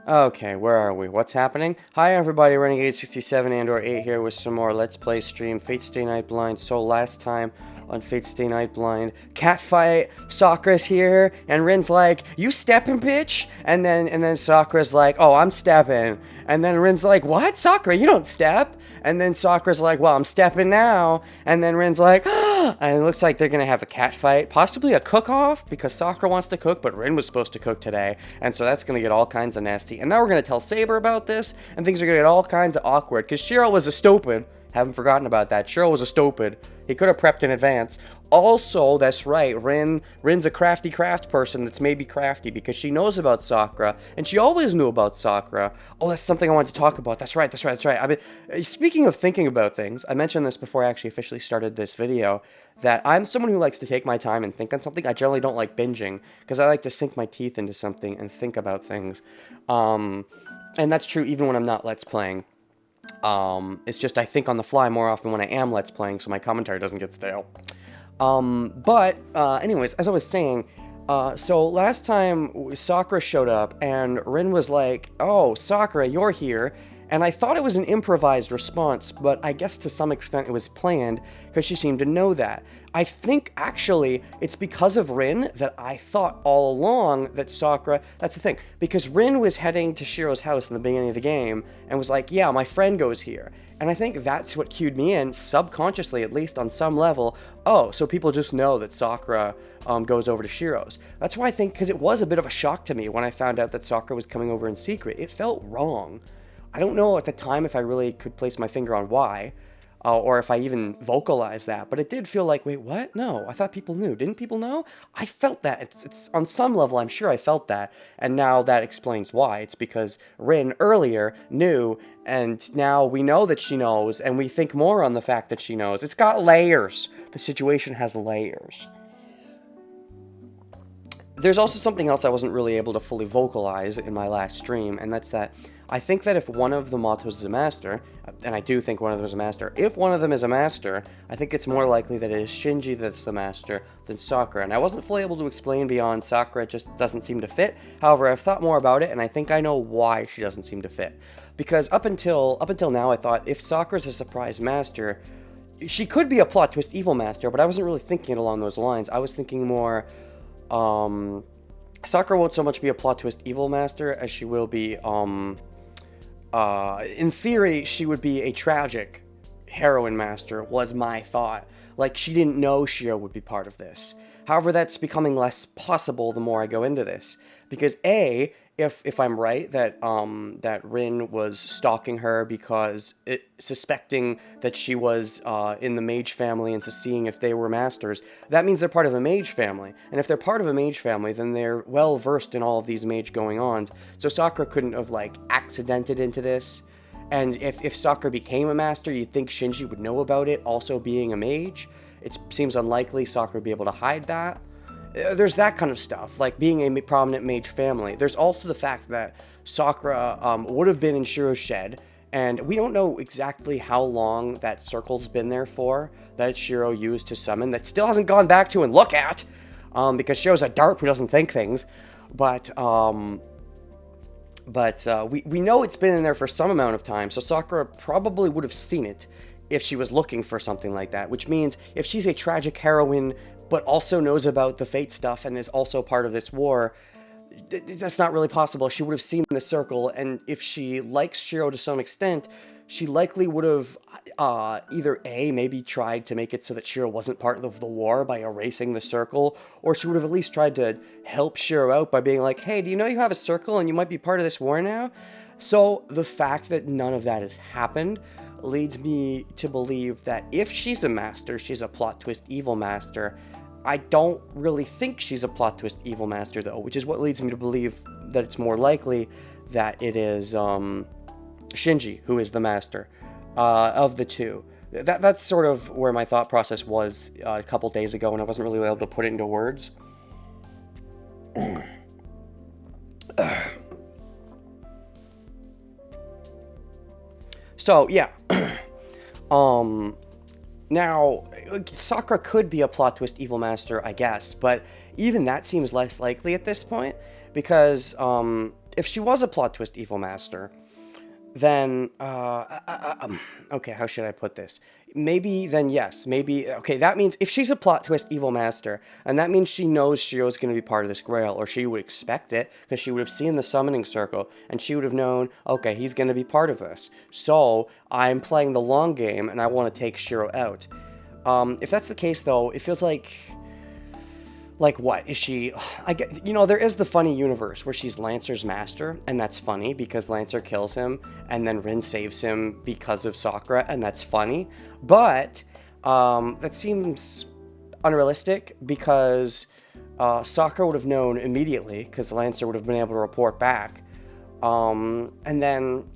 Okay, where are we? What's happening? Hi everybody, Renegade67 and/or 8 here with some more Let's Play stream, Fate Stay Night Blind. So last time on Fate Stay Night Blind, catfight, Sakura's here, and Rin's like, "You stepping, bitch?" And then Sakura's like, "Oh, I'm stepping." And then Rin's like, "What? Sakura, you don't step." And then Sakura's like, "Well, I'm stepping now." And then Rin's like, "Ah!" And it looks like they're gonna have a cat fight, possibly a cook-off, because Sakura wants to cook, but Rin was supposed to cook today. And so that's gonna get all kinds of nasty. And now we're gonna tell Saber about this, and things are gonna get all kinds of awkward, because Shiro was a stupid. Haven't forgotten about that. Shiro was a stupid. He could have prepped in advance. Also, that's right, Rin's a crafty craft person that's maybe crafty because she knows about Sakura, and she always knew about Sakura. Oh, that's something I wanted to talk about. That's right. I mean, speaking of thinking about things, I mentioned this before I actually officially started this video, that I'm someone who likes to take my time and think on something. I generally don't like binging, because I like to sink my teeth into something and think about things. And that's true even when I'm not Let's Playing. It's just I think on the fly more often when I am Let's Playing, so my commentary doesn't get stale. Anyways, as I was saying, so last time Sakura showed up, and Rin was like, "Oh, Sakura, you're here." And I thought it was an improvised response, but I guess to some extent it was planned, because she seemed to know that. I think, actually, it's because of Rin that I thought all along that Sakura... That's the thing, because Rin was heading to Shiro's house in the beginning of the game, and was like, "Yeah, my friend goes here." And I think that's what cued me in, subconsciously, at least on some level. Oh, so people just know that Sakura goes over to Shiro's. That's why I think, because it was a bit of a shock to me when I found out that Sakura was coming over in secret. It felt wrong. I don't know at the time if I really could place my finger on why, or if I even vocalized that, but it did feel like, wait, what? No, I thought people knew. Didn't people know? I felt that. It's on some level, I'm sure I felt that, and now that explains why. It's because Rin earlier knew, and now we know that she knows, and we think more on the fact that she knows. It's got layers. The situation has layers. There's also something else I wasn't really able to fully vocalize in my last stream, and that's that I think that if one of the Matos is a master, and I do think one of them is a master, if one of them is a master, I think it's more likely that it is Shinji that's the master than Sakura. And I wasn't fully able to explain beyond Sakura, it just doesn't seem to fit. However, I've thought more about it, and I think I know why she doesn't seem to fit. Because up until now, I thought if Sakura's a surprise master, she could be a plot twist evil master, but I wasn't really thinking it along those lines. I was thinking more, Sakura won't so much be a plot twist evil master as she will be, in theory, she would be a tragic heroine master, was my thought. Like, she didn't know Shiro would be part of this. However, that's becoming less possible the more I go into this. Because A, if I'm right, that that Rin was stalking her because suspecting that she was in the mage family and seeing if they were masters, that means they're part of a mage family. And if they're part of a mage family, then they're well versed in all of these mage going-ons. So Sakura couldn't have, like, accidented into this. And if Sakura became a master, you'd think Shinji would know about it, also being a mage. It seems unlikely Sakura would be able to hide that. There's that kind of stuff, like being a prominent mage family. There's also the fact that Sakura would have been in Shiro's shed, and we don't know exactly how long that circle's been there for, that Shiro used to summon, that still hasn't gone back to and look at, because Shiro's a derp who doesn't think things, but we know it's been in there for some amount of time, so Sakura probably would have seen it if she was looking for something like that, which means if she's a tragic heroine but also knows about the fate stuff and is also part of this war, that's not really possible. She would have seen the circle, and if she likes Shiro to some extent, she likely would have either A, maybe tried to make it so that Shiro wasn't part of the war by erasing the circle, or she would have at least tried to help Shiro out by being like, "Hey, do you know you have a circle and you might be part of this war now?" So the fact that none of that has happened leads me to believe that if she's a master, she's a plot twist evil master. I don't really think she's a plot twist evil master, though, which is what leads me to believe that it's more likely that it is Shinji who is the master of the two. That's sort of where my thought process was a couple days ago, and I wasn't really able to put it into words. So, yeah. Now, Sakura could be a plot twist evil master, I guess, but even that seems less likely at this point, because if she was a plot twist evil master, then okay, how should I put this? Maybe then yes, maybe okay. That means if she's a plot twist evil master, and that means she knows Shiro's going to be part of this Grail, or she would expect it because she would have seen the summoning circle, and she would have known, okay, he's going to be part of this. So I'm playing the long game, and I want to take Shiro out. If that's the case, though, it feels like what is she? I get, there is the funny universe where she's Lancer's master, and that's funny because Lancer kills him, and then Rin saves him because of Sakura, and that's funny. But that seems unrealistic because Sakura would have known immediately because Lancer would have been able to report back. And then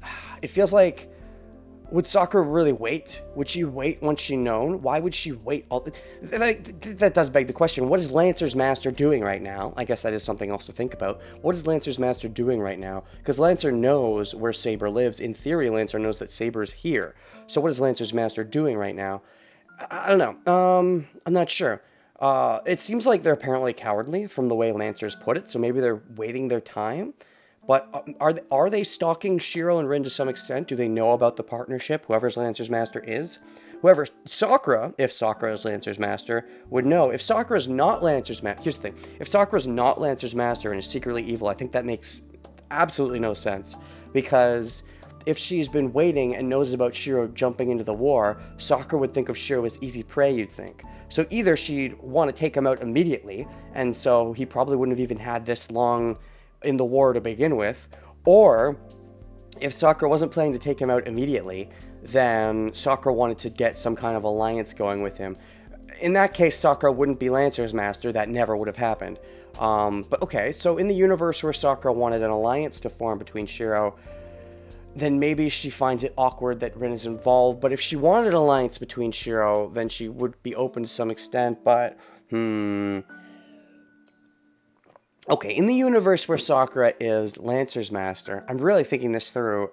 it feels like, would Sakura really wait? Would she wait once she known? Why would she wait? That does beg the question. What is Lancer's master doing right now? I guess that is something else to think about. What is Lancer's master doing right now? Because Lancer knows where Saber lives. In theory, Lancer knows that Saber is here. So what is Lancer's master doing right now? I don't know. I'm not sure. It seems like they're apparently cowardly from the way Lancer's put it. So maybe they're waiting their time. But are they stalking Shiro and Rin to some extent? Do they know about the partnership? Whoever's Lancer's master is? Sakura, if Sakura is Lancer's master, would know. If Sakura's not Lancer's master, here's the thing. If Sakura's not Lancer's master and is secretly evil, I think that makes absolutely no sense. Because if she's been waiting and knows about Shiro jumping into the war, Sakura would think of Shiro as easy prey, you'd think. So either she'd want to take him out immediately, and so he probably wouldn't have even had this long in the war to begin with, or if Sakura wasn't planning to take him out immediately, then Sakura wanted to get some kind of alliance going with him. In that case, Sakura wouldn't be Lancer's master. That never would have happened. But okay, so in the universe where Sakura wanted an alliance to form between Shiro, then maybe she finds it awkward that Rin is involved. But if she wanted an alliance between Shiro, then she would be open to some extent. But okay, in the universe where Sakura is Lancer's master, I'm really thinking this through.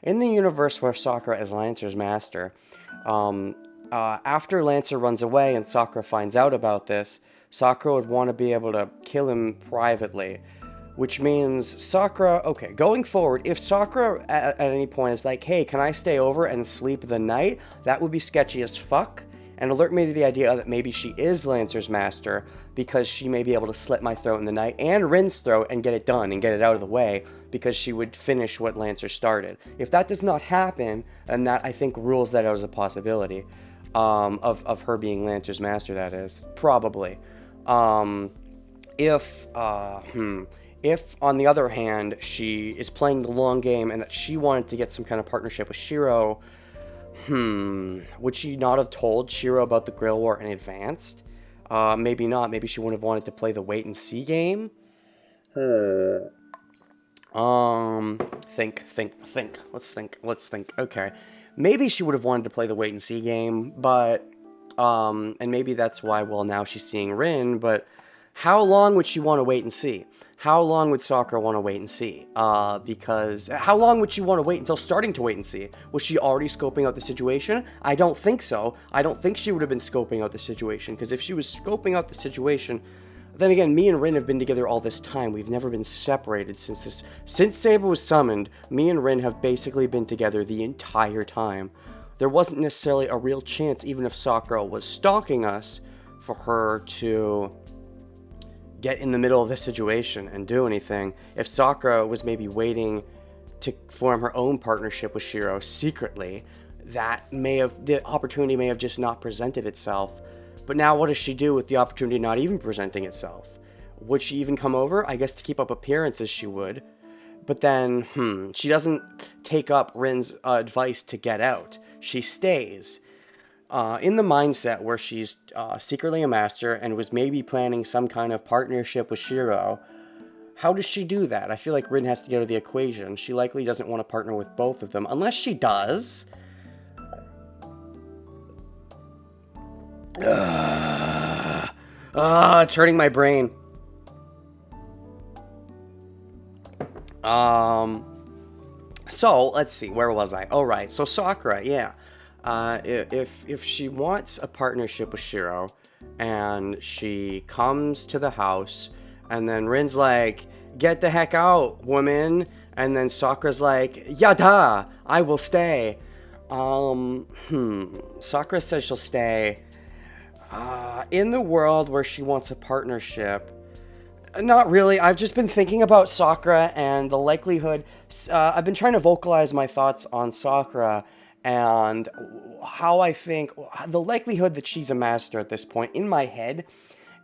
In the universe where Sakura is Lancer's master, after Lancer runs away and Sakura finds out about this, Sakura would want to be able to kill him privately. Which means Sakura, okay, going forward, if Sakura at any point is like, hey, can I stay over and sleep the night? That would be sketchy as fuck. And alert me to the idea that maybe she is Lancer's master because she may be able to slit my throat in the night and Rin's throat and get it done and get it out of the way because she would finish what Lancer started. If that does not happen, then that, I think, rules that out as a possibility of her being Lancer's master, that is. Probably. If, on the other hand, she is playing the long game and that she wanted to get some kind of partnership with Shiro, would she not have told Shiro about the Grail War in advance? Maybe not. Maybe she wouldn't have wanted to play the wait and see game. Think. Let's think. Okay. Maybe she would have wanted to play the wait and see game, but, and maybe that's why, well, now she's seeing Rin, but how long would she want to wait and see? How long would Sakura want to wait and see? Because how long would she want to wait until starting to wait and see? Was she already scoping out the situation? I don't think so. I don't think she would have been scoping out the situation, because if she was scoping out the situation, then again, me and Rin have been together all this time. We've never been separated since Saber was summoned. Me and Rin have basically been together the entire time. There wasn't necessarily a real chance, even if Sakura was stalking us, for her to get in the middle of this situation and do anything. If Sakura was maybe waiting to form her own partnership with Shiro secretly, the opportunity may have just not presented itself. But now what does she do with the opportunity not even presenting itself? Would she even come over? I guess to keep up appearances she would. But then, she doesn't take up Rin's advice to get out. She stays. In the mindset where she's secretly a master and was maybe planning some kind of partnership with Shiro, how does she do that? I feel like Rin has to get out of the equation. She likely doesn't want to partner with both of them, unless she does. It's hurting my brain. So, let's see, where was I? Oh, right, so Sakura, yeah. If she wants a partnership with Shiro, and she comes to the house, and then Rin's like, get the heck out, woman. And then Sakura's like, yada, I will stay. Sakura says she'll stay. In the world where she wants a partnership, not really. I've just been thinking about Sakura and the likelihood. I've been trying to vocalize my thoughts on Sakura and how I think the likelihood that she's a master at this point in my head.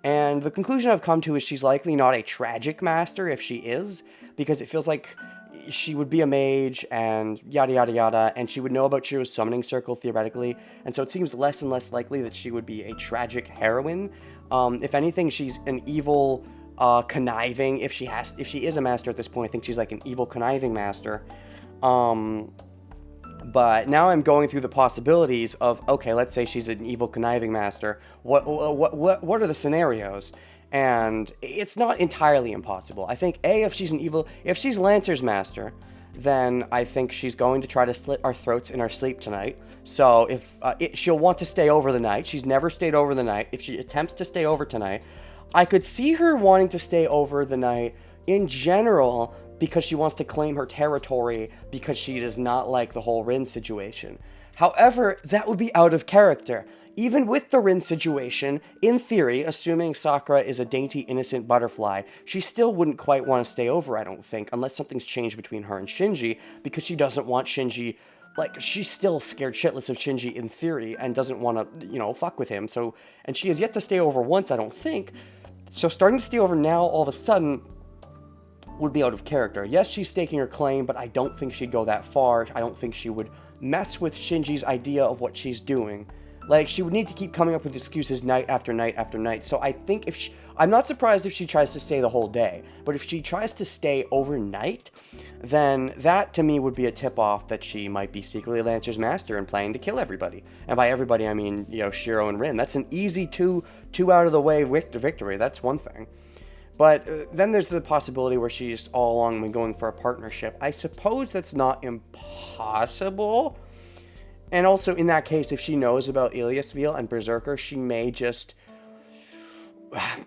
And the conclusion I've come to is she's likely not a tragic master if she is, because it feels like she would be a mage and yada yada yada, and she would know about Chihiro's summoning circle theoretically, and so it seems less and less likely that she would be a tragic heroine. If anything, she's an evil, conniving. If she is a master at this point, I think she's like an evil conniving master. But now I'm going through the possibilities of, okay, let's say she's an evil conniving master. What are the scenarios? And it's not entirely impossible. I think, if she's Lancer's master, then I think she's going to try to slit our throats in our sleep tonight. So if she'll want to stay over the night, she's never stayed over the night. If she attempts to stay over tonight, I could see her wanting to stay over the night in general because she wants to claim her territory because she does not like the whole Rin situation. However, that would be out of character. Even with the Rin situation, in theory, assuming Sakura is a dainty, innocent butterfly, she still wouldn't quite want to stay over, I don't think, unless something's changed between her and Shinji, because she doesn't want Shinji, like, she's still scared shitless of Shinji in theory, and doesn't want to, fuck with him, so, and she has yet to stay over once, I don't think, so starting to stay over now, all of a sudden, would be out of character. Yes, she's staking her claim, but I don't think she'd go that far. I don't think she would mess with Shinji's idea of what she's doing. Like, she would need to keep coming up with excuses night after night after night. So I think I'm not surprised if she tries to stay the whole day, but if she tries to stay overnight, then that to me would be a tip-off that she might be secretly Lancer's master and planning to kill everybody. And by everybody, I mean, Shiro and Rin. That's an easy two out of the way victory. That's one thing. But then there's the possibility where she's all along been going for a partnership. I suppose that's not impossible. And also, in that case, if she knows about Iliasville and Berserker, she may just...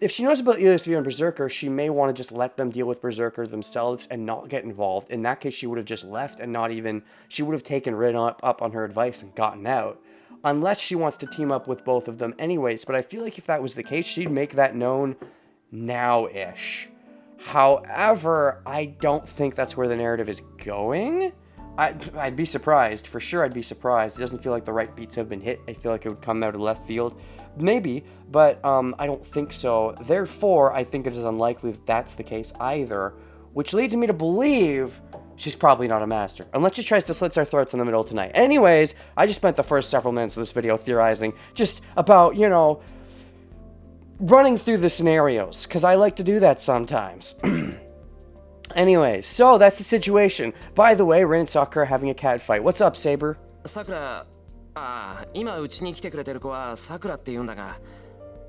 If she knows about Iliasville and Berserker, she may want to just let them deal with Berserker themselves and not get involved. In that case, she would have just left and not even... She would have taken Rin up on her advice and gotten out. Unless she wants to team up with both of them anyways. But I feel like if that was the case, she'd make that known now-ish. However, I don't think that's where the narrative is going. I'd be surprised. For sure, I'd be surprised. It doesn't feel like the right beats have been hit. I feel like it would come out of left field. Maybe, but I don't think so. Therefore, I think it is unlikely that that's the case either, which leads me to believe she's probably not a master, unless she tries to slit our throats in the middle of tonight. Anyways, I just spent the first several minutes of this video theorizing just about, running through the scenarios, because I like to do that sometimes. Anyways, so that's the situation. By the way, Rin and Sakura are having a cat fight. What's up, Saber? Sakura, 今うちに来てくれてる子はさくらって言うんだが、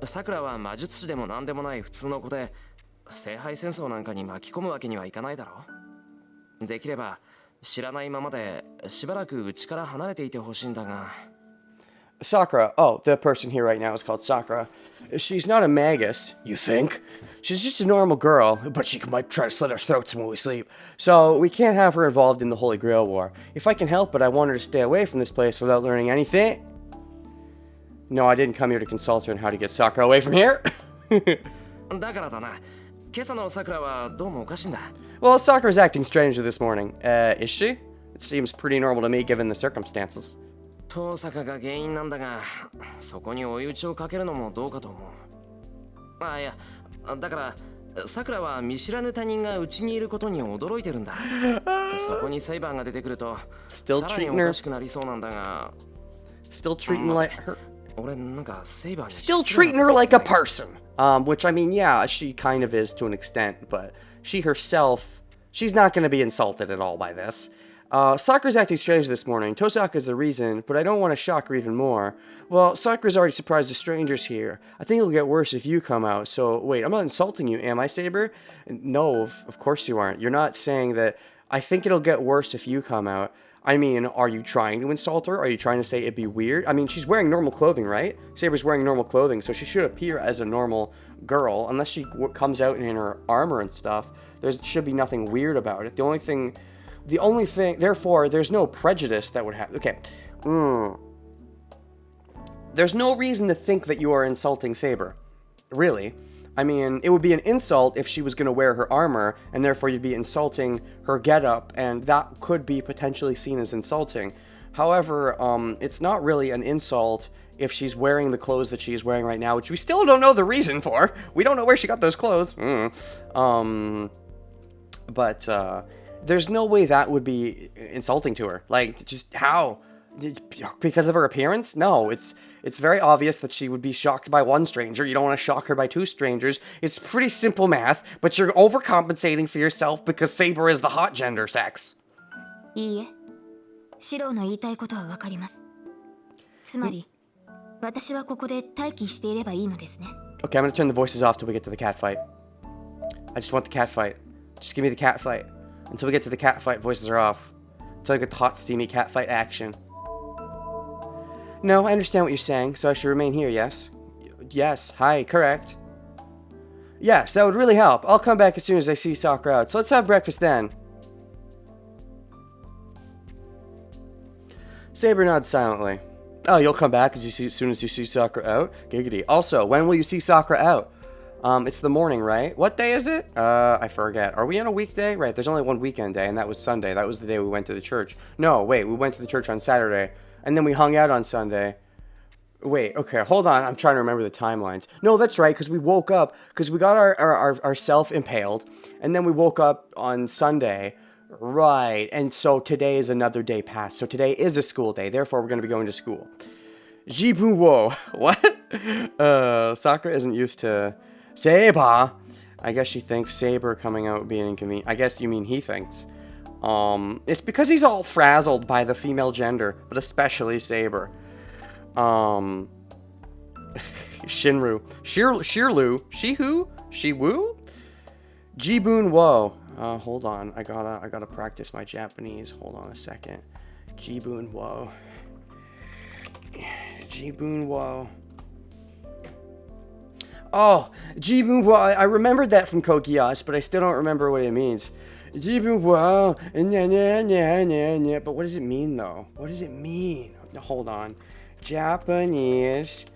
さくらは魔術師でもなんでもない普通の子で、聖杯戦争なんかに巻き込むわけにはいかないだろ。できれば知らないままでしばらくうちから離れていてほしいんだが。Sakura. Oh, the person here right now is called Sakura. She's not a magus, you think? She's just a normal girl, but she might try to slit our throats when we sleep. So we can't have her involved in the Holy Grail War. If I can help it, I want her to stay away from this place without learning anything. No, I didn't come here to consult her on how to get Sakura away from here. だからだな。今朝のさくらはどうもおかしいんだ。Well, Sakura's acting strangely this morning. Is she? It seems pretty normal to me given the circumstances. 遠坂が原因なんだが、そこに追い打ちをかけるのもどうかと思う。いや、だからさくらは見知らぬ他人がうちにいることに驚いてるんだ。そこにセイバーが出てくると、さらにおかしくなりそうなんだが。Still treating like her. 俺なんかセイバーに Still treating her like a person. Which I mean, yeah, she kind of is to an extent, but she herself, she's not going to be insulted at all by this. Sakura's acting strange this morning. Tosaka's the reason, but I don't want to shock her even more. Well, Sakura's already surprised the strangers here. I think it'll get worse if you come out. So, wait, I'm not insulting you, am I, Saber? No, of course you aren't. You're not saying that I think it'll get worse if you come out. I mean, are you trying to insult her? Are you trying to say it'd be weird? I mean, she's wearing normal clothing, right? Saber's wearing normal clothing, so she should appear as a normal girl, unless she comes out in her armor and stuff. There should be nothing weird about it. The only thing, therefore, there's no prejudice that would happen. Okay. There's no reason to think that you are insulting Saber. Really. I mean, it would be an insult if she was going to wear her armor, and therefore you'd be insulting her getup, and that could be potentially seen as insulting. However, it's not really an insult if she's wearing the clothes that she is wearing right now, which we still don't know the reason for. We don't know where she got those clothes. But there's no way that would be insulting to her. Like, just how? Because of her appearance? No, it's very obvious that she would be shocked by one stranger. You don't want to shock her by two strangers. It's pretty simple math, but you're overcompensating for yourself because Saber is the hot gender sex. いいえ、シローの言いたいことはわかります。つまり、私はここで待機していればいいのですね。Okay, I'm gonna turn the voices off till we get to the cat fight. I just want the cat fight. Just give me the cat fight. Until we get to the cat fight, voices are off. Until I get the hot, steamy cat fight action. No, I understand what you're saying, so I should remain here, yes? Yes, hi, correct. Yes, that would really help. I'll come back as soon as I see Sakura out, so let's have breakfast then. Saber nods silently. Oh, you'll come back as soon as you see Sakura out? Giggity. Also, when will you see Sakura out? It's the morning, right? What day is it? I forget. Are we on a weekday? Right, there's only one weekend day, and that was Sunday. That was the day we went to the church. No, wait, we went to the church on Saturday, and then we hung out on Sunday. Wait, okay, hold on. I'm trying to remember the timelines. No, that's right, because we woke up, because we got ourself impaled, and then we woke up on Sunday. Right, and so today is another day past. So today is a school day, therefore we're going to be going to school. Jibun wo. What? Sakura isn't used to... Saber! I guess she thinks Saber coming out would be an inconvenience. I guess you mean he thinks. It's because he's all frazzled by the female gender, but especially Saber. Shinru. Shirlu. Shihu? Shiwu? Jibun wo. Hold on. I gotta practice my Japanese. Hold on a second. Jibun wo. Jibun wo. Oh, Jibun wo. I remembered that from Kokiyasu, but I still don't remember what it means. Jibun wo. But what does it mean, though? What does it mean? Hold on. Japanese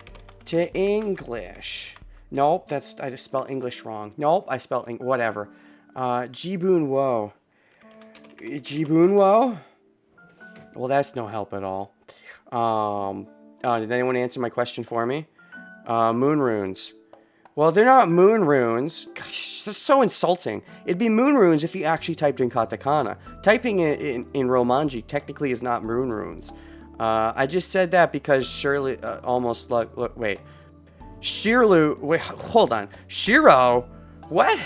to English. Nope, I just spelled English wrong. Nope, I spelled whatever. Jibun wo. Jibun wo? Well, that's no help at all. Did anyone answer my question for me? Moon runes. Well, they're not moon runes. Gosh, that's so insulting. It'd be moon runes if you actually typed in katakana. Typing it in Romanji technically is not moon runes. I just said that because Shirley almost look, wait. Shirlu, wait, hold on. Shiro? What?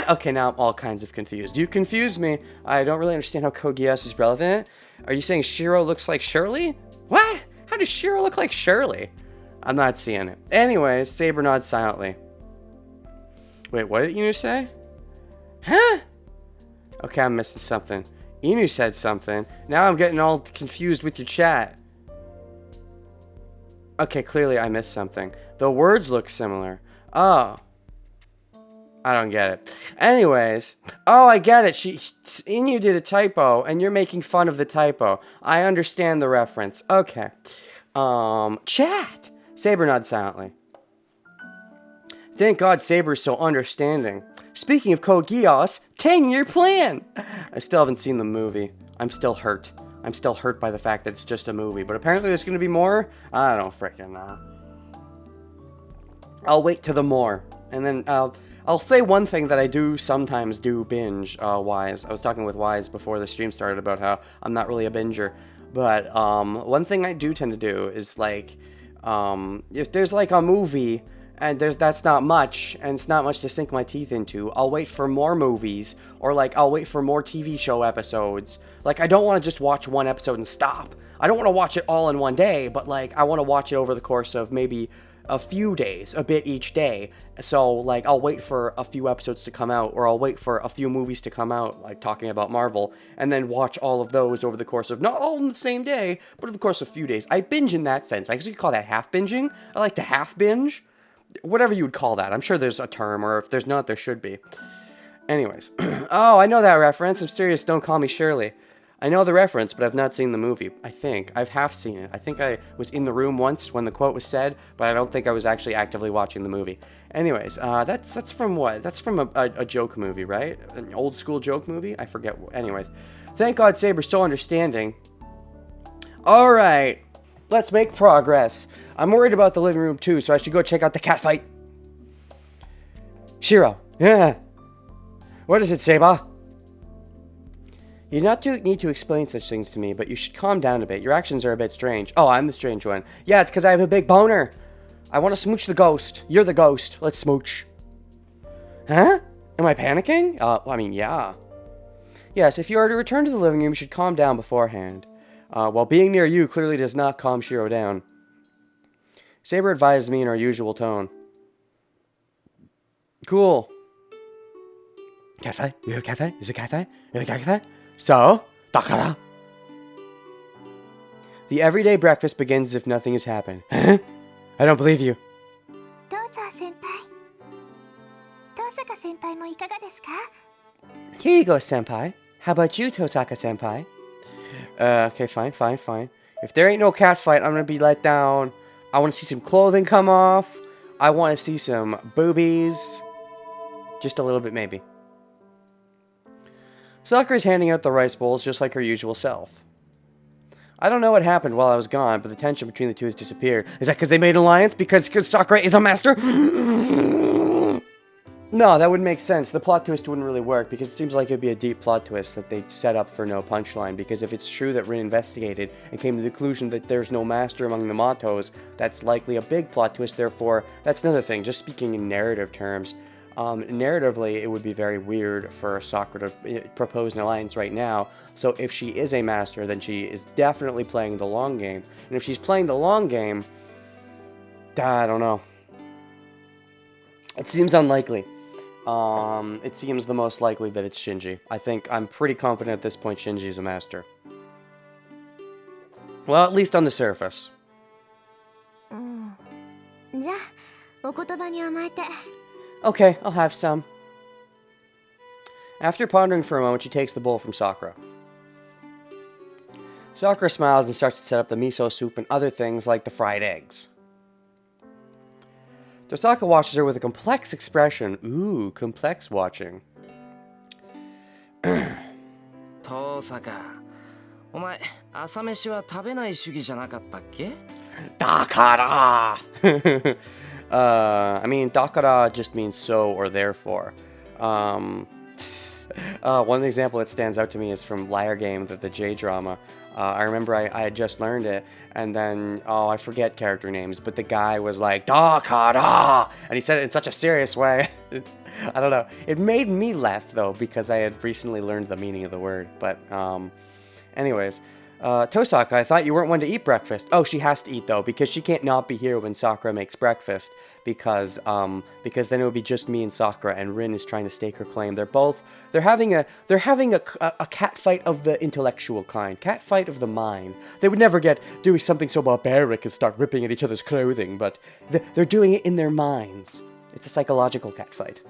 Okay, now I'm all kinds of confused. You confused me. I don't really understand how Kogiyasu is relevant. Are you saying Shiro looks like Shirley? What? How does Shiro look like Shirley? I'm not seeing it. Anyways, Saber nods silently. Wait, what did Inu say? Huh? Okay, I'm missing something. Inu said something. Now I'm getting all confused with your chat. Okay, clearly I missed something. The words look similar. Oh. I don't get it. Anyways. Oh, I get it. Inu did a typo, and you're making fun of the typo. I understand the reference. Okay. Chat. Saber nods silently. Thank God Saber's so understanding. Speaking of Code Geass, 10-year plan! I still haven't seen the movie. I'm still hurt. I'm still hurt by the fact that it's just a movie, but apparently there's gonna be more? I don't frickin' know. I'll wait to the more. And then I'll say one thing that I do sometimes do binge, Wise. I was talking with Wise before the stream started about how I'm not really a binger. But one thing I do tend to do is like, if there's like a movie and that's not much, and it's not much to sink my teeth into, I'll wait for more movies, or like I'll wait for more TV show episodes. Like, I don't want to just watch one episode and stop. I don't want to watch it all in one day, but like I want to watch it over the course of maybe a few days, a bit each day. So like I'll wait for a few episodes to come out, or I'll wait for a few movies to come out, like talking about Marvel, and then watch all of those over the course of, not all in the same day, but over the course of a few days. I binge in that sense. I guess you could call that half binging. I like to half binge. whatever you would call that. I'm sure there's a term, or if there's not, there should be. Anyways. Oh, I know that reference. I'm serious. Don't call me Shirley. I know the reference, but I've not seen the movie. I think. I've half seen it. I think I was in the room once when the quote was said, but I don't think I was actually actively watching the movie. Anyways, that's from what? That's from a joke movie, right? An old school joke movie? I forget. Anyways. Thank God Saber's so understanding. Alright. Let's make progress. I'm worried about the living room too, so I should go check out the cat fight. Shiro. Yeah. What is it, Saber? You not need to explain such things to me, but you should calm down a bit. Your actions are a bit strange. Oh, I'm the strange one. Yeah, it's because I have a big boner. I want to smooch the ghost. You're the ghost. Let's smooch. Huh? Am I panicking? I mean, yeah. Yes, if you are to return to the living room, you should calm down beforehand. While being near you clearly does not calm Shiro down. Saber advised me in our usual tone. Cool. Cat fight? We have a cat fight? Is it a cat fight? We have a cat fight? So, Sakura. The everyday breakfast begins as if nothing has happened. Huh? I don't believe you. Here you go, senpai. How about you, Tosaka-senpai? Okay, fine. If there ain't no cat fight, I'm gonna be let down. I want to see some clothing come off. I want to see some boobies. Just a little bit, maybe. Sakura's handing out the rice bowls just like her usual self. I don't know what happened while I was gone, but the tension between the two has disappeared. Is that because they made an alliance? Because Sakura is a master? No, that wouldn't make sense. The plot twist wouldn't really work, because it seems like it would be a deep plot twist that they set up for no punchline, because if it's true that Rin investigated and came to the conclusion that there's no master among the Matos, that's likely a big plot twist, therefore, that's another thing. Just speaking in narrative terms, narratively, it would be very weird for Sakura to propose an alliance right now. So if she is a master, then she is definitely playing the long game. And if she's playing the long game, I don't know. It seems unlikely. It seems the most likely that it's Shinji. I'm pretty confident at this point Shinji is a master. Well, at least on the surface. Okay, I'll have some. After pondering for a moment, she takes the bowl from Sakura. Sakura smiles and starts to set up the miso soup and other things like the fried eggs. Tosaka watches her with a complex expression. Ooh, complex watching. Tosaka, お前、朝飯は食べない主義じゃなかったっけ? Dakara! I mean, dakara just means so or therefore. One example that stands out to me is from Liar Game, the J-drama. I remember I had just learned it, and then, I forget character names, but the guy was like, Dakara! And he said it in such a serious way. I don't know. It made me laugh, though, because I had recently learned the meaning of the word. But, anyways. Tosaka, I thought you weren't one to eat breakfast. Oh, she has to eat, though, because she can't not be here when Sakura makes breakfast. Because then it would be just me and Sakura, and Rin is trying to stake her claim. They're having a cat fight of the intellectual kind, cat fight of the mind. They would never get doing something so barbaric as start ripping at each other's clothing, but they're doing it in their minds. It's a psychological cat fight.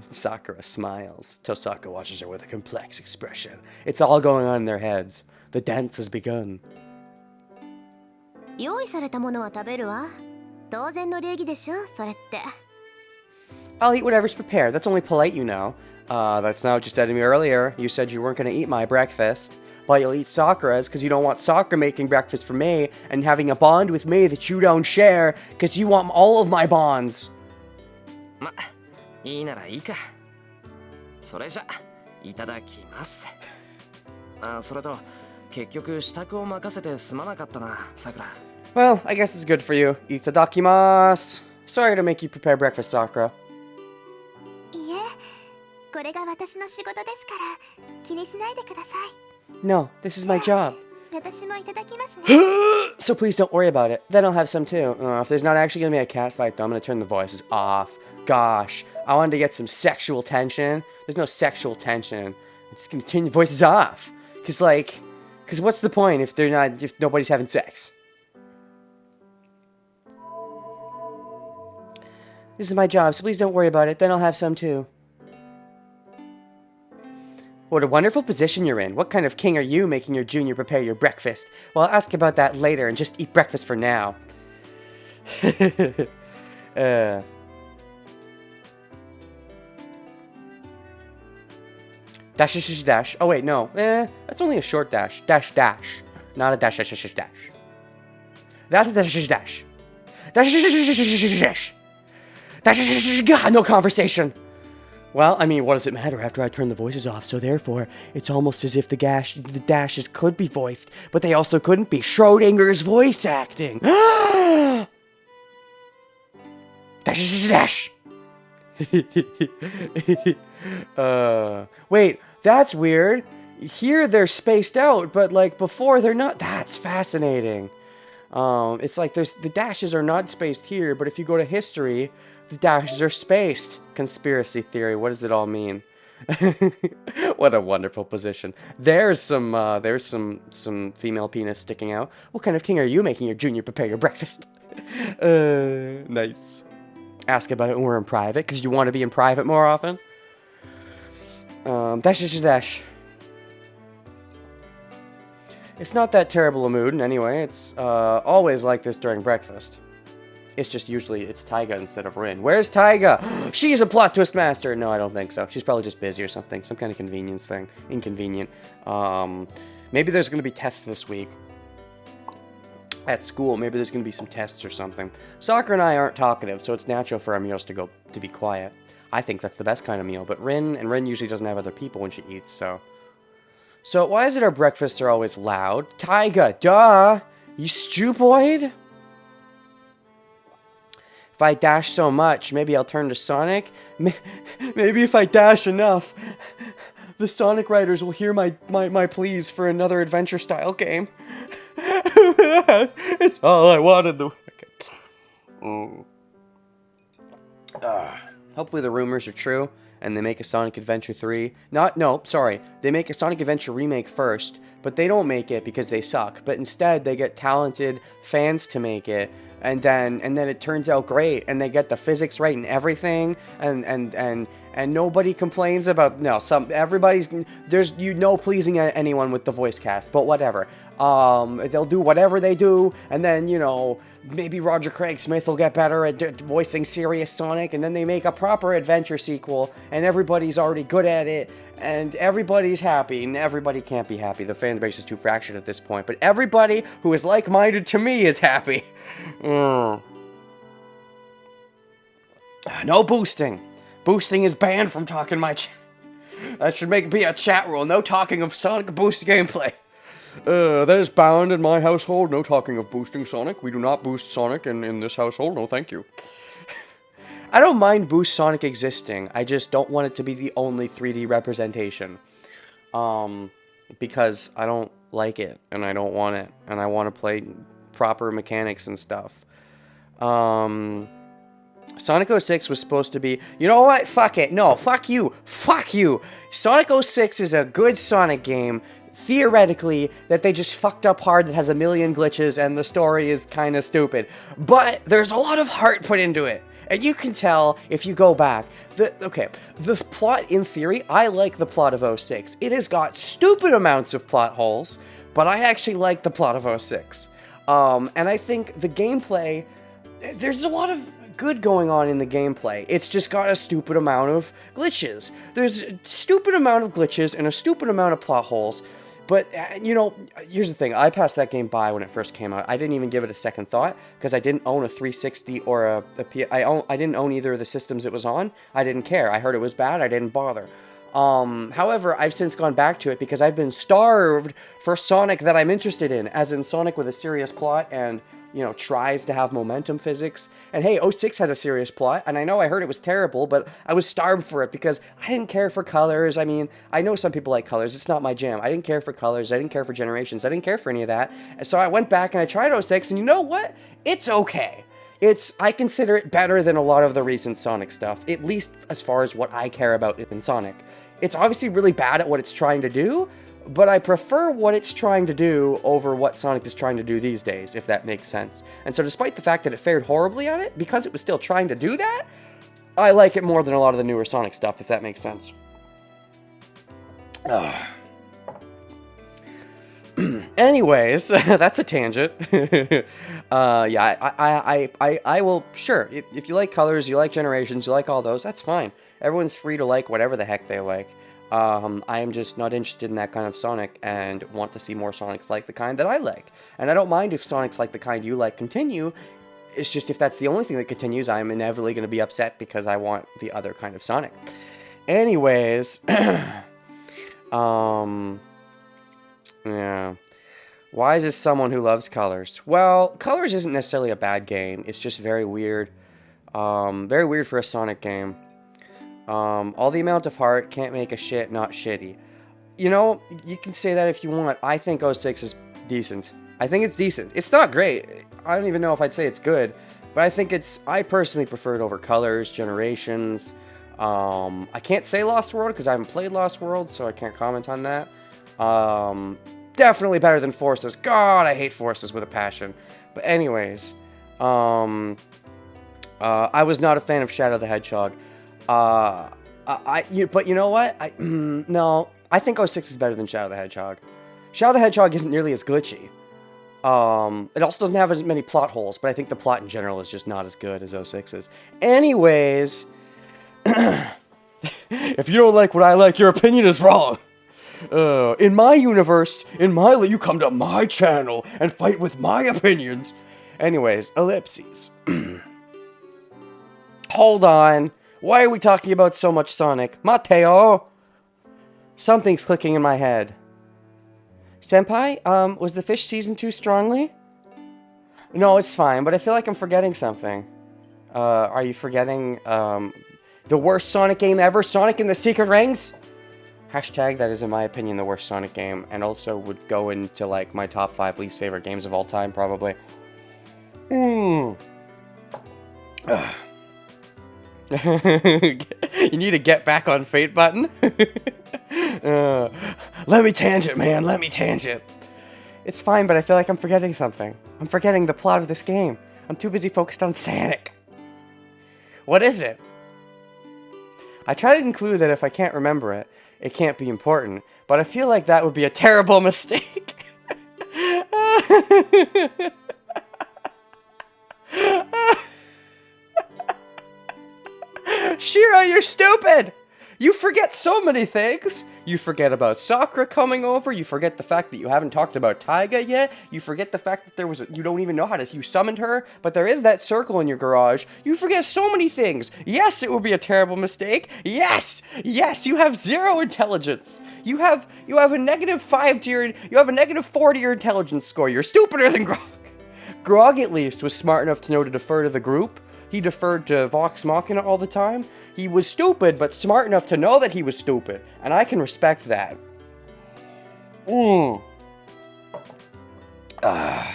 Sakura smiles. Tosaka watches her with a complex expression. It's all going on in their heads. The dance has begun. I'll eat whatever's prepared. That's only polite, you know. That's not what you said to me earlier. You said you weren't going to eat my breakfast, but you'll eat Sakura's because you don't want Sakura making breakfast for me and having a bond with me that you don't share because you want all of my bonds. いいならいいか。それじゃ、いただきます。それと、結局支度を任せてすまなかったな、さくら。Well, I guess it's good for you. Itadakimasu. Sorry to make you prepare breakfast, Sakura. いえ、これが私の仕事ですから、気にしないでください。No, this is my job. 私もいただきますね。So please don't worry about it. Then I'll have some too. If there's not actually going to be a cat fight, though, I'm going to turn the voices off. Gosh, I wanted to get some sexual tension. There's no sexual tension. I'm just gonna turn the voices off. Cause what's the point if nobody's having sex? This is my job, so please don't worry about it. Then I'll have some too. What a wonderful position you're in. What kind of king are you making your junior prepare your breakfast? Well, I'll ask about that later and just eat breakfast for now. Dash, dash, dash. Oh, wait, no. That's only a short dash. Dash, dash. Not a dash, dash, dash, dash. That's a dash, dash, dash. Dash, dash, dash, dash, dash. Dash, dash, dash, God, no conversation. Well, I mean, what does it matter after I turn the voices off? So therefore, it's almost as if the dashes could be voiced, but they also couldn't be. Schrodinger's voice acting. Dash, dash, dash. Wait, that's weird. Here they're spaced out, but like before they're not. That's fascinating. It's like the dashes are not spaced here, but if you go to history, the dashes are spaced. Conspiracy theory. What does it all mean? What a wonderful position. There's some female penis sticking out. What kind of king are you making your junior prepare your breakfast? Nice. Ask about it when we're in private, because you want to be in private more often. Dash, dash, dash. It's not that terrible a mood, anyway. It's always like this during breakfast. It's just usually it's Taiga instead of Rin. Where's Taiga? She's a plot twist master. No, I don't think so. She's probably just busy or something. Some kind of convenience thing. Inconvenient. Maybe there's going to be tests this week. At school, maybe there's going to be some tests or something. Sakura and I aren't talkative, so it's natural for our meals to be quiet. I think that's the best kind of meal, but Rin usually doesn't have other people when she eats, so... So, why is it our breakfasts are always loud? Taiga, duh! You stupoid? If I dash so much, maybe I'll turn to Sonic? Maybe if I dash enough, the Sonic writers will hear my pleas for another adventure-style game. It's all I wanted to... Okay. Hopefully the rumors are true, and they make a Sonic Adventure 3. They make a Sonic Adventure remake first, but they don't make it because they suck. But instead, they get talented fans to make it, and then it turns out great, and they get the physics right and everything, and nobody complains about there's pleasing anyone with the voice cast, but whatever. They'll do whatever they do, and then maybe Roger Craig Smith will get better at voicing serious Sonic, and then they make a proper adventure sequel, and everybody's already good at it, and everybody's happy, and everybody can't be happy. The fan base is too fractured at this point, but everybody who is like-minded to me is happy. No boosting. Boosting is banned from talking my chat. That should be a chat rule. No talking of Sonic Boost gameplay. That is bound in my household. No talking of boosting Sonic. We do not boost Sonic in this household. No, thank you. I don't mind Boost Sonic existing. I just don't want it to be the only 3D representation. Because I don't like it, and I don't want it, and I want to play proper mechanics and stuff. Sonic 06 was supposed to be... You know what? Fuck it. No, fuck you. Fuck you. Sonic 06 is a good Sonic game, theoretically, that they just fucked up hard, that has a million glitches, and the story is kind of stupid. But there's a lot of heart put into it. And you can tell if you go back. The plot, in theory, I like the plot of 06. It has got stupid amounts of plot holes, but I actually like the plot of 06. And I think the gameplay... There's a lot of good going on in the gameplay. It's just got a stupid amount of glitches. There's a stupid amount of glitches and a stupid amount of plot holes. But, here's the thing. I passed that game by when it first came out. I didn't even give it a second thought, because I didn't own a 360 or I didn't own either of the systems it was on. I didn't care. I heard it was bad. I didn't bother. However, I've since gone back to it because I've been starved for Sonic that I'm interested in, as in Sonic with a serious plot and, tries to have momentum physics. And hey, 06 has a serious plot, and I know I heard it was terrible, but I was starved for it because I didn't care for colors. I mean, I know some people like colors. It's not my jam. I didn't care for colors. I didn't care for generations. I didn't care for any of that. And so I went back and I tried 06, and you know what? It's okay. I consider it better than a lot of the recent Sonic stuff, at least as far as what I care about in Sonic. It's obviously really bad at what it's trying to do, but I prefer what it's trying to do over what Sonic is trying to do these days, if that makes sense. And so despite the fact that it fared horribly at it, because it was still trying to do that, I like it more than a lot of the newer Sonic stuff, if that makes sense. Anyways, that's a tangent. Yeah, I will, sure, if you like colors, you like generations, you like all those, that's fine. Everyone's free to like whatever the heck they like. I am just not interested in that kind of Sonic and want to see more Sonics like the kind that I like. And I don't mind if Sonics like the kind you like continue. It's just if that's the only thing that continues, I'm inevitably going to be upset because I want the other kind of Sonic. Anyways, yeah. Why is this someone who loves Colors? Well, Colors isn't necessarily a bad game. It's just very weird. Very weird for a Sonic game. All the amount of heart can't make a shit not shitty. You know, you can say that if you want. I think 06 is decent. I think it's decent. It's not great. I don't even know if I'd say it's good. But I think it's... I personally prefer it over Colors, Generations. I can't say Lost World because I haven't played Lost World, so I can't comment on that. Definitely better than Forces. God, I hate Forces with a passion. But anyways, I was not a fan of Shadow the Hedgehog. But you know what? No, I think 06 is better than Shadow the Hedgehog. Shadow the Hedgehog isn't nearly as glitchy. It also doesn't have as many plot holes, but I think the plot in general is just not as good as 06's. Anyways, if you don't like what I like, your opinion is wrong. In my universe, you come to my channel and fight with my opinions. Anyways, ellipses. Hold on. Why are we talking about so much Sonic? Mateo! Something's clicking in my head. Senpai, was the fish seasoned too strongly? No, it's fine, but I feel like I'm forgetting something. Are you forgetting, the worst Sonic game ever? Sonic and the Secret Rings? Hashtag, that is, in my opinion, the worst Sonic game, and also would go into, like, my top 5 least favorite games of all time, probably. You need a get back on Fate button? Let me tangent, man, let me tangent. It's fine, but I feel like I'm forgetting something. I'm forgetting the plot of this game. I'm too busy focused on Sonic. What is it? I try to conclude that if I can't remember it, it can't be important, but I feel like that would be a terrible mistake. Shiro, you're stupid! You forget so many things! You forget about Sakura coming over, you forget the fact that you haven't talked about Taiga yet, you forget the fact that there was you don't even know how to, you summoned her, but there is that circle in your garage. You forget so many things! Yes, it would be a terrible mistake! Yes! Yes, you have 0 intelligence! You have a -5 to your, you have a -4 to your intelligence score. You're stupider than Grog! Grog, at least, was smart enough to know to defer to the group. He deferred to Vox Machina all the time. He was stupid, but smart enough to know that he was stupid. And I can respect that. I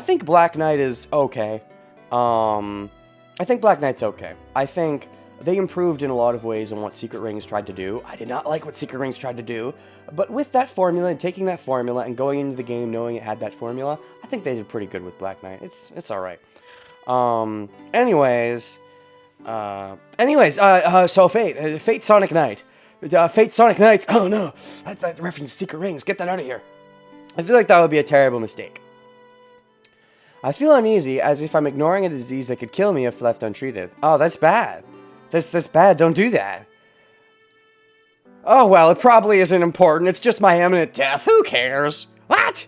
think Black Knight is okay. I think Black Knight's okay. I think they improved in a lot of ways on what Secret Rings tried to do. I did not like what Secret Rings tried to do. But with that formula, and taking that formula, and going into the game knowing it had that formula, I think they did pretty good with Black Knight. It's alright. So Fate Sonic Knight. Fate Sonic Knights. Oh no, that's that reference to Secret Rings. Get that out of here. I feel like that would be a terrible mistake. I feel uneasy as if I'm ignoring a disease that could kill me if left untreated. Oh, that's bad. That's bad. Don't do that. Oh, well, it probably isn't important. It's just my imminent death. Who cares? What?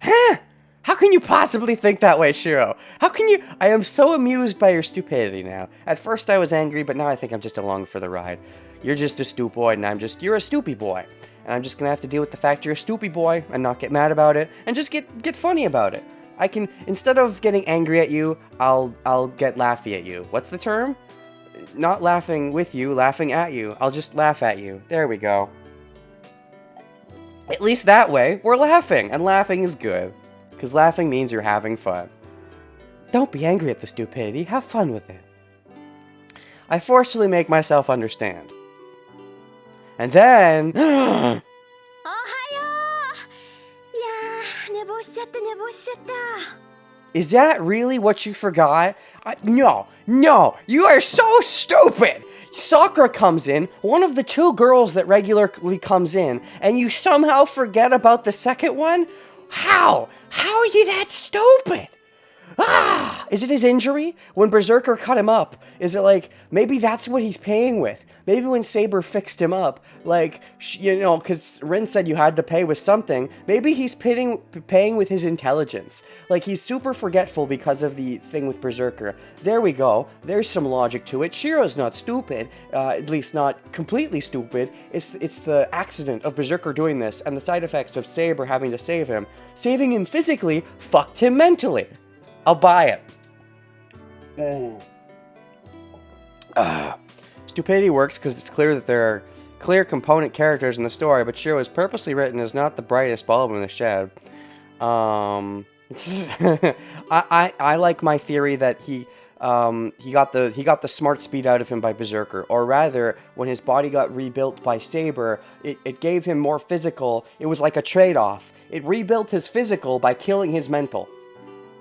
Huh? How can you possibly think that way, Shiro? How can you? I am so amused by your stupidity now. At first I was angry, but now I think I'm just along for the ride. You're just a stupoid, and you're a stoopy boy. And I'm just gonna have to deal with the fact you're a stoopy boy and not get mad about it, and just get funny about it. I can, instead of getting angry at you, I'll get laughy at you. What's the term? Not laughing with you, laughing at you. I'll just laugh at you. There we go. At least that way, we're laughing, and laughing is good. Because laughing means you're having fun. Don't be angry at the stupidity, have fun with it. I forcefully make myself understand. And then... Ohio! Is that really what you forgot? No, you are so stupid! Sakura comes in, one of the two girls that regularly comes in, and you somehow forget about the second one? How? How are you that stupid? Is it his injury? When Berserker cut him up, is it like, maybe that's what he's paying with? Maybe when Saber fixed him up, like, because Rin said you had to pay with something, maybe he's paying with his intelligence. Like, he's super forgetful because of the thing with Berserker. There we go. There's some logic to it. Shiro's not stupid, at least not completely stupid. It's the accident of Berserker doing this, and the side effects of Saber having to save him. Saving him physically fucked him mentally. I'll buy it. Stupidity works because it's clear that there are clear component characters in the story, but Shiro is purposely written as not the brightest bulb in the shed. I like my theory that he got the smart speed out of him by Berserker, or rather, when his body got rebuilt by Saber, it gave him more physical. It was like a trade-off. It rebuilt his physical by killing his mental.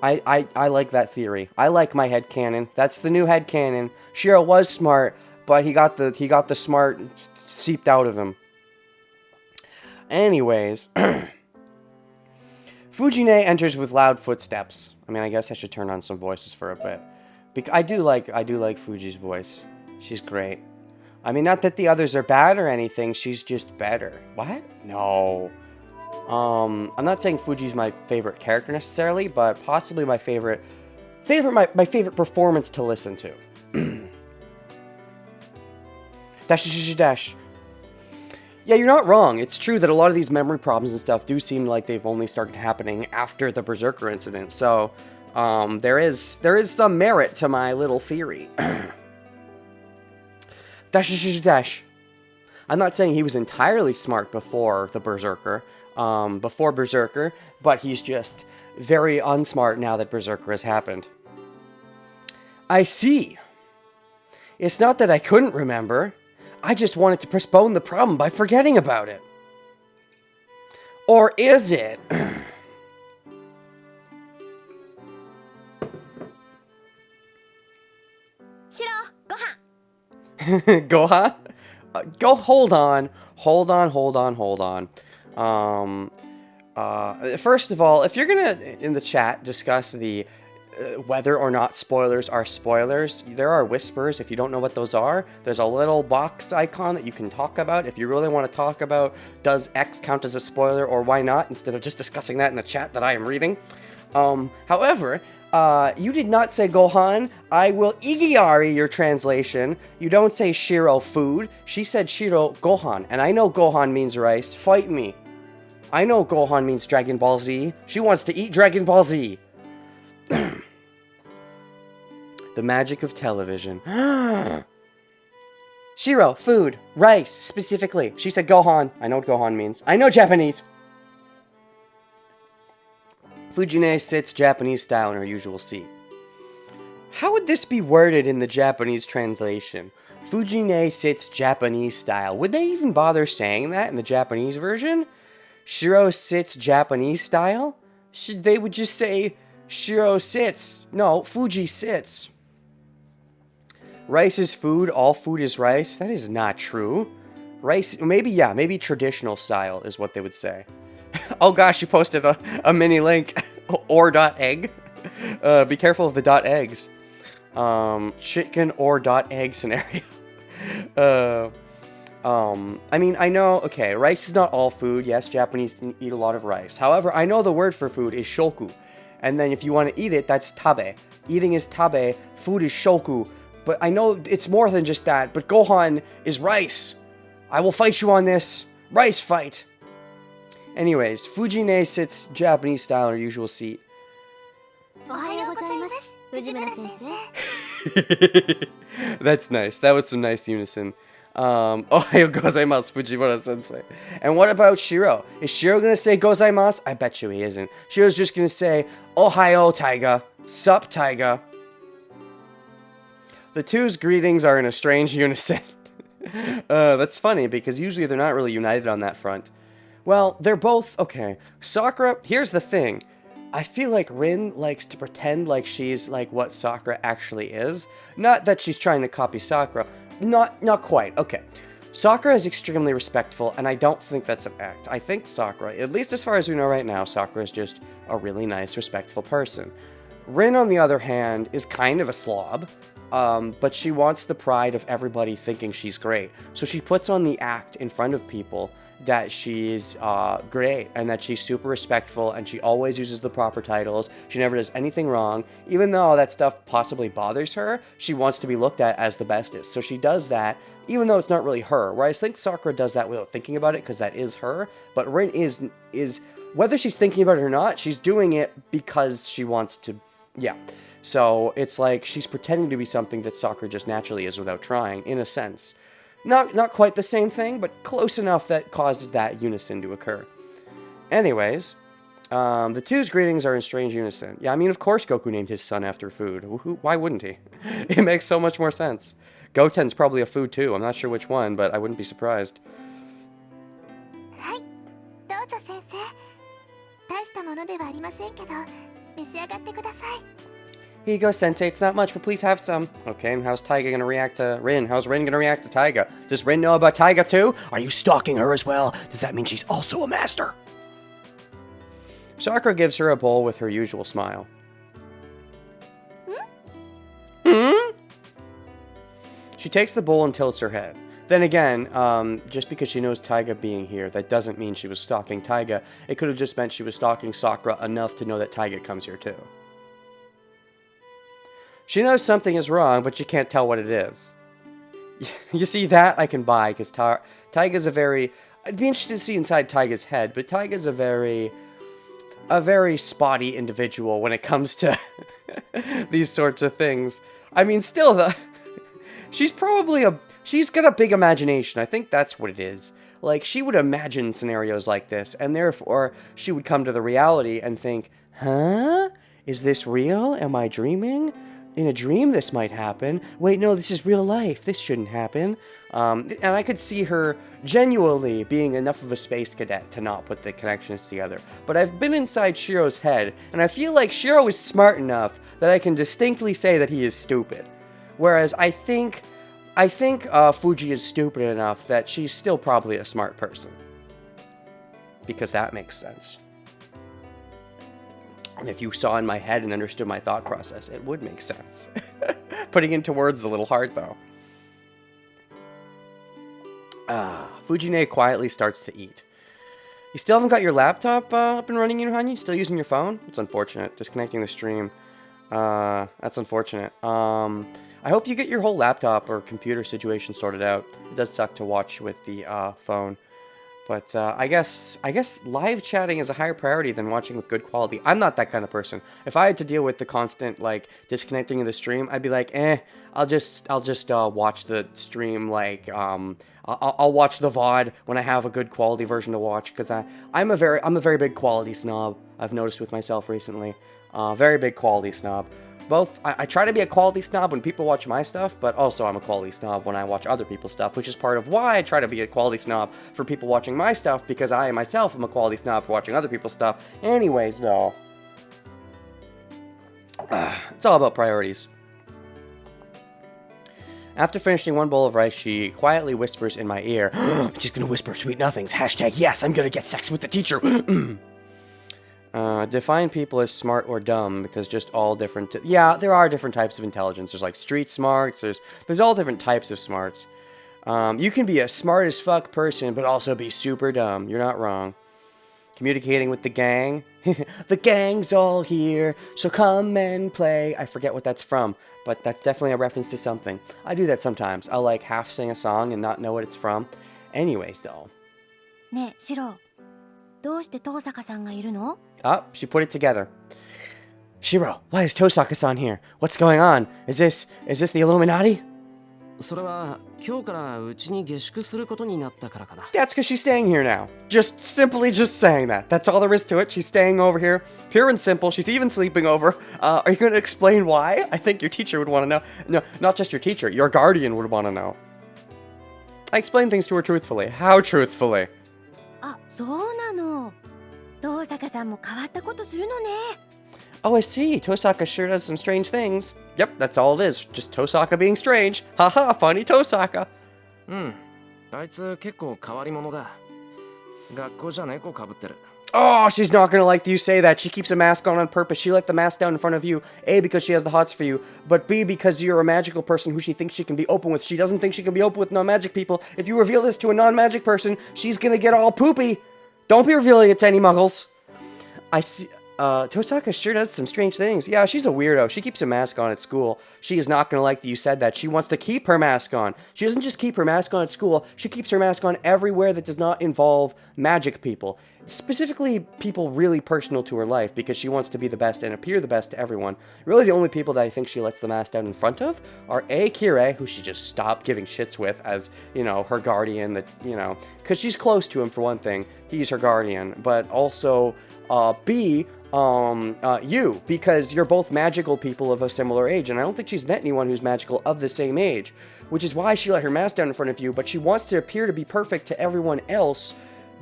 I like that theory. I like my headcanon. That's the new headcanon. Shiro was smart, but he got the smart seeped out of him. Anyways, Fujine enters with loud footsteps. I mean, I guess I should turn on some voices for a bit. I do like Fuji's voice. She's great. I mean, not that the others are bad or anything. She's just better. What? No. I'm not saying Fuji's my favorite character necessarily, but possibly my favorite performance to listen to. Dash. Yeah, you're not wrong. It's true that a lot of these memory problems and stuff do seem like they've only started happening after the Berserker incident. So, there is some merit to my little theory. Dash. I'm not saying he was entirely smart before the Berserker. But he's just very unsmart now that Berserker has happened. I see. It's not that I couldn't remember. I just wanted to postpone the problem by forgetting about it. Or is it? Shiro, gohan. Gohan? Hold on. First of all, if you're gonna, in the chat, discuss the whether or not spoilers are spoilers, there are whispers. If you don't know what those are, there's a little box icon that you can talk about. If you really want to talk about, does X count as a spoiler or why not, instead of just discussing that in the chat that I am reading. However, you did not say Gohan. I will Igiari your translation. You don't say Shiro food. She said Shiro Gohan, and I know Gohan means rice. Fight me. I know Gohan means Dragon Ball Z. She wants to eat Dragon Ball Z. The magic of television. Shiro, food, rice, specifically. She said Gohan. I know what Gohan means. I know Japanese. Fujine sits Japanese style in her usual seat. How would this be worded in the Japanese translation? Fujine sits Japanese style. Would they even bother saying that in the Japanese version? Shiro sits Japanese style? They would just say Shiro sits. No, Fuji sits. Rice is food, all food is rice. That is not true. Rice, maybe traditional style is what they would say. Oh gosh, you posted a mini link. Or .egg. Be careful of the .eggs. Chicken or .egg scenario. I mean, I know, okay, rice is not all food. Yes, Japanese eat a lot of rice. However, I know the word for food is shoku. And then if you want to eat it, that's tabe. Eating is tabe, food is shoku. But I know it's more than just that. But Gohan is rice. I will fight you on this. Rice fight. Anyways, Fujine sits Japanese style in her usual seat. That's nice. That was some nice unison. Ohayo gozaimasu, Fujiwara-sensei. And what about Shiro? Is Shiro gonna say gozaimasu? I bet you he isn't. Shiro's just gonna say, Ohayo, Taiga. Sup, Taiga. The two's greetings are in a strange unison. That's funny, because usually they're not really united on that front. Well, they're both... Okay, Sakura... Here's the thing. I feel like Rin likes to pretend like she's like what Sakura actually is. Not that she's trying to copy Sakura. Not quite. Okay. Sakura is extremely respectful, and I don't think that's an act. I think Sakura, at least as far as we know right now, Sakura is just a really nice, respectful person. Rin, on the other hand, is kind of a slob, but she wants the pride of everybody thinking she's great. So she puts on the act in front of people that she's great and that she's super respectful and she always uses the proper titles. She never does anything wrong. Even though that stuff possibly bothers her, she wants to be looked at as the bestest. So she does that even though it's not really her. Whereas I think Sakura does that without thinking about it because that is her. But Rin is whether she's thinking about it or not, she's doing it because she wants to, yeah. So it's like she's pretending to be something that Sakura just naturally is without trying, in a sense. Not quite the same thing, but close enough that causes that unison to occur. Anyways, the two's greetings are in strange unison. Yeah, I mean, of course Goku named his son after food. Why wouldn't he? It makes so much more sense. Goten's probably a food too. I'm not sure which one, but I wouldn't be surprised. Here you go, Sensei. It's not much, but please have some. Okay, and how's Taiga gonna react to Rin? How's Rin gonna react to Taiga? Does Rin know about Taiga too? Are you stalking her as well? Does that mean she's also a master? Sakura gives her a bowl with her usual smile. She takes the bowl and tilts her head. Then again, just because she knows Taiga being here, that doesn't mean she was stalking Taiga. It could have just meant she was stalking Sakura enough to know that Taiga comes here too. She knows something is wrong, but she can't tell what it is. You see, that I can buy, because Taiga's a very... I'd be interested to see inside Taiga's head, but Taiga's a very spotty individual when it comes to these sorts of things. I mean, still, she's got a big imagination. I think that's what it is. Like, she would imagine scenarios like this, and therefore, she would come to the reality and think, huh? Is this real? Am I dreaming? In a dream, this might happen. Wait, no, this is real life. This shouldn't happen. And I could see her genuinely being enough of a space cadet to not put the connections together. But I've been inside Shiro's head, and I feel like Shiro is smart enough that I can distinctly say that he is stupid. Whereas I think Fuji is stupid enough that she's still probably a smart person. Because that makes sense. And if you saw in my head and understood my thought process, it would make sense. Putting into words is a little hard, though. Fujine quietly starts to eat. You still haven't got your laptop up and running, Yunohani? Still using your phone? It's unfortunate. Disconnecting the stream. That's unfortunate. I hope you get your whole laptop or computer situation sorted out. It does suck to watch with the phone. But I guess live chatting is a higher priority than watching with good quality. I'm not that kind of person. If I had to deal with the constant like disconnecting of the stream, I'd be like, I'll just watch the stream like I'll watch the VOD when I have a good quality version to watch, because I'm a very big quality snob. I've noticed with myself recently, very big quality snob. I try to be a quality snob when people watch my stuff, but also I'm a quality snob when I watch other people's stuff, which is part of why I try to be a quality snob for people watching my stuff, because I myself am a quality snob for watching other people's stuff. Anyways, though, it's all about priorities. After finishing one bowl of rice, she quietly whispers in my ear, she's gonna whisper sweet nothings, hashtag yes, I'm gonna get sex with the teacher. Define people as smart or dumb, because just all different... yeah, there are different types of intelligence. There's like street smarts, there's all different types of smarts. You can be a smart as fuck person, but also be super dumb. You're not wrong. Communicating with the gang. The gang's all here, so come and play. I forget what that's from, but that's definitely a reference to something. I do that sometimes. I'll like half sing a song and not know what it's from. Anyways, though. Ne, Shiro. どうして東坂さんがいるの? Oh, she put it together. Shiro, why is Tosaka-san here? What's going on? Is this the Illuminati? それは今日からうちに下宿することになったからかな。 That's because she's staying here now. Simply saying that. That's all there is to it. She's staying over here. Pure and simple. She's even sleeping over. Are you going to explain why? I think your teacher would want to know. No, not just your teacher. Your guardian would want to know. I explained things to her truthfully. How truthfully? あ、そうなの。東坂さんも変わったことするのね。 Oh, I see. Tosaka sure does some strange things. Yep, that's all it is. Just Tosaka being strange. Haha, funny Tosaka. うん。あいつ結構変わり者だ。学校じゃ猫かぶってる。 Oh, she's not gonna like you say that. She keeps a mask on purpose. She let the mask down in front of you. A, because she has the hots for you. But B, because you're a magical person who she thinks she can be open with. She doesn't think she can be open with non-magic people. If you reveal this to a non-magic person, she's gonna get all poopy. Don't be revealing it to any muggles. I see. Tosaka sure does some strange things. Yeah, she's a weirdo. She keeps a mask on at school. She is not gonna like that you said that. She wants to keep her mask on. She doesn't just keep her mask on at school. She keeps her mask on everywhere that does not involve magic people. Specifically, people really personal to her life, because she wants to be the best and appear the best to everyone. Really, the only people that I think she lets the mask down in front of are A, Kirei, who she just stopped giving shits with as, you know, her guardian, that, you know, because she's close to him for one thing. He's her guardian. But also, B, you, because you're both magical people of a similar age, and I don't think she's met anyone who's magical of the same age, which is why she let her mask down in front of you, but she wants to appear to be perfect to everyone else,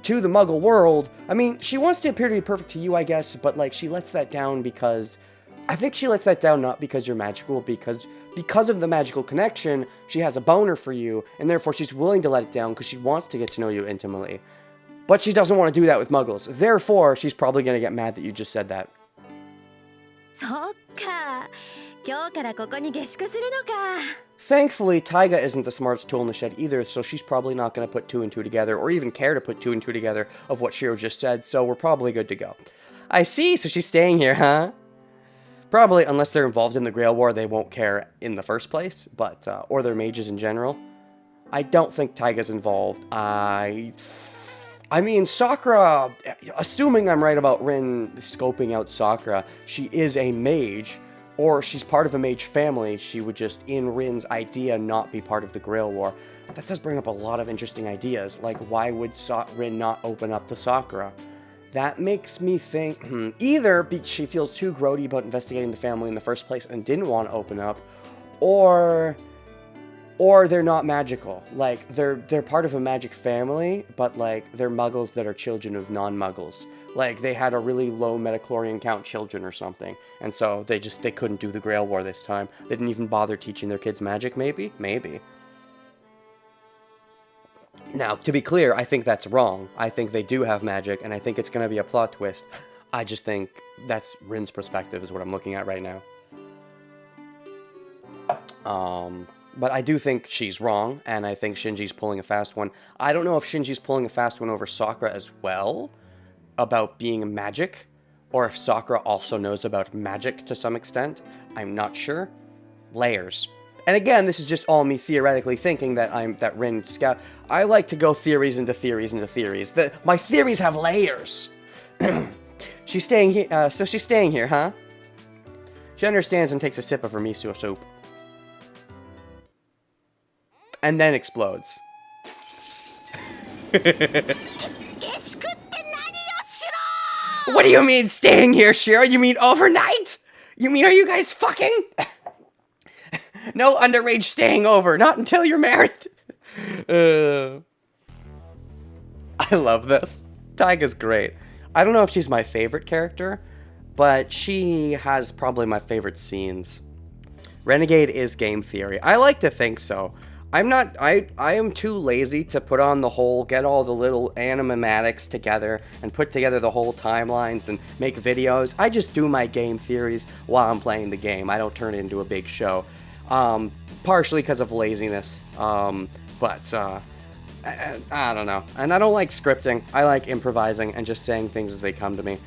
to the muggle world. I mean, she wants to appear to be perfect to you, I guess, but, like, she lets that down because, I think she lets that down not because you're magical, because of the magical connection, she has a boner for you, and therefore she's willing to let it down because she wants to get to know you intimately. But she doesn't want to do that with muggles. Therefore, she's probably going to get mad that you just said that. そっか、今日からここに下宿するのか。 Thankfully, Taiga isn't the smartest tool in the shed either, so she's probably not going to put 2 and 2 together, or even care to put 2 and 2 together of what Shiro just said, so we're probably good to go. I see, so she's staying here, huh? Probably, unless they're involved in the Grail War, they won't care in the first place, but, or they're mages in general. I don't think Taiga's involved. I mean, Sakura, assuming I'm right about Rin scoping out Sakura, she is a mage, or she's part of a mage family. She would just, in Rin's idea, not be part of the Grail War. But that does bring up a lot of interesting ideas, like why would Rin not open up to Sakura? That makes me think, either she feels too grody about investigating the family in the first place and didn't want to open up, or they're not magical. Like, they're part of a magic family, but, like, they're muggles that are children of non-muggles. Like, they had a really low metachlorian count children or something, and so they couldn't do the Grail War this time. They didn't even bother teaching their kids magic, maybe? Maybe. Now, to be clear, I think that's wrong. I think they do have magic, and I think it's going to be a plot twist. I just think that's Rin's perspective is what I'm looking at right now. But I do think she's wrong, and I think Shinji's pulling a fast one. I don't know if Shinji's pulling a fast one over Sakura as well, about being magic, or if Sakura also knows about magic to some extent. I'm not sure. Layers. And again, this is just all me theoretically thinking that Rin scout. I like to go theories into theories into theories. My theories have layers. She's staying here. So she's staying here, huh? She understands and takes a sip of her miso soup. And then explodes. What do you mean staying here, Shiro? You mean overnight? You mean are you guys fucking? No underage staying over, not until you're married. I love this. Taiga's great. I don't know if she's my favorite character, but she has probably my favorite scenes. Renegade is game theory. I like to think so. I am too lazy to put on the whole, get all the little animatics together and put together the whole timelines and make videos. I just do my game theories while I'm playing the game. I don't turn it into a big show. Partially because of laziness. But I don't know. And I don't like scripting. I like improvising and just saying things as they come to me.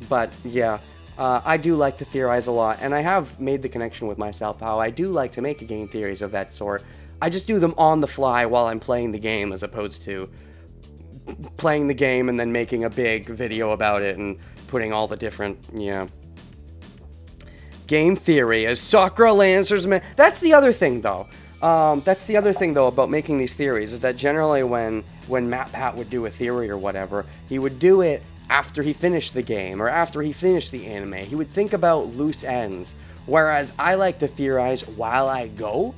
But yeah. I do like to theorize a lot, and I have made the connection with myself how I do like to make game theories of that sort. I just do them on the fly while I'm playing the game, as opposed to playing the game and then making a big video about it and putting all the different, game theory as Sakura Lancer's man. That's the other thing, though. About making these theories, is that generally when Matt Pat would do a theory or whatever, he would do it after he finished the game, or after he finished the anime. He would think about loose ends, whereas I like to theorize while I go.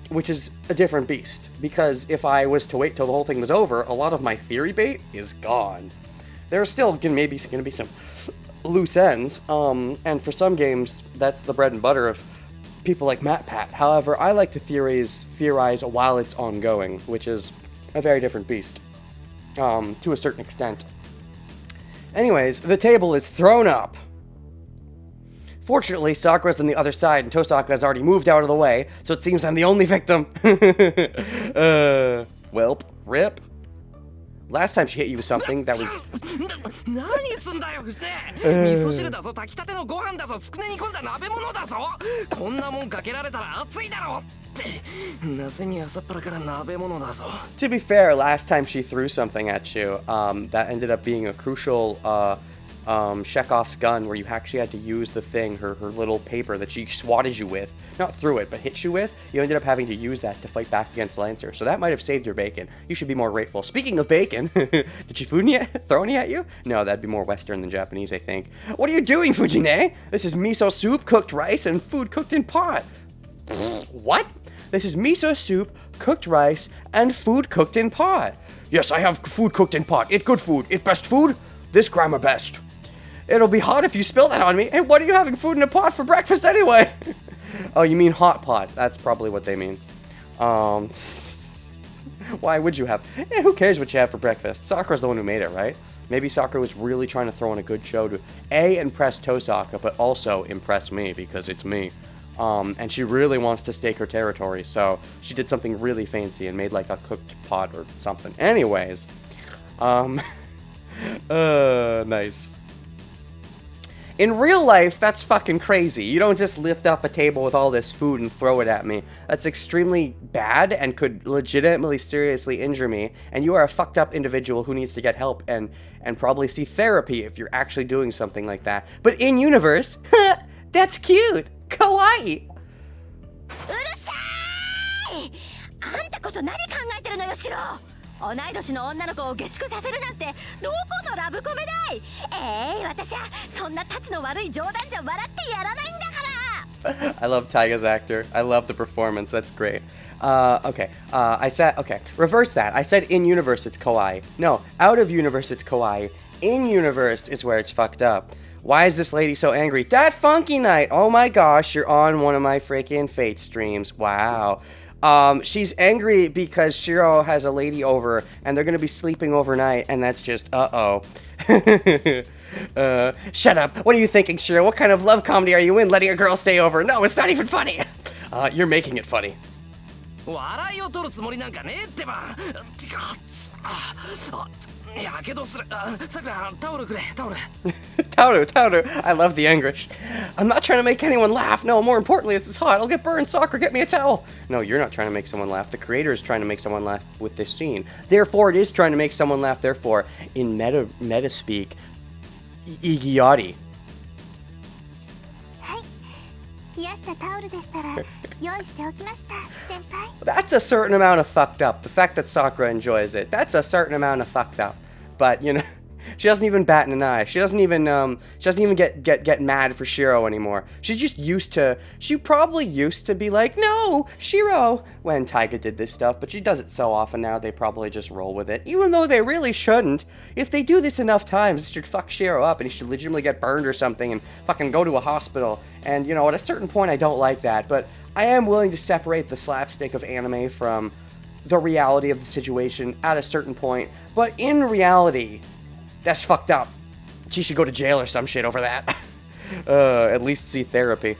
which is a different beast. Because if I was to wait till the whole thing was over, a lot of my theory bait is gone. There's still maybe going to be some loose ends, and for some games, that's the bread and butter of people like MatPat. However, I like to theorize while it's ongoing, which is a very different beast, to a certain extent. Anyways, the table is thrown up. Fortunately, Sakura's on the other side, and Tosaka has already moved out of the way, so it seems I'm the only victim. Welp, rip. Last time she hit you with something that was... 何すんだよ藤根味噌汁だぞ炊きたてのご飯だぞつくね煮込んだ鍋物だぞこんなもんかけられたら熱いだろってなぜに朝っぱらから鍋物だぞ To be fair, last time she threw something at you, that ended up being a crucial Chekhov's gun where you actually had to use the thing, her little paper that she swatted you with, not threw it, but hit you with. You ended up having to use that to fight back against Lancer, so that might have saved your bacon. You should be more grateful. Speaking of bacon, did she throw any at you? No, that'd be more Western than Japanese, I think. What are you doing, Fujine? This is miso soup, cooked rice, and food cooked in pot. What? This is miso soup, cooked rice, and food cooked in pot. Yes, I have food cooked in pot. It good food. It best food? This grammar best. It'll be hot if you spill that on me. Hey, what are you having food in a pot for breakfast anyway? Oh, you mean hot pot. That's probably what they mean. Why would you have... who cares what you have for breakfast? Sakura's the one who made it, right? Maybe Sakura was really trying to throw in a good show to A, impress Tosaka, but also impress me, because it's me. And she really wants to stake her territory, so she did something really fancy and made like a cooked pot or something. Anyways. Nice. In real life, that's fucking crazy. You don't just lift up a table with all this food and throw it at me. That's extremely bad and could legitimately seriously injure me. And you are a fucked up individual who needs to get help and probably see therapy if you're actually doing something like that. But in universe, that's cute. Kawaii. あんたこそ何考えてるのよシロ同い年の女の子を下宿させるなんてどこのラブコメだい私はそんなタチの悪い冗談じゃ笑ってやらないんだから I love Taiga's actor. I love the performance. That's great. Okay. I said, okay. Reverse that. I said in universe it's kawaii. No, out of universe it's kawaii. In universe is where it's fucked up. Why is this lady so angry? That Funky Night! Oh my gosh, you're on one of my freaking Fate streams. Wow. She's angry because Shiro has a lady over and they're gonna be sleeping overnight, and that's just uh-oh. Shut up. What are you thinking, Shiro? What kind of love comedy are you in, letting a girl stay over? No, it's not even funny. You're making it funny. 笑いを取るつもりなんかねえってばてかやけどするさくらタオルくれタオル Tauru, I love the anguish. I'm not trying to make anyone laugh. No, more importantly, this is hot. I'll get burned. Sakura, get me a towel. No, you're not trying to make someone laugh. The creator is trying to make someone laugh with this scene. Therefore, it is trying to make someone laugh. Therefore, in meta speak, Igiyari. 冷やしたタオルでしたら用意しておきました先輩 That's a certain amount of fucked up. The fact that Sakura enjoys it, that's a certain amount of fucked up. But, you know, she doesn't even bat an eye. She doesn't even get mad for Shiro anymore. She's just used to, she probably used to be like, no, Shiro, when Taiga did this stuff, but she does it so often now, they probably just roll with it. Even though they really shouldn't. If they do this enough times, it should fuck Shiro up and he should legitimately get burned or something and fucking go to a hospital. And, you know, at a certain point, I don't like that, but I am willing to separate the slapstick of anime from the reality of the situation at a certain point. But in reality, that's fucked up. She should go to jail or some shit over that. At least see therapy.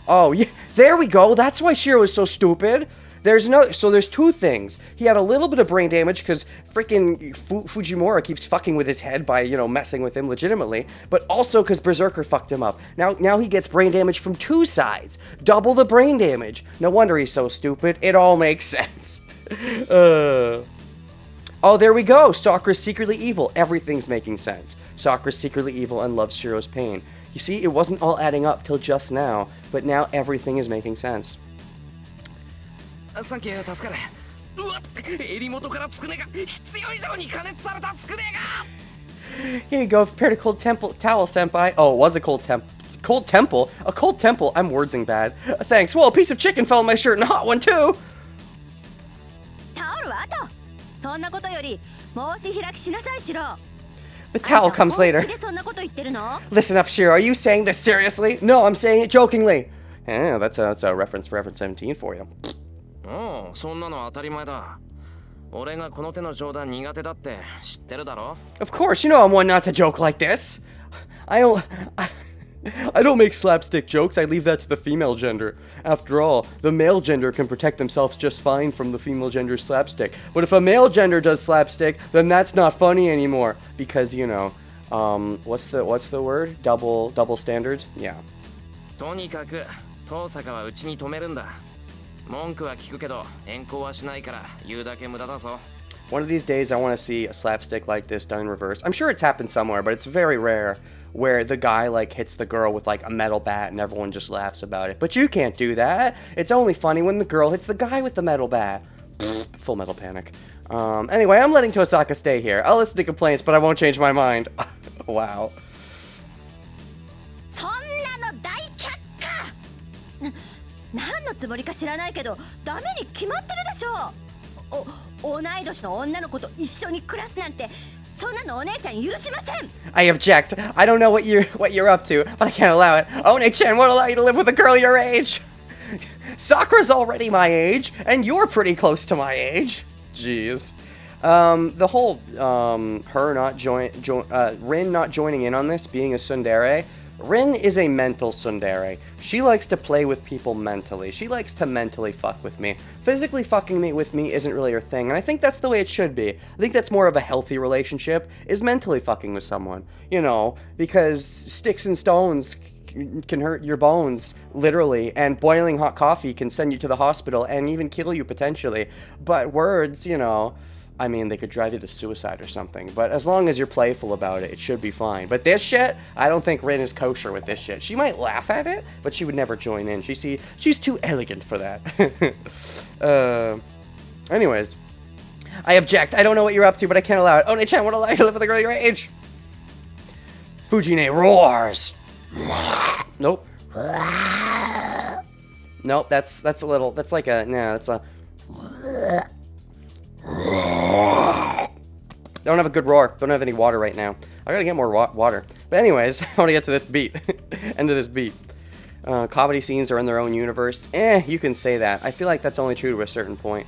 Oh, yeah, there we go. That's why Shiro is so stupid. So there's two things. He had a little bit of brain damage because freaking Fujimura keeps fucking with his head by, you know, messing with him legitimately, but also because Berserker fucked him up. Now he gets brain damage from two sides. Double the brain damage. No wonder he's so stupid. It all makes sense. Oh, there we go. Sakura's secretly evil. Everything's making sense. Sakura's secretly evil and loves Shiro's pain. You see, it wasn't all adding up till just now, but now everything is making sense. サンキュー助かるうわっ襟元からつくねが必要以上に加熱されたつくねが Here you go, prepared a cold towel, senpai. Oh, it was a cold cold temple? A cold temple? I'm wordsing bad. Thanks. Well, a piece of chicken fell on my shirt and a hot one too. タオルは後。そんなことより申し開きしなさいシロ。 The towel comes 本 later. 気でそんなこと言ってるの？ Listen up, Shiro. Are you saying this seriously? No, I'm saying it jokingly. Yeah, that's a reference for reference 17 for you. おう、そんなの当たり前だ。俺がこの手の冗談苦手だって知ってるだろ？ Of course, you know I'm one not to joke like this. I don't make slapstick jokes. I leave that to the female gender. After all, the male gender can protect themselves just fine from the female gender's slapstick. But if a male gender does slapstick, then that's not funny anymore because, you know, what's the word? Double standards? Yeah. とにかく遠坂はうちに止めるんだ。文句は聞くけど変更はしないから言うだけ無駄だぞ。 One of these days, I want to see a slapstick like this done in reverse. I'm sure it's happened somewhere, but it's very rare where the guy, like, hits the girl with, like, a metal bat and everyone just laughs about it. But you can't do that. It's only funny when the girl hits the guy with the metal bat. Full Metal Panic. Anyway, I'm letting Tosaka stay here. I'll listen to complaints, but I won't change my mind. Wow. そんなの大却下。何のつもりか知らないけどダメに決まってるでしょ。同い年の女の子と一緒に暮らすなんてそんなのお姉ちゃん許しません。 I object. I don't know what you're up to, but I can't allow it. One-chan won't allow you to live with a girl your age. Sakura's already my age, and you're pretty close to my age. Jeez. The whole Rin not joining in on this, being a tsundere. Rin is a mental tsundere. She likes to play with people mentally. She likes to mentally fuck with me. Physically fucking with me isn't really her thing, and I think that's the way it should be. I think that's more of a healthy relationship, is mentally fucking with someone. You know, because sticks and stones can hurt your bones, literally, and boiling hot coffee can send you to the hospital and even kill you potentially. But words, you know, I mean, they could drive you to suicide or something. But as long as you're playful about it, it should be fine. But this shit, I don't think Rin is kosher with this shit. She might laugh at it, but she would never join in. She's too elegant for that. Anyways, I object. I don't know what you're up to, but I can't allow it. One-chan won't allow you to live with a girl your age. Fujine roars. Nope. Nope, that's a little, that's like a, nah, that's a... Don't have a good roar. Don't have any water right now. I gotta get more water. But anyways, I want to get to this beat. End of this beat. Comedy scenes are in their own universe. You can say that. I feel like that's only true to a certain point.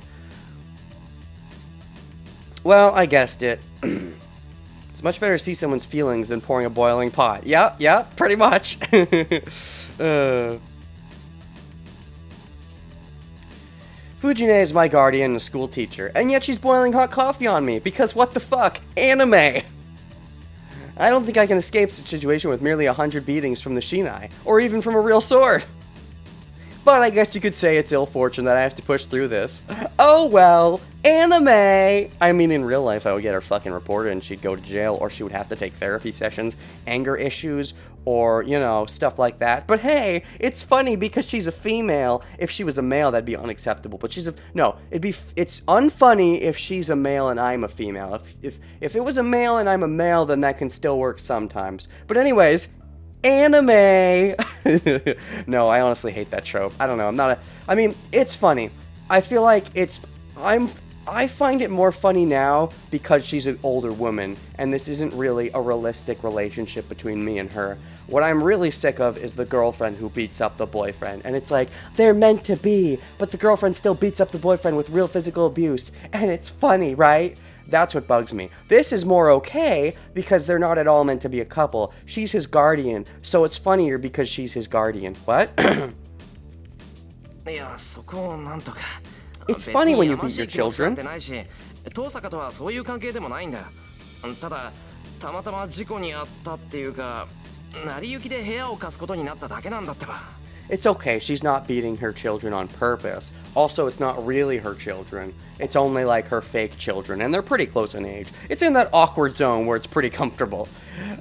Well, I guessed it. It's much better to see someone's feelings than pouring a boiling pot. Yeah, pretty much. Fujine is my guardian and a school teacher, and yet she's boiling hot coffee on me, because what the fuck? Anime! I don't think I can escape such a situation with merely 100 beatings from the Shinai, or even from a real sword. But I guess you could say it's ill fortune that I have to push through this. Oh well, anime! I mean, in real life, I would get her fucking reported and she'd go to jail, or she would have to take therapy sessions, anger issues, or, you know, stuff like that. But hey, it's funny because she's a female. If she was a male, that'd be unacceptable. But it's unfunny if she's a male and I'm a female. If it was a male and I'm a male, then that can still work sometimes. But anyways, anime! No, I honestly hate that trope. I don't know, I mean, it's funny. I feel like I find it more funny now because she's an older woman, and this isn't really a realistic relationship between me and her. What I'm really sick of is the girlfriend who beats up the boyfriend, and it's like, they're meant to be, but the girlfriend still beats up the boyfriend with real physical abuse, and it's funny, right? That's what bugs me. This is more okay because they're not at all meant to be a couple. She's his guardian, so it's funnier because she's his guardian. What? It's funny when you beat your children. 遠坂とはそういう関係でもないんだ。ただ、たまたま事故に遭ったっていうか、成り行きで部屋を貸すことになっただけなんだってば。It's okay, she's not beating her children on purpose. Also, it's not really her children. It's only like her fake children, and they're pretty close in age. It's in that awkward zone where it's pretty comfortable.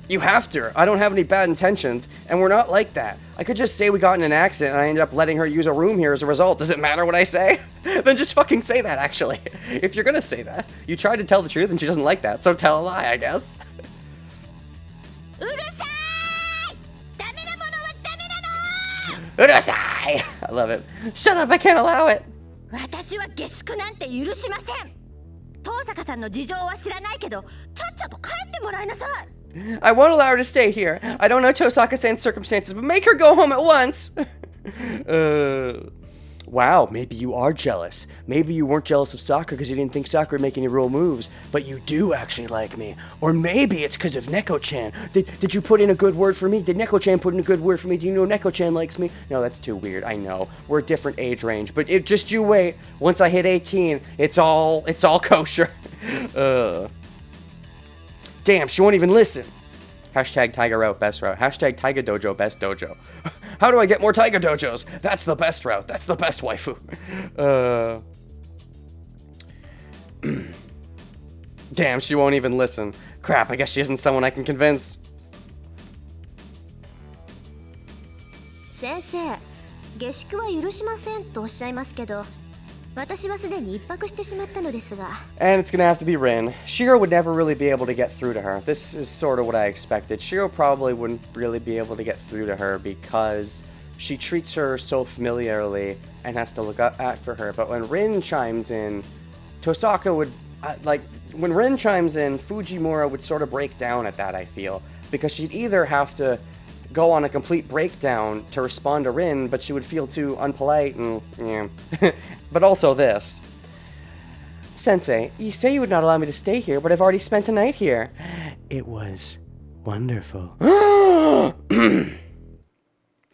You have to. I don't have any bad intentions, and we're not like that. I could just say we got in an accident and I ended up letting her use a room here as a result. Does it matter what I say? Then just fucking say that, actually. If you're gonna say that. You tried to tell the truth and she doesn't like that, so tell a lie, I guess. うるさい！ダメなものは Urasai! I love it. Shut up, I can't allow it. 私は下宿なんて許しません。遠坂さんの事情は知らないけど、ちゃっちゃと帰ってもらいなさい。I won't allow her to stay here. I don't know Tosaka-san's circumstances, but make her go home at once. Wow, maybe you are jealous. Maybe you weren't jealous of Sakura because you didn't think Sakura would make any real moves, but you do actually like me. Or maybe it's because of Neko-chan. Did you put in a good word for me? Did Neko-chan put in a good word for me? Do you know Neko-chan likes me? No, that's too weird. I know. We're a different age range, but just you wait. Once I hit 18, it's all kosher. Damn, she won't even listen. Hashtag Taiga route, best route. Hashtag Taiga dojo, best dojo. How do I get more Taiga dojos? That's the best route. That's the best waifu. Damn, she won't even listen. Crap, I guess she isn't someone I can convince. 先生、下宿は許しませんとおっしゃいますけど、私はすでに一泊してしまったのですが。And it's gonna have to be Rin. Shiro would never really be able to get through to her. This is sort of what I expected. Shiro probably wouldn't really be able to get through to her because she treats her so familiarly and has to look up after her. But when Rin chimes in, Tosaka would, when Rin chimes in, Fujimura would sort of break down at that, I feel. Because she'd either have to go on a complete breakdown to respond to Rin, but she would feel too unpolite and, yeah. But also this. Sensei, you say you would not allow me to stay here, but I've already spent a night here. It was wonderful.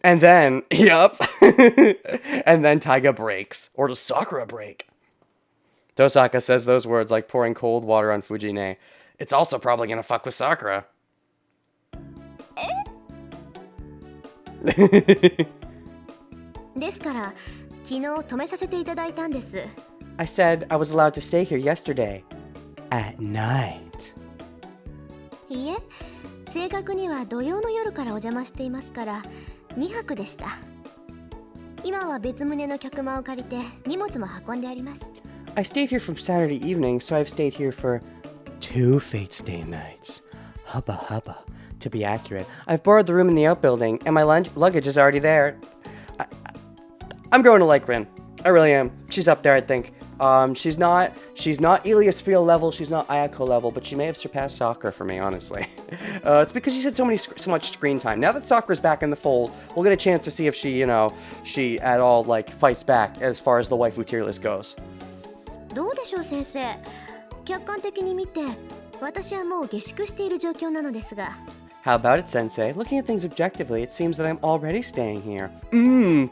And then, yup. And then Taiga breaks. Or does Sakura break? Tosaka says those words like pouring cold water on Fujine. It's also probably gonna fuck with Sakura. ですから、昨日止めさせていただいたんです。I said I was allowed to stay here yesterday. At night. いいえ、正確には土曜の夜からお邪魔していますから、2泊でした。今は別棟の客間を借りて荷物も運んであります。I stayed here from Saturday evening, so I've stayed here for 2 Fate Stay nights. Hubba hubba. To be accurate, I've borrowed the room in the outbuilding, and my luggage is already there. I'm growing to like Rin. I really am. She's up there, I think. She's not Ilias Field level, she's not Ayako level, but she may have surpassed Sakura for me, honestly. It's because she's had so much screen time. Now that Sakura's back in the fold, we'll get a chance to see if she, she at all, fights back as far as the waifu tier list goes. どうでしょう先生。客観的に見て、私はもう下宿している状況なのですが。How about it, Sensei? Looking at things objectively, it seems that I'm already staying here.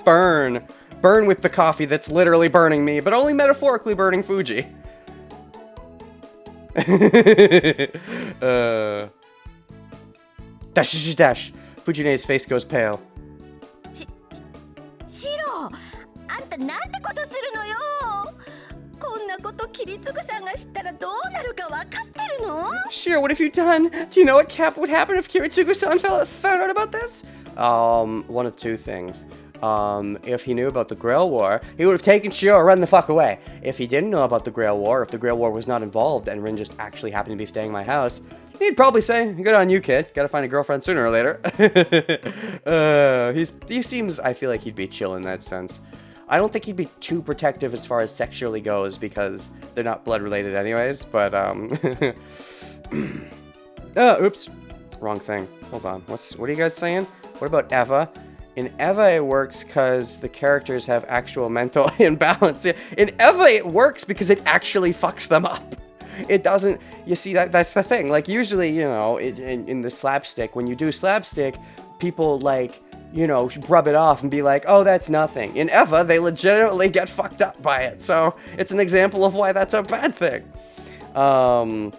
Burn. Burn with the coffee that's literally burning me, but only metaphorically burning Fuji. Dash. Fujine's face goes pale. シロ、あんたなんてことするのよ。こんなことキリツグさんが知ったらどうなるか分かってるの？ Sure, what have you done? Do you know what would happen if Kiritsugu-san found out about this? One of two things. If he knew about the Grail War, he would have taken Shiro and run the fuck away. If he didn't know about the Grail War, if the Grail War was not involved and Rin just actually happened to be staying in my house, he'd probably say, good on you, kid. Gotta find a girlfriend sooner or later. He seems, I feel like he'd be chill in that sense. I don't think he'd be too protective as far as sexually goes because they're not blood related anyways, but, oops. Wrong thing. Hold on. What are you guys saying? What about Eva? In Eva, it works because the characters have actual mental imbalance. In Eva, it works because it actually fucks them up. It doesn't, you see, that's the thing. Usually, in the slapstick, when you do slapstick, people, rub it off and be like, oh, that's nothing. In Eva, they legitimately get fucked up by it. So, it's an example of why that's a bad thing. Yeah.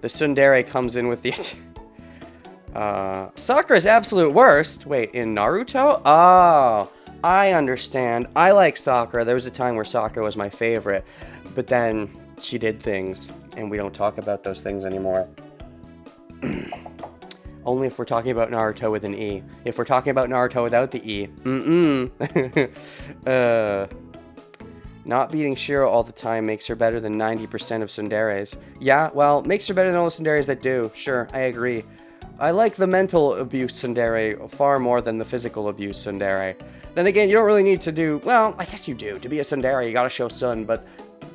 The tsundere comes in with the Sakura's absolute worst. Wait, in Naruto? Oh, I understand. I like Sakura. There was a time where Sakura was my favorite, but then she did things, and we don't talk about those things anymore. Only if we're talking about Naruto with an E. If we're talking about Naruto without the E, Not beating Shiro all the time makes her better than 90% of tsunderes. Yeah, well, makes her better than all the tsunderes that do. Sure, I agree. I like the mental abuse tsundere far more than the physical abuse tsundere. Then again, you don't really need to do... Well, I guess you do. To be a tsundere, you gotta show sun, but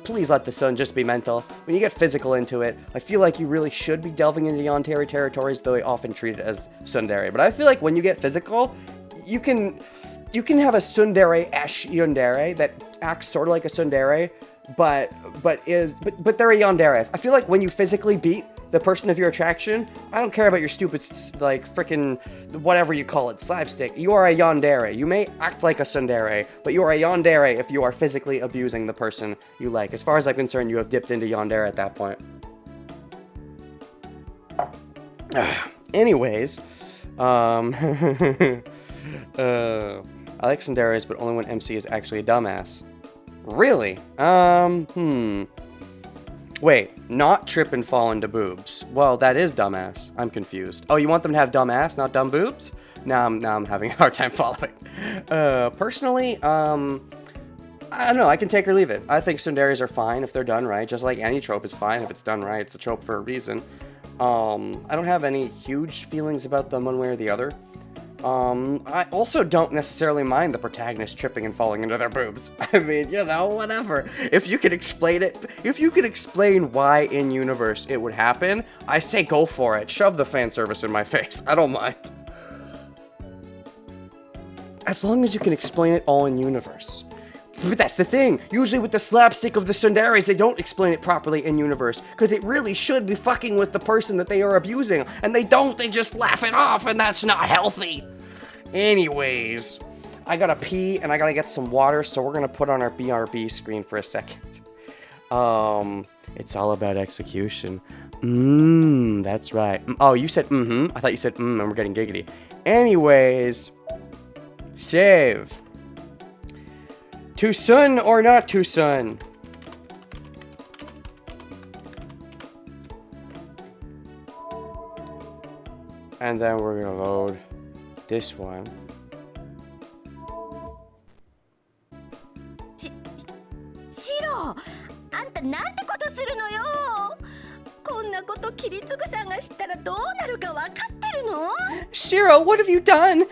please let the sun just be mental. When you get physical into it, I feel like you really should be delving into yandere territories, though I often treat it as tsundere. But I feel like when you get physical, you can have a tsundere-esh yandere that acts sort of like a tsundere, but they're a yandere. I feel like when you physically beat the person of your attraction, I don't care about your stupid, like, frickin' whatever you call it, slapstick. You are a yandere. You may act like a tsundere, but you are a yandere if you are physically abusing the person you like. As far as I'm concerned, you have dipped into yandere at that point. Anyways, I like tsunderes, but only when MC is actually a dumbass. Really? Wait, not trip and fall into boobs. Well, that is dumbass. I'm confused. Oh, you want them to have dumb ass, not dumb boobs? Now I'm having a hard time following. Personally, I don't know. I can take or leave it. I think tsunderes are fine if they're done right. Just like any trope is fine if it's done right. It's a trope for a reason. I don't have any huge feelings about them one way or the other. I also don't necessarily mind the protagonist tripping and falling into their boobs. I mean, you know, whatever. If you could explain it, if you could explain why in universe it would happen, I say go for it. Shove the fan service in my face. I don't mind. As long as you can explain it all in universe. But that's the thing. Usually with the slapstick of the tsunderes, they don't explain it properly in universe. Because it really should be fucking with the person that they are abusing. And they don't. They just laugh it off. And that's not healthy. Anyways. I gotta pee and I gotta get some water. So we're gonna put on our BRB screen for a second. It's all about execution. That's right. Oh, you said I thought you said and we're getting giggity. Anyways. Save. Too soon or not too soon? And then we're gonna load this one. シロ、あんたなんてことするのよ。こんなことキリツグさんが知ったらどうなるかわかってるの？ Shiro, what have you done?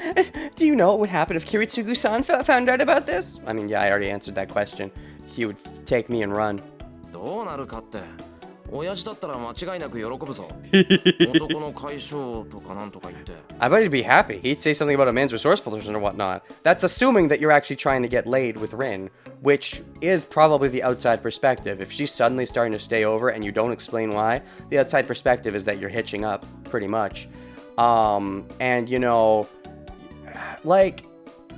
Do you know what would happen if Kiritsugu-san found out about this? I mean, yeah, I already answered that question. He would take me and run. どうなるかって。親父だったら間違いなく喜ぶぞ。男の解消とかなんとか言って。I bet he'd be happy. He'd say something about a man's resourcefulness or whatnot. That's assuming that you're actually trying to get laid with Rin, which is probably the outside perspective. If she's suddenly starting to stay over and you don't explain why, the outside perspective is that you're hitching up, pretty much. And you know, like,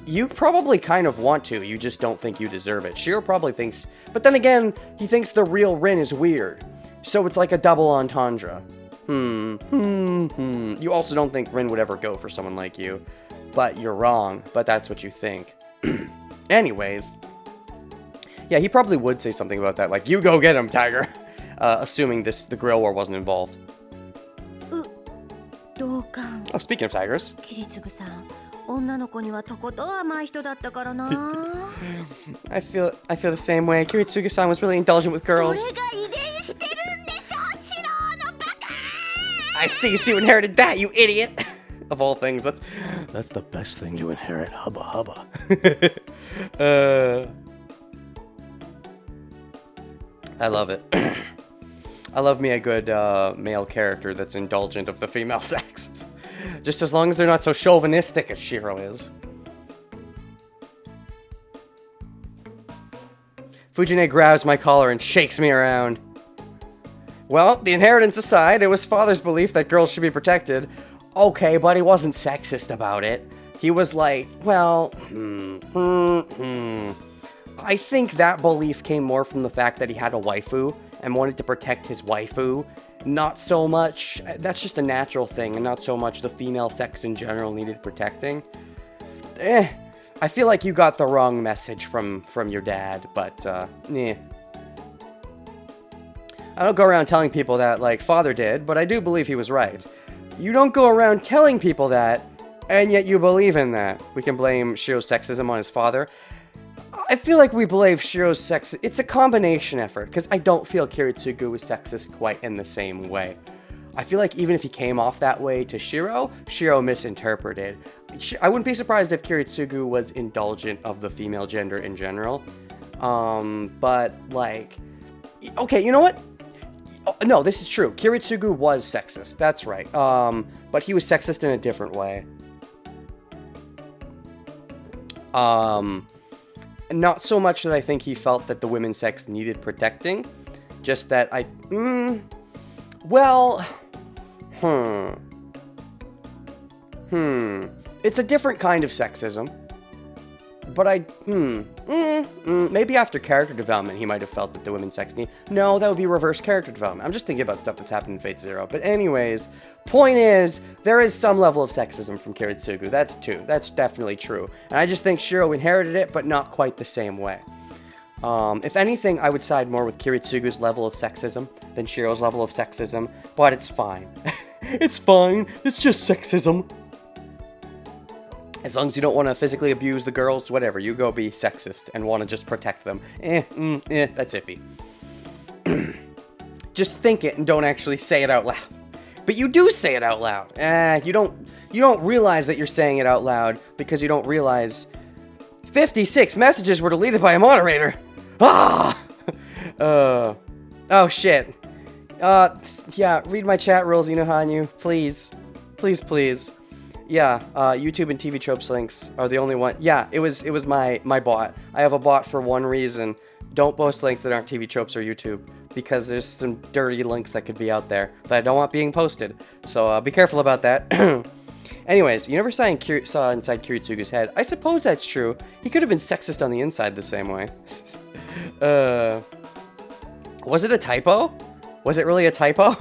you probably kind of want to, you just don't think you deserve it. Shiro probably thinks, but then again, he thinks the real Rin is weird. So it's like a double entendre. You also don't think Rin would ever go for someone like you. But you're wrong, but that's what you think. Anyways. Yeah, he probably would say something about that, like, you go get him, Tiger. Assuming the Grail War wasn't involved. 同感。 Oh, speaking of tigers. キリツグさん、女の子にはとことん甘い人だったからな。I feel the same way. Kiritsugu-san was really indulgent with そ girls. れが遺伝してるんでしょ、シロのバカ。 I see you inherited that, you idiot! Of all things, that's the best thing to inherit. Hubba hubba. I love it. I love me a good male character that's indulgent of the female sex. Just as long as they're not so chauvinistic as Shiro is. Fujine grabs my collar and shakes me around. Well, the inheritance aside, it was father's belief that girls should be protected. Okay, but he wasn't sexist about it. He was like, well, I think that belief came more from the fact that he had a waifu and wanted to protect his waifu. Not so much, that's just a natural thing, and not so much the female sex in general needed protecting. I feel like you got the wrong message from your dad, but, I don't go around telling people that like father did, but I do believe he was right. You don't go around telling people that, and yet you believe in that. We can blame Shiro's sexism on his father. I feel like we believe Shiro's sexist. It's a combination effort, because I don't feel Kiritsugu was sexist quite in the same way. I feel like even if he came off that way to Shiro, Shiro misinterpreted. I wouldn't be surprised if Kiritsugu was indulgent of the female gender in general. But, like... Okay, you know what? No, this is true. Kiritsugu was sexist. That's right. But he was sexist in a different way. Not so much that I think he felt that the women's sex needed protecting. Just that It's a different kind of sexism. But maybe after character development, he might have felt that the women's sex need. No, that would be reverse character development. I'm just thinking about stuff that's happened in Fate Zero. But anyways, point is, there is some level of sexism from Kiritsugu. That's definitely true. And I just think Shiro inherited it, but not quite the same way. If anything, I would side more with Kiritsugu's level of sexism than Shiro's level of sexism. But it's fine. It's fine. It's just sexism. As long as you don't want to physically abuse the girls, whatever, you go be sexist and want to just protect them. That's iffy. Just think it and don't actually say it out loud. But you do say it out loud. You don't realize that you're saying it out loud because you don't realize 56 messages were deleted by a moderator. Oh shit. Yeah, read my chat rules, Inohanyu, please. Please. Yeah, YouTube and TV Tropes links are the only one. Yeah, it was my bot. I have a bot for one reason. Don't post links that aren't TV Tropes or YouTube, because there's some dirty links that could be out there that I don't want being posted. So be careful about that. Anyways, you never saw inside Kiritsugu's head. I suppose that's true. He could have been sexist on the inside the same way. Was it a typo? Was it really a typo?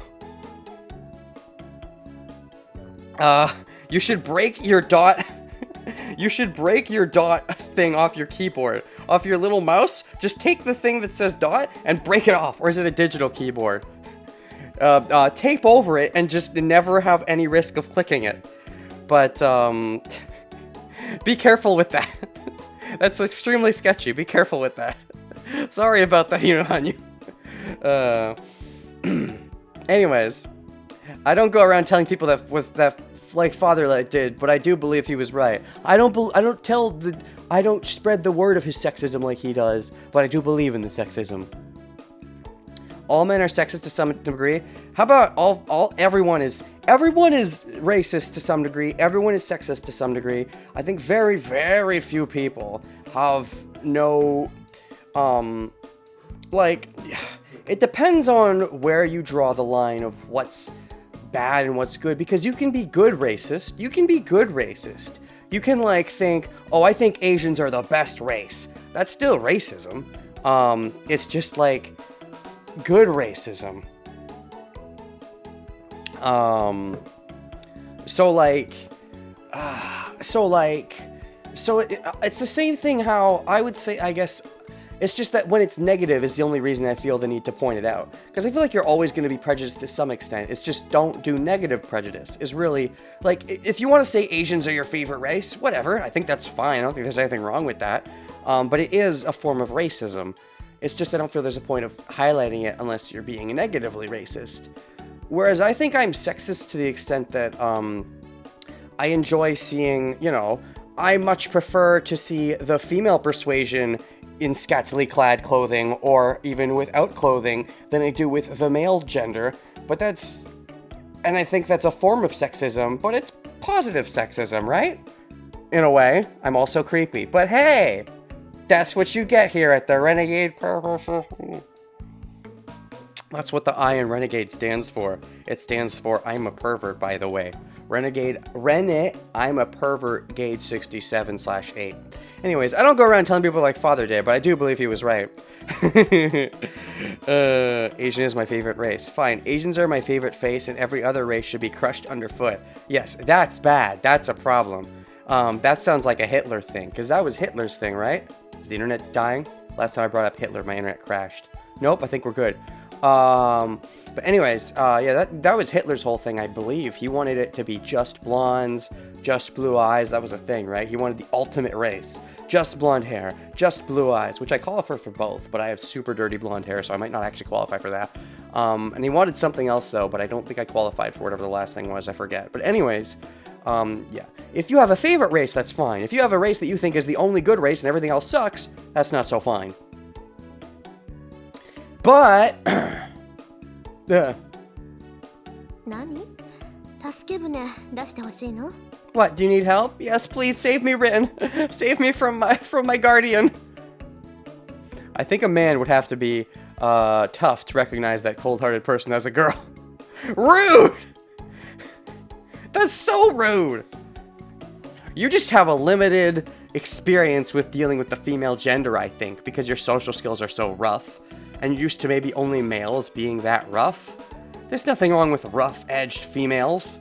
You should break your dot. You should break your dot thing off your keyboard. Off your little mouse. Just take the thing that says dot and break it off. Or is it a digital keyboard? Tape over it and just never have any risk of clicking it. But, be careful with that. That's extremely sketchy. Be careful with that. Sorry about that, Inohanyu. Anyways. I don't go around telling people that like Fatherlight did, but I do believe he was right. I don't spread the word of his sexism like he does, but I do believe in the sexism. All men are sexist to some degree. How about everyone is racist to some degree. Everyone is sexist to some degree. I think very, very few people have no, it depends on where you draw the line of what's bad and what's good, because you can be good racist. You can think, oh, I think Asians are the best race. That's still racism. It's just like good racism. It's the same thing how I would say, I guess, it's just that when it's negative is the only reason I feel the need to point it out. Because I feel like you're always going to be prejudiced to some extent. It's just don't do negative prejudice. Is really, like, if you want to say Asians are your favorite race, whatever. I think that's fine. I don't think there's anything wrong with that. But it is a form of racism. It's just I don't feel there's a point of highlighting it unless you're being negatively racist. Whereas I think I'm sexist to the extent that I enjoy seeing, I much prefer to see the female persuasion in scantily clad clothing or even without clothing than I do with the male gender. And I think that's a form of sexism, but it's positive sexism, right? In a way. I'm also creepy. But hey, that's what you get here at the Renegade Pervert. That's what the I in Renegade stands for. It stands for I'm a pervert, by the way. I'm a pervert gauge 67/8. Anyways, I don't go around telling people like Father did, but I do believe he was right. Asian is my favorite race. Fine, Asians are my favorite face, and every other race should be crushed underfoot. Yes, that's bad. That's a problem. That sounds like a Hitler thing, because that was Hitler's thing, right? Is the internet dying? Last time I brought up Hitler, my internet crashed. Nope, I think we're good. But anyways, yeah, that was Hitler's whole thing, I believe. He wanted it to be just blondes, just blue eyes. That was a thing, right? He wanted the ultimate race. Just blonde hair, just blue eyes, which I qualify for both, but I have super dirty blonde hair, so I might not actually qualify for that. And he wanted something else, though, but I don't think I qualified for whatever the last thing was. I forget. But anyways, yeah. If you have a favorite race, that's fine. If you have a race that you think is the only good race and everything else sucks, that's not so fine. But... 何？助け舟出してほしいの？ What, do you need help? Yes, please, save me, Rin. Save me from my guardian. I think a man would have to be tough to recognize that cold-hearted person as a girl. Rude! That's so rude! You just have a limited experience with dealing with the female gender, I think, because your social skills are so rough. And you're used to maybe only males being that rough. There's nothing wrong with rough-edged females.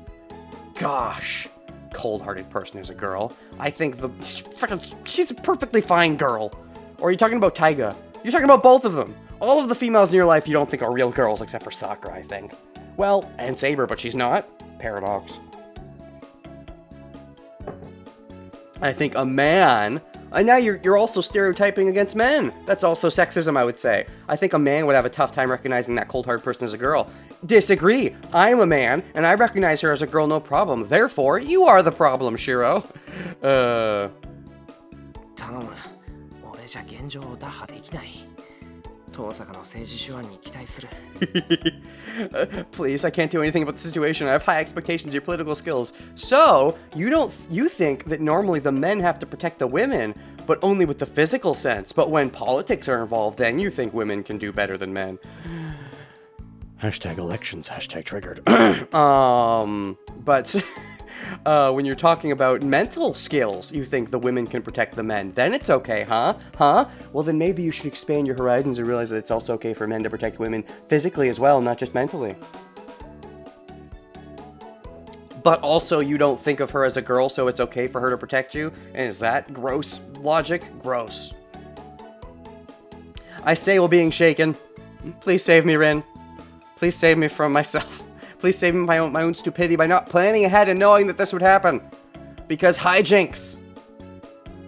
Gosh. Cold-hearted person who's a girl. I think she's a perfectly fine girl. Or are you talking about Taiga? You're talking about both of them. All of the females in your life you don't think are real girls except for Sakura, I think. Well, and Saber, but she's not. Paradox. I think a man... And now you're also stereotyping against men. That's also sexism, I would say. I think a man would have a tough time recognizing that cold-hearted person as a girl. Disagree. I'm a man, and I recognize her as a girl, no problem. Therefore, you are the problem, Shiro. 頼む。俺じゃ現状を打破できない。遠坂の政治手腕に期待する。Please, I can't do anything about the situation. I have high expectations of your political skills. So, you think that normally the men have to protect the women, but only with the physical sense. But when politics are involved, then you think women can do better than men. Hashtag elections, hashtag triggered. But when you're talking about mental skills, you think the women can protect the men. Then it's okay, huh? Huh? Well, then maybe you should expand your horizons and realize that it's also okay for men to protect women physically as well, not just mentally. But also, you don't think of her as a girl, so it's okay for her to protect you? And is that gross logic? Gross. I say while being shaken. Please save me, Rin. Please save me from myself. Please save me my own stupidity by not planning ahead and knowing that this would happen. Because hijinks.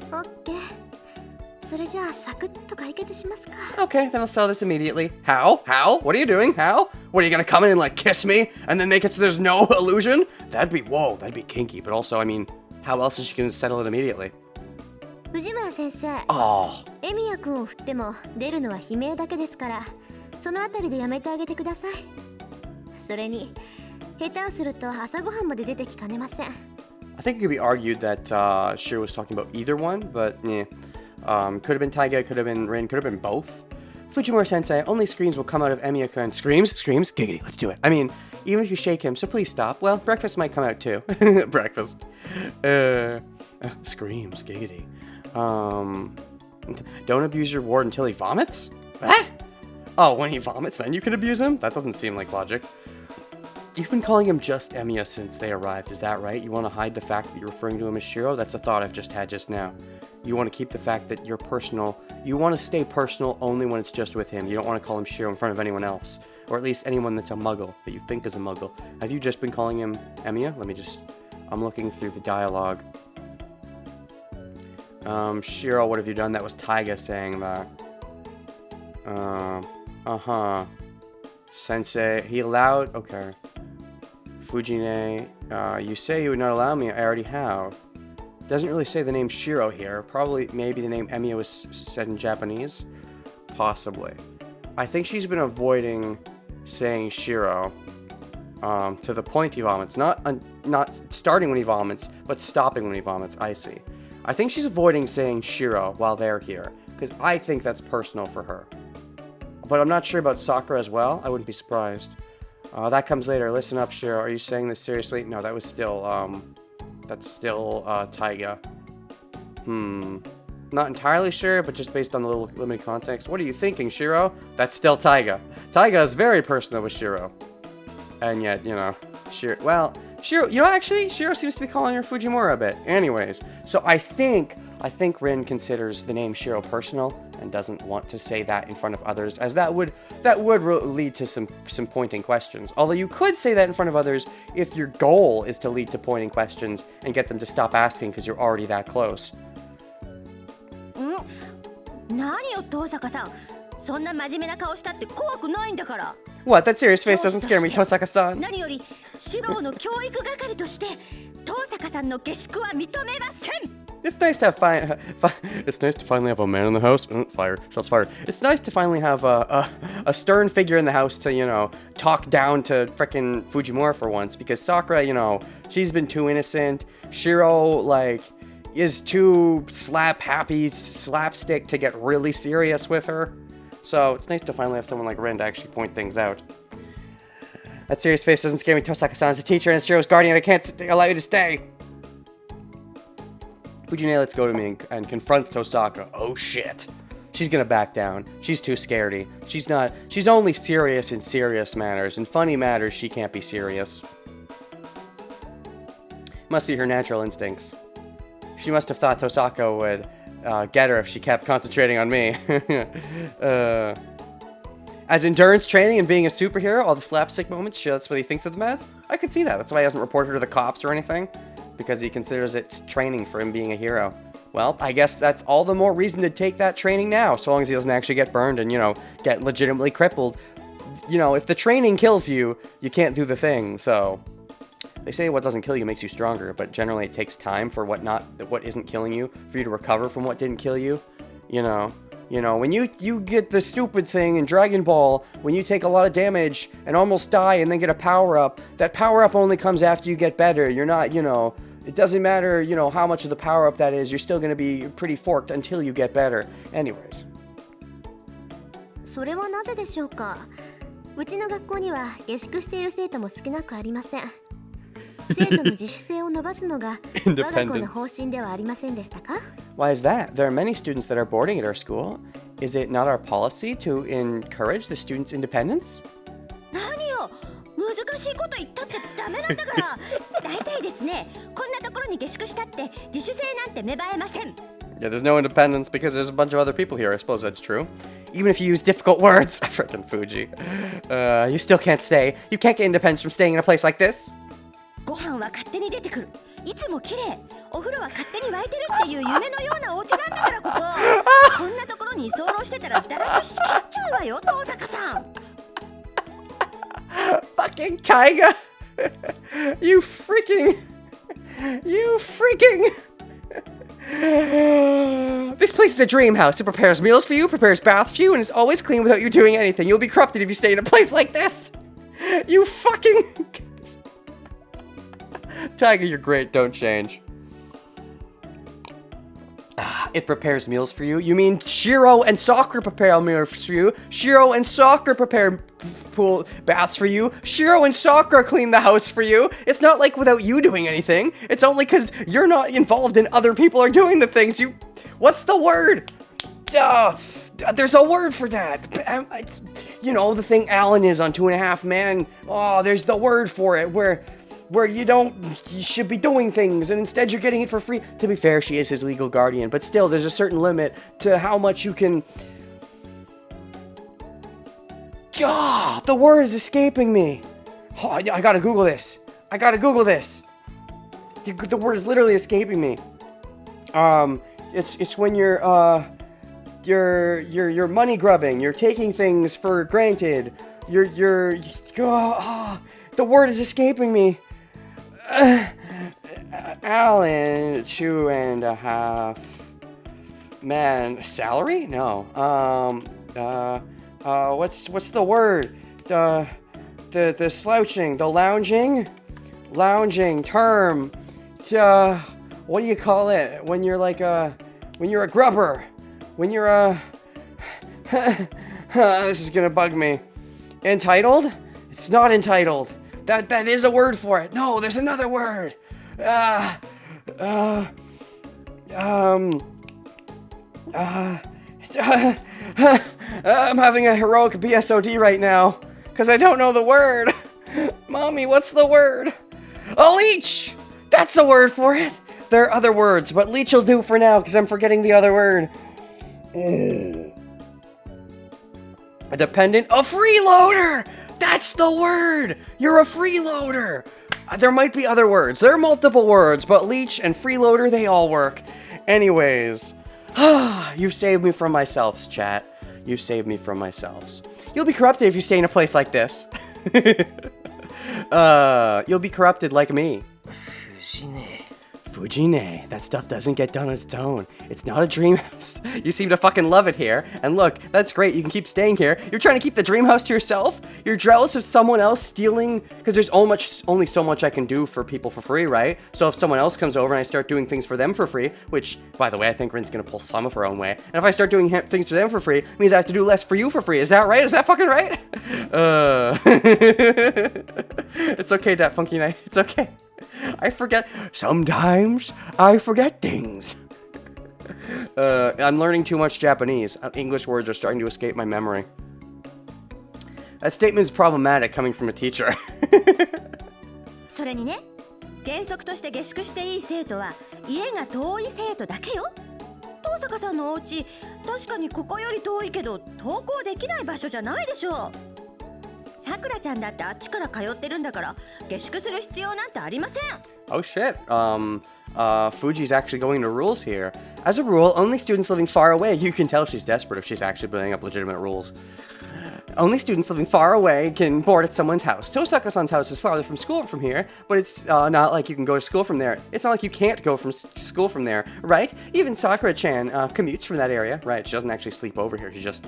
オッケー。それじゃあサクッと解決しますか。 Okay, then I'll sell this immediately. How? How? What are you doing? How? What, are you gonna come in and like kiss me and then make it so there's no illusion? That'd be kinky. But also, I mean, how else is she gonna settle it immediately? 藤村先生。 Oh. エミヤ君を振っても出るのは悲鳴だけですから、そのあたりでやめてあげてください。それに、下手をすると朝ごはんまで出てきかねません。 I think it could be argued that Shiro was talking about either one, but yeah. Could have been Taiga, could have been Rin, could have been both. Fujimura-sensei, only screams will come out of Emiyaka and screams, giggity, let's do it. I mean, even if you shake him, so please stop. Well, breakfast might come out too. Breakfast. Screams, giggity. Don't abuse your ward until he vomits? What? Oh, when he vomits, then you can abuse him? That doesn't seem like logic. You've been calling him just Emiya since they arrived, is that right? You want to hide the fact that you're referring to him as Shiro? That's a thought I've just had just now. You want to keep the fact that you're personal. You want to stay personal only when it's just with him. You don't want to call him Shiro in front of anyone else. Or at least anyone that's a muggle, that you think is a muggle. Have you just been calling him Emiya? I'm looking through the dialogue. Shiro, what have you done? That was Taiga saying that. Sensei, he allowed... Okay. Fujine, you say you would not allow me. I already have. Doesn't really say the name Shiro here. Probably, maybe the name Emiya was said in Japanese. Possibly. I think she's been avoiding saying Shiro to the point he vomits. Not starting when he vomits, but stopping when he vomits. I see. I think she's avoiding saying Shiro while they're here, because I think that's personal for her. But I'm not sure about Sakura as well. I wouldn't be surprised. That comes later. Listen up, Shiro. Are you saying this seriously? No, that was still, that's still, Taiga. Not entirely sure, but just based on the little limited context. What are you thinking, Shiro? That's still Taiga. Taiga is very personal with Shiro. And yet, you know, Shiro... Well, Shiro, actually, Shiro seems to be calling her Fujimura a bit. Anyways, so I think Rin considers the name Shiro personal and doesn't want to say that in front of others, as that would lead to some pointing questions. Although you could say that in front of others if your goal is to lead to pointing questions and get them to stop asking because you're already that close. 何よ遠坂さん、そんな真面目な顔したって怖くないんだから。 What? That serious face doesn't scare me, Tosaka-san. 何よりシロの教育係として遠坂さんの下宿は認めません。 It's nice to have it's nice to finally have a man in the house. Fire, shots fired. It's nice to finally have a stern figure in the house to, talk down to frickin' Fujimura for once, because Sakura, she's been too innocent. Shiro, is too slapstick to get really serious with her. So it's nice to finally have someone like Rin to actually point things out. That serious face doesn't scare me. Tosaka-san is a teacher and Shiro's guardian. I can't allow you to stay. Fujine lets go to me and confronts Tosaka. Oh shit. She's gonna back down. She's too scaredy. She's only serious in serious matters. In funny matters, she can't be serious. Must be her natural instincts. She must have thought Tosaka would get her if she kept concentrating on me. As endurance training and being a superhero, all the slapstick moments, that's what he thinks of them as. I could see that. That's why he hasn't reported her to the cops or anything. Because he considers it training for him being a hero. Well, I guess that's all the more reason to take that training now, so long as he doesn't actually get burned and, get legitimately crippled. If the training kills you, you can't do the thing, so... They say what doesn't kill you makes you stronger, but generally it takes time for what isn't killing you, for you to recover from what didn't kill you. When you get the stupid thing in Dragon Ball, when you take a lot of damage and almost die and then get a power-up, that power-up only comes after you get better. You're not, it doesn't matter, how much of the power-up that is, you're still going to be pretty forked until you get better. Anyways. それはなぜでしょうか。うちの学校には下宿している生徒も少なくありません。生徒の自主性を伸ばすのが我が校の方針ではありませんでしたか？ Why is that? There are many students that are boarding at our school. Is it not our policy to encourage the students' independence? 何よ、難しいこと言ったってダメなんだから。大体ですね、こんなところに下宿したって自主性なんて芽生えません。 Yeah, there's no independence because there's a bunch of other people here. I suppose that's true. Even if you use difficult words, frickin' Fuji. You still can't stay. You can't get independence from staying in a place like this. ご飯は勝手に出てくる。いつも綺麗。お風呂は勝手に沸いてるっていう夢のようなお家なんだからここ。こんなところに居候してたら堕落しきっちゃうわよ、遠坂さん。Fucking Taiga! You freaking... This place is a dream house. It prepares meals for you, prepares baths for you, and is always clean without you doing anything. You'll be corrupted if you stay in a place like this. You fucking... Taiga, you're great. Don't change. It prepares meals for you. You mean Shiro and Sakura prepare meals for you? Shiro and Sakura prepare pool baths for you? Shiro and Sakura clean the house for you? It's not like without you doing anything. It's only because you're not involved and other people are doing the things. What's the word? There's a word for that. It's, the thing Alan is on 2.5 Men. Oh, there's the word for it where you should be doing things and instead you're getting it for free. To be fair, she is his legal guardian, but still there's a certain limit to how much you can... God, the word is escaping me. Oh, I gotta Google this. The word is literally escaping me. It's when you're money grubbing, you're taking things for granted. The word is escaping me. Alan, 2.5 Men salary? No. What's the word? The slouching, the lounging term. What do you call it? When you're when you're a grubber, when you're a this is gonna bug me. Entitled? It's not entitled. That is a word for it. No, there's another word. I'm having a heroic BSOD right now because I don't know the word. Mommy, what's the word? A leech! That's a word for it! There are other words, but leech will do for now, because I'm forgetting the other word. A dependent? A freeloader! That's the word! You're a freeloader! There might be other words. There are multiple words, but leech and freeloader, they all work. Anyways, you've saved me from myself, chat. You saved me from myself. You'll be corrupted if you stay in a place like this. You'll be corrupted like me. Fujine. That stuff doesn't get done on its own. It's not a dream house. You seem to fucking love it here. And look, that's great. You can keep staying here. You're trying to keep the dream house to yourself? You're jealous of someone else stealing? Because there's only so much I can do for people for free, right? So if someone else comes over and I start doing things for them for free, which, by the way, I think Rin's going to pull some of her own way. And if I start doing things for them for free, it means I have to do less for you for free. Is that right? Is that fucking right? It's okay, Dat Funky Night. It's okay. I forget. Sometimes I forget things. I'm learning too much Japanese. English words are starting to escape my memory. That statement is problematic coming from a teacher. それにね、原則として下宿していい生徒は家が遠い生徒だけよ。東坂さんのお家、確かにここより遠いけど登校できない場所じゃないでしょう。さくらちゃんだってあっちから通ってるんだから下宿する必要なんてありません。Oh shit. Fuji's actually going to rules here. As a rule, only students living far away. You can tell she's desperate if she's actually building up legitimate rules. Only students living far away can board at someone's house. Tosaka-san's house is farther from school from here, but it's not like you can go to school from there. It's not like you can't go from school from there, right? Even Sakura-chan commutes from that area, right? She doesn't actually sleep over here. She just,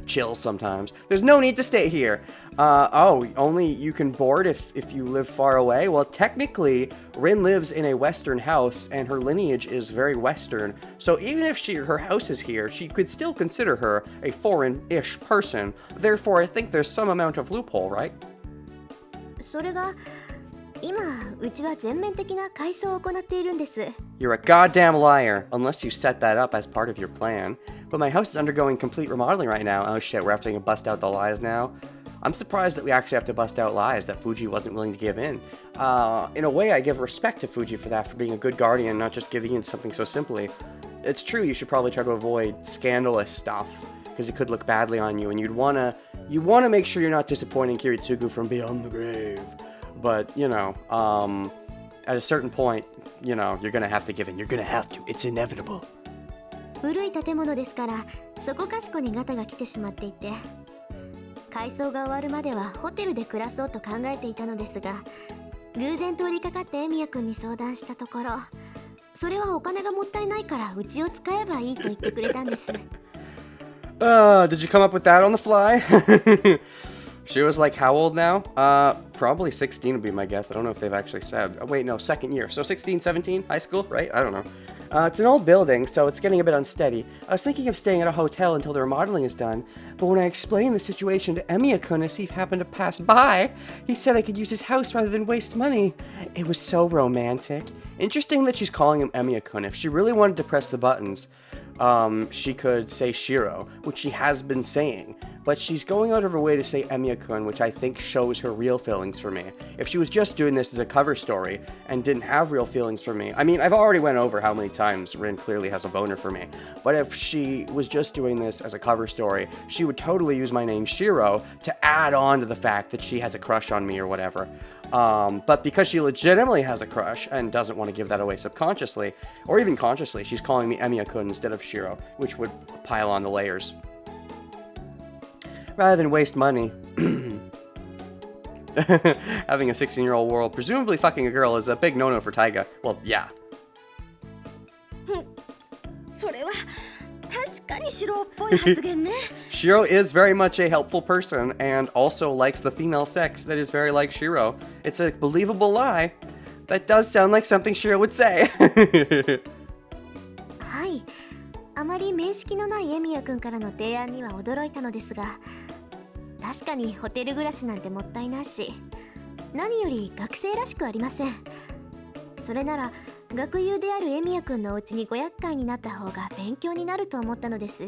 chills sometimes. There's no need to stay here. Only you can board if you live far away? Well, technically, Rin lives in a Western house, and her lineage is very Western. So even if her house is here, she could still consider her a foreign-ish person. Therefore, I think there's some amount of loophole, right? それが今うちは全面的な改装を行っているんです。 You're a goddamn liar, unless you set that up as part of your plan. But my house is undergoing complete remodeling right now. Oh shit, we're having to bust out the lies now. I'm surprised that we actually have to bust out lies that Fuji wasn't willing to give in. In a way, I give respect to Fuji for that, for being a good guardian, not just giving in something so simply. It's true, you should probably try to avoid scandalous stuff, because it could look badly on you, and you wanna make sure you're not disappointing Kiritsugu from beyond the grave. But, at a certain point, you're gonna have to give in. You're gonna have to. It's inevitable. 古い建物ですからそこかしこにガタが来てしまっていて、改装が終わるまではホテルで暮らそうと考えていたのですが、偶然通りかかってエミヤくんに相談したところ、それはお金がもったいないからうちを使えばいいと言ってくれたんです。Did you come up with that on the fly? She was like, how old now? Probably 16 would be my guess. I don't know if they've actually said. Oh, wait, no, second year. So 16, 17, high school, right? I don't know. It's an old building, so it's getting a bit unsteady. I was thinking of staying at a hotel until the remodeling is done, but when I explained the situation to Emiya-kun as he happened to pass by, he said I could use his house rather than waste money. It was so romantic. Interesting that she's calling him Emiya-kun. If she really wanted to press the buttons, she could say Shiro, which she has been saying. But she's going out of her way to say Emiya-kun, which I think shows her real feelings for me. If she was just doing this as a cover story and didn't have real feelings for me, I mean, I've already went over how many times Rin clearly has a boner for me. But if she was just doing this as a cover story, she would totally use my name Shiro to add on to the fact that she has a crush on me or whatever. But because she legitimately has a crush and doesn't want to give that away subconsciously, or even consciously, she's calling me Emiya-kun instead of Shiro, which would pile on the layers. Rather than waste money. Having a 16-year-old world, presumably fucking a girl, is a big no-no for Taiga. Well, yeah. それは確かにシロっぽい発言ね。Shiro is very much a helpful person and also likes the female sex that is very like Shiro. It's a believable lie. That does sound like something Shiro would say. はい、あまり面識のないエミヤくんからの提案には驚いたのですが、確かにホテル暮らしなんてもったいないし、何より学生らしくありません。それなら学友であるエミヤくんのお家にご厄介になった方が勉強になると思ったのです。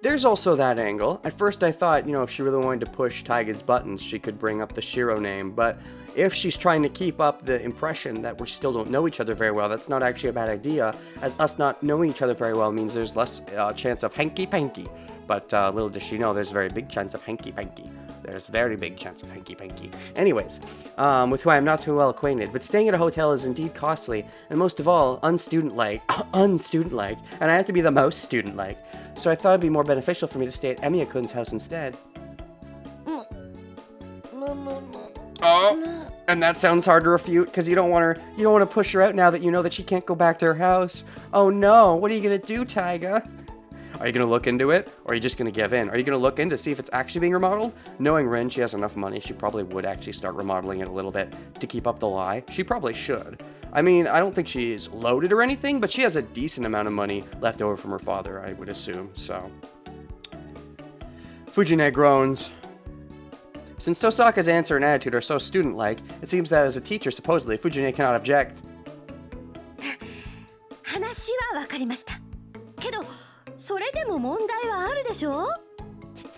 There's also that angle. At first I thought, if she really wanted to push Taiga's buttons, she could bring up the Shiro name, but if she's trying to keep up the impression that we still don't know each other very well, that's not actually a bad idea, as us not knowing each other very well means there's less chance of hanky-panky. But little does she know, there's a very big chance of hanky-panky. There's a very big chance of hanky-panky. Anyways, with who I am not too well acquainted, but staying at a hotel is indeed costly, and most of all, unstudent-like, unstudent-like, and I have to be the most student-like. So I thought it'd be more beneficial for me to stay at Emiya-kun's house instead. Oh, and that sounds hard to refute, because you don't want to push her out now that you know that she can't go back to her house. Oh no, what are you gonna do, Taiga? Are you going to look into it, or are you just going to give in? Are you going to look in to see if it's actually being remodeled? Knowing Rin, she has enough money, she probably would actually start remodeling it a little bit to keep up the lie. She probably should. I mean, I don't think she's loaded or anything, but she has a decent amount of money left over from her father, I would assume, so. Fujine groans. Since Tosaka's answer and attitude are so student-like, it seems that as a teacher, supposedly, Fujine cannot object. 話はわかりました。けど、それでも問題はあるでしょ。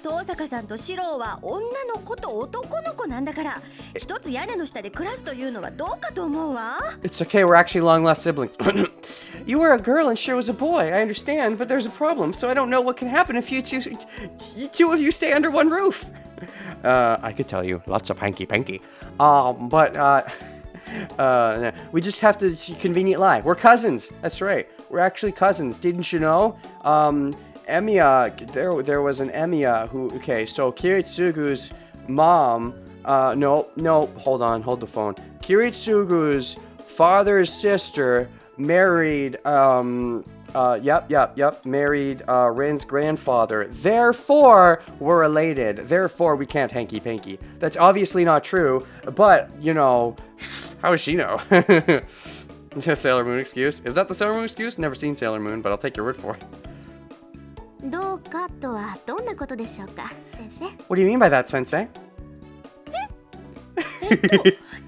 東坂さんと四郎は女の子と男の子なんだから、一つ屋根の下で暮らすというのはどうかと思うわ。It's okay, we're actually long-lost siblings. You were a girl and Shiro was a boy, I understand, but there's a problem, so I don't know what can happen if you two of you stay under one roof. I could tell you, lots of hanky-panky. We just have to convenient lie. We're cousins. That's right. We're actually cousins. Didn't you know? Emiya, there was an Emiya who, okay, so Kiritsugu's mom, hold the phone. Kiritsugu's father's sister married, married Rin's grandfather. Therefore, we're related. Therefore, we can't hanky-panky. That's obviously not true, but, you know, how does she know? Is that Sailor Moon excuse? Is that the Sailor Moon excuse? Never seen Sailor Moon, but I'll take your word for it. どうかとはどんなことでしょうか、先生。 What do you mean by that, Sensei?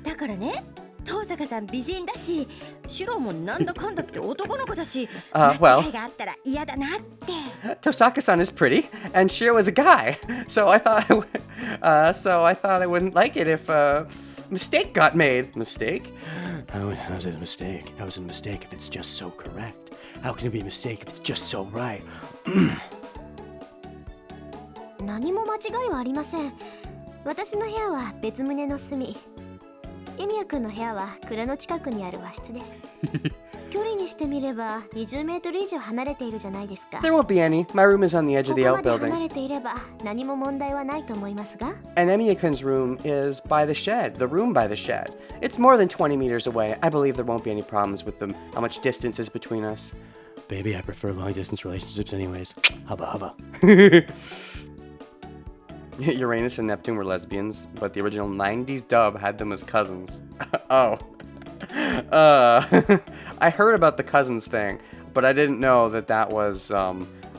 だからね、東坂さん美人だし、シロもなんだかんだって男の子だし、間違いがあったら嫌だなって。Tosaka-san is pretty, and Shiro is a guy, so I thought I wouldn't like it if a mistake got made. Mistake? How's it a mistake? How is it a mistake if it's just so correct? How can it be a mistake if it's just so right? 何も間違いはありません。私の部屋は別棟の隅。エミヤ君の部屋は蔵の近くにある和室です。距離にしてみれば20メートル以上離れているじゃないですか。There won't be any. My room is on the edge of the ここまで outbuilding. 離れていれば何も問題はないと思いますが。And Emiya-kun's room is by the shed. The room by the shed. It's more than 20 meters away. I believe there won't be any problems with them. How much distance is between us? Baby, I prefer long-distance relationships anyways. Hubba hubba. Uranus and Neptune were lesbians, but the original 90s dub had them as cousins. Oh. I heard about the cousins thing, but I didn't know that was...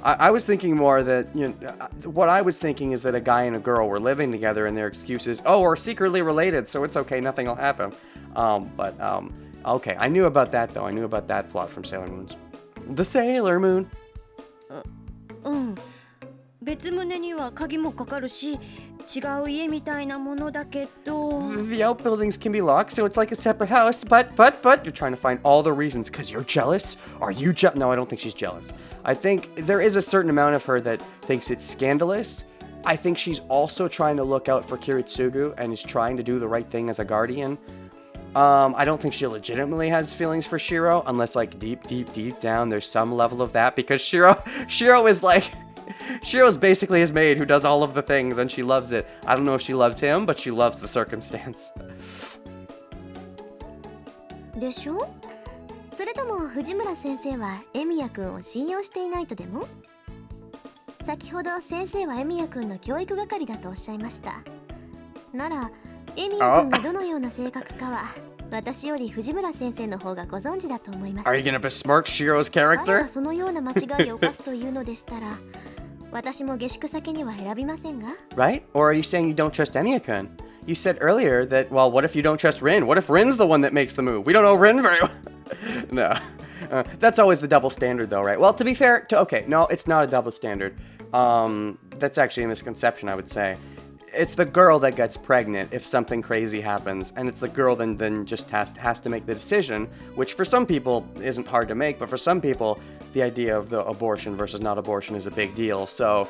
I was thinking more that, you know, what I was thinking is that a guy and a girl were living together and their excuse is, oh, we're secretly related, so it's okay, nothing will happen. Okay, I knew about that, though. I knew about that plot from Sailor Moon's. The Sailor Moon. 別棟には鍵もかかるし、違う家みたいなものだけど。The outbuildings can be locked, so it's like a separate house. But you're trying to find all the reasons because you're jealous. Are you jealous? No, I don't think she's jealous. I think there is a certain amount of her that thinks it's scandalous. I think she's also trying to look out for Kiritsugu and is trying to do the right thing as a guardian. I don't think she legitimately has feelings for Shiro, unless like deep down there's some level of that, because Shiro is like, Shiro's basically his maid who does all of the things and she loves it. I don't know if she loves him, but she loves the circumstance. でしょ？それとも藤村先生はエミヤ君を信用していないとでも？先ほど先生はエミヤ君の教育係だとおっしゃいました。ならエミヤ君がどのような性格かは私より藤村先生の方がご存知だと思います。Are you gonna besmirch Shiro's 彼 character? がそのような間違いを犯すというのでしたら、私も下宿先には選びませんが。Right? Or are you saying you don't trust Emiya-kun? You said earlier that, well, what if you don't trust Rin? What if Rin's the one that makes the move? We don't know Rin very well. No. That's always the double standard, though, right? Well, to be fair, okay, no, it's not a double standard. That's actually a misconception, I would say. it's the girl that gets pregnant if something crazy happens, and it's the girl then just has to make the decision, which for some people isn't hard to make, but for some people, the idea of the abortion versus not abortion is a big deal. So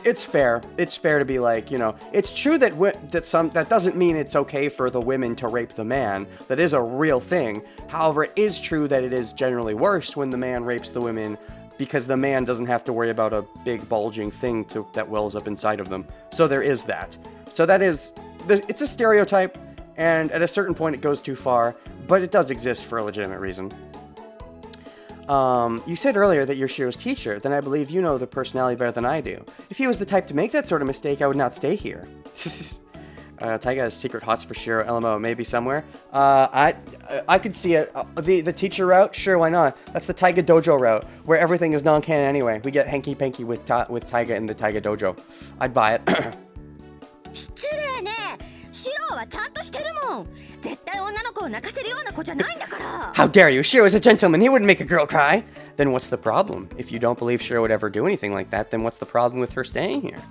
it's fair. It's fair to be like, you know, it's true that that doesn't mean it's okay for the women to rape the man. That is a real thing. However, it is true that it is generally worse when the man rapes the women, because the man doesn't have to worry about a big bulging thing that wells up inside of them. So there is that. So it's a stereotype, and at a certain point it goes too far, but it does exist for a legitimate reason. You said earlier that you're Shiro's teacher, then I believe you know the personality better than I do. If he was the type to make that sort of mistake, I would not stay here. Taiga has secret hots for Shiro, LMO, maybe somewhere. I could see it. The teacher route, sure, why not? That's the Taiga Dojo route, where everything is non-canon anyway. We get hanky-panky with Taiga in the Taiga Dojo. I'd buy it. 失礼ね。シロはちゃんとしてるもん。絶対女の子を泣かせるような子じゃないんだから。How dare you? Shiro is a gentleman. He wouldn't make a girl cry. Then what's the problem? If you don't believe Shiro would ever do anything like that, then what's the problem with her staying here?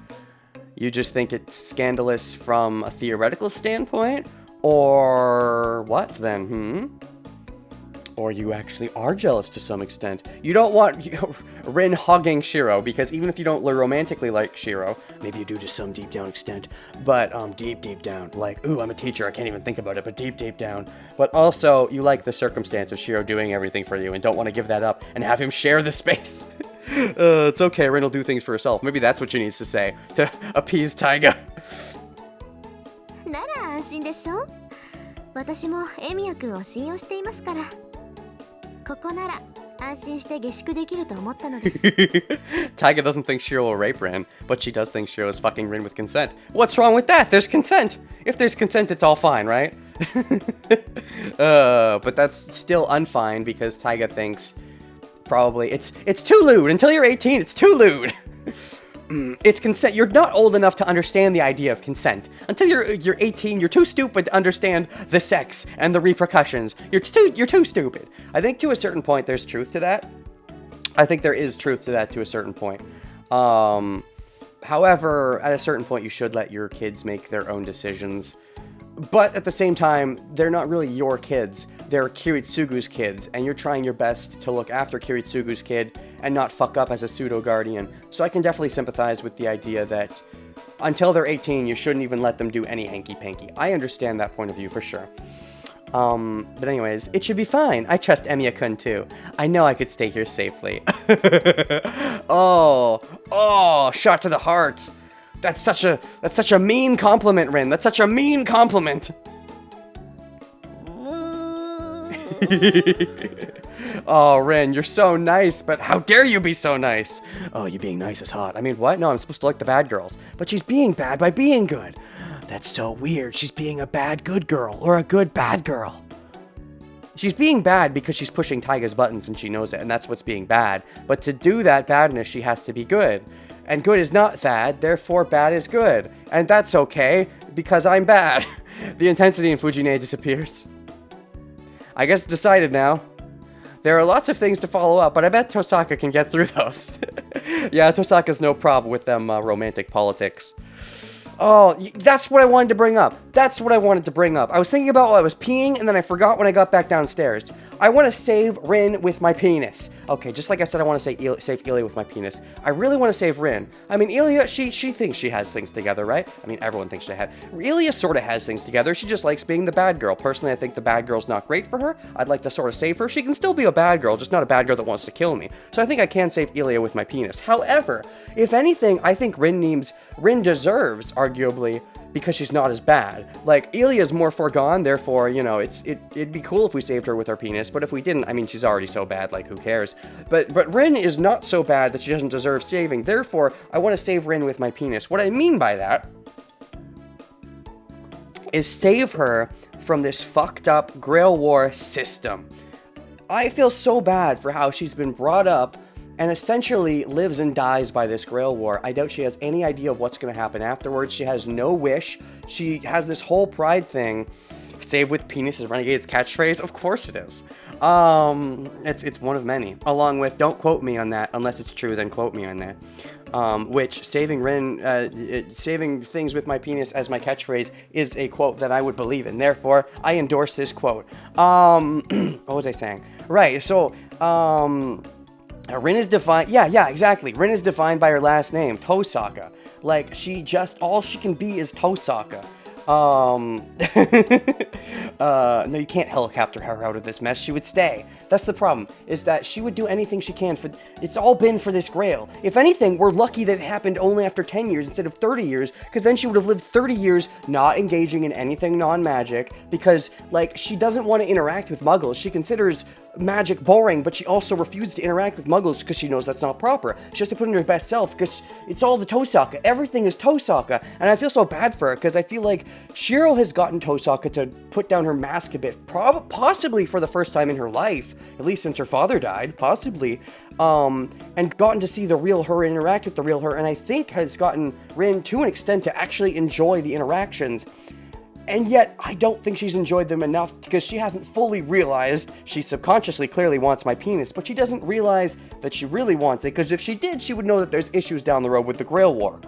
You just think it's scandalous from a theoretical standpoint? Or what then, Or you actually are jealous to some extent. You don't want Rin hugging Shiro, because even if you don't romantically like Shiro, maybe you do to some deep down extent, but deep down, like, ooh, I'm a teacher, I can't even think about it, but deep down. But also, you like the circumstance of Shiro doing everything for you and don't want to give that up and have him share the space. It's okay, Rin will do things for herself. Maybe that's what she needs to say to appease Taiga. なら安心でしょ。私もエミヤくんを信用していますから。ここなら安心して下宿できると思ったのです。Taiga doesn't think Shiro will rape Rin, but she does think Shiro is fucking Rin with consent. What's wrong with that? There's consent. If there's consent, it's all fine, right? But that's still unfine because Taiga thinks probably it's too lewd. Until you're 18, it's too lewd. It's consent. You're not old enough to understand the idea of consent. Until you're 18, you're too stupid to understand the sex and the repercussions. You're too stupid. I think to a certain point there's truth to that. I think there is truth to that to a certain point. However, at a certain point you should let your kids make their own decisions. But at the same time, they're not really your kids. They're Kiritsugu's kids, and you're trying your best to look after Kiritsugu's kid and not fuck up as a pseudo-guardian. So I can definitely sympathize with the idea that until they're 18, you shouldn't even let them do any hanky-panky. I understand that point of view for sure. But anyways, it should be fine. I trust Emiya-kun too. I know I could stay here safely. Oh, shot to the heart. That's such a mean compliment, Rin. That's such a mean compliment. Oh, Rin, you're so nice, but how dare you be so nice? Oh, you being nice is hot. I mean, what? No, I'm supposed to like the bad girls. But she's being bad by being good. That's so weird. She's being a bad good girl, or a good bad girl. She's being bad because she's pushing Taiga's buttons and she knows it, and that's what's being bad. But to do that badness, she has to be good. And good is not bad, therefore bad is good. And that's okay, because I'm bad. The intensity in Fujine disappears. I guess it's decided now. There are lots of things to follow up, but I bet Tosaka can get through those. Yeah, Tosaka's no problem with them romantic politics. Oh, that's what I wanted to bring up. That's what I wanted to bring up. I was thinking about while I was peeing, and then I forgot when I got back downstairs. I want to save Rin with my penis. Okay, just like I said, I want to save Ilya with my penis. I really want to save Rin. I mean, Ilya, she thinks she has things together, right? I mean, everyone thinks they have. Ilya sort of has things together. She just likes being the bad girl. Personally, I think the bad girl's not great for her. I'd like to sort of save her. She can still be a bad girl, just not a bad girl that wants to kill me. So I think I can save Ilya with my penis. However, if anything, I think Rin deserves, arguably, because she's not as bad. Like, Ilya's more foregone, therefore, you know, it'd be cool if we saved her with our penis, but if we didn't, I mean, she's already so bad, like, who cares? But Rin is not so bad that she doesn't deserve saving, therefore, I want to save Rin with my penis. What I mean by that is save her from this fucked up Grail War system. I feel so bad for how she's been brought up and essentially lives and dies by this Grail War. I doubt she has any idea of what's going to happen afterwards. She has no wish. She has this whole pride thing. Save with penis is Renegade's catchphrase? Of course it is. It's one of many. Along with, don't quote me on that, unless it's true, then quote me on that. Which saving saving things with my penis as my catchphrase is a quote that I would believe in. Therefore, I endorse this quote. What was I saying? Right, so, Rin is defined, yeah, exactly. Rin is defined by her last name, Tosaka. Like, all she can be is Tosaka. No, you can't helicopter her out of this mess. She would stay. That's the problem, is that she would do anything she can for, it's all been for this Grail. If anything, we're lucky that it happened only after 10 years instead of 30 years, because then she would have lived 30 years not engaging in anything non-magic, because, like, she doesn't want to interact with muggles. She considers magic boring, but she also refuses to interact with muggles because she knows that's not proper. She has to put in her best self because it's all the Tosaka. Everything is Tosaka, and I feel so bad for her because I feel like Shiro has gotten Tosaka to put down her mask a bit, possibly for the first time in her life, at least since her father died, possibly, and gotten to see the real her, interact with the real her, and I think has gotten Rin to an extent to actually enjoy the interactions. And yet, I don't think she's enjoyed them enough because she hasn't fully realized she subconsciously clearly wants my penis, but she doesn't realize that she really wants it, because if she did, she would know that there's issues down the road with the Grail War.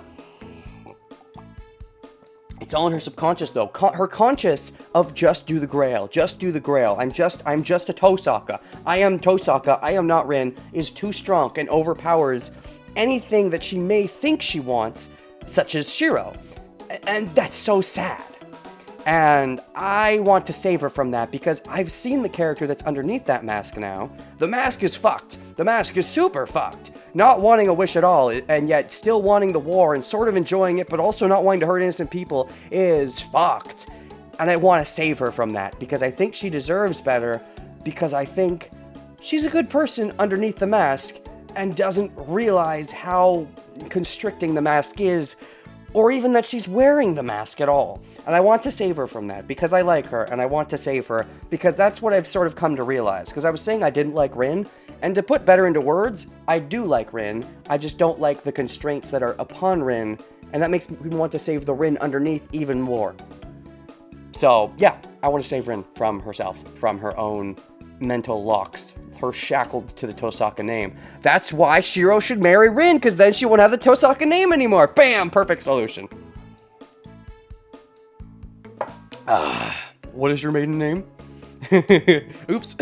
It's all in her subconscious, though. Her conscious of just do the Grail, just do the Grail. I'm just a Tosaka. I am Tosaka, I am not Rin, is too strong and overpowers anything that she may think she wants, such as Shiro. And that's so sad. And I want to save her from that because I've seen the character that's underneath that mask now. The mask is fucked. The mask is super fucked. Not wanting a wish at all, and yet still wanting the war and sort of enjoying it, but also not wanting to hurt innocent people is fucked. And I want to save her from that because I think she deserves better, because I think she's a good person underneath the mask and doesn't realize how constricting the mask is, or even that she's wearing the mask at all. And I want to save her from that, because I like her, and I want to save her, because that's what I've sort of come to realize. Because I was saying I didn't like Rin, and to put better into words, I do like Rin, I just don't like the constraints that are upon Rin, and that makes me want to save the Rin underneath even more. So, yeah, I want to save Rin from herself, from her own mental locks, her shackled to the Tosaka name. That's why Shiro should marry Rin, because then she won't have the Tosaka name anymore. Bam! Perfect solution. What is your maiden name? Oops.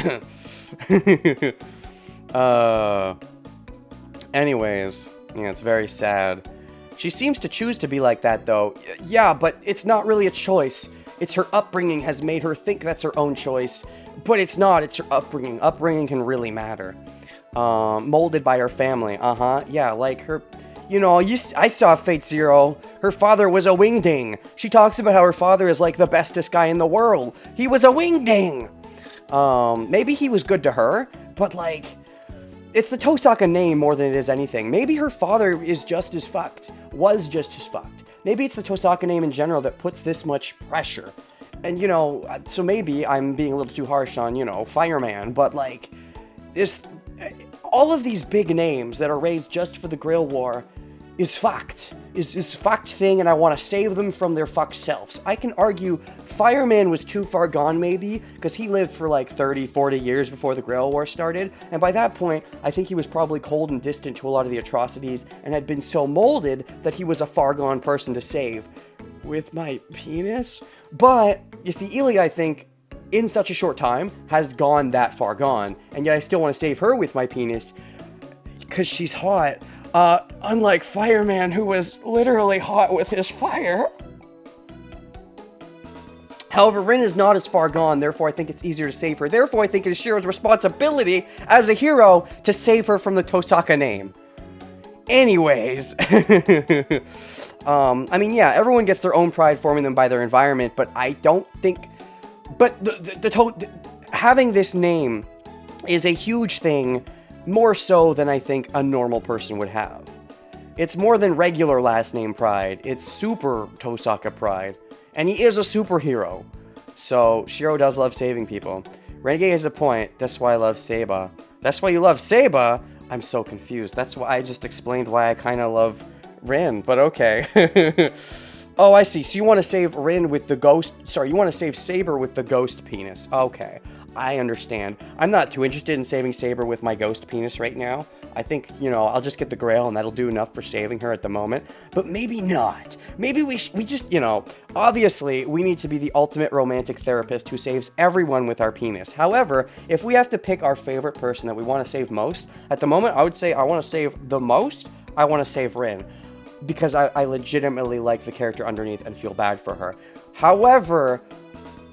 Anyways, yeah, it's very sad. She seems to choose to be like that, though. Yeah, but it's not really a choice. It's her upbringing has made her think that's her own choice. But it's not, it's her upbringing. Upbringing can really matter. Molded by her family, yeah, like her, you know, I saw Fate Zero. Her father was a wingding. She talks about how her father is like the bestest guy in the world. He was a wingding. Maybe he was good to her, but like, it's the Tosaka name more than it is anything. Maybe her father is just as fucked, was just as fucked. Maybe it's the Tosaka name in general that puts this much pressure. And, you know, so maybe I'm being a little too harsh on, you know, Fireman, but like, all of these big names that are raised just for the Grail War is fucked. Is fucked thing, and I want to save them from their fucked selves. I can argue Fireman was too far gone, maybe, because he lived for like 30, 40 years before the Grail War started, and by that point, I think he was probably cold and distant to a lot of the atrocities, and had been so molded that he was a far gone person to save. With my penis? But, you see, Ely, I think, in such a short time, has gone that far gone, and yet I still want to save her with my penis, because she's hot. Unlike Fireman, who was literally hot with his fire. However, Rin is not as far gone, therefore I think it's easier to save her. Therefore, I think it is Shiro's responsibility as a hero to save her from the Tosaka name. Anyways. I mean, yeah, everyone gets their own pride forming them by their environment, but I don't think... But having this name is a huge thing, more so than I think a normal person would have. It's more than regular last name pride. It's super Tosaka pride. And he is a superhero. So, Shiro does love saving people. Renegade has a point. That's why I love Seiba. That's why you love Seiba? I'm so confused. That's why I just explained why I kind of love Rin, but okay. Oh, I see. So you want to save Rin with the ghost... Sorry, you want to save Saber with the ghost penis. Okay, I understand. I'm not too interested in saving Saber with my ghost penis right now. I think, you know, I'll just get the Grail and that'll do enough for saving her at the moment. But maybe not. Maybe we just, you know... Obviously, we need to be the ultimate romantic therapist who saves everyone with our penis. However, if we have to pick our favorite person that we want to save most, at the moment, I would say I want to save the most. I want to save Rin. Because I legitimately like the character underneath and feel bad for her. However,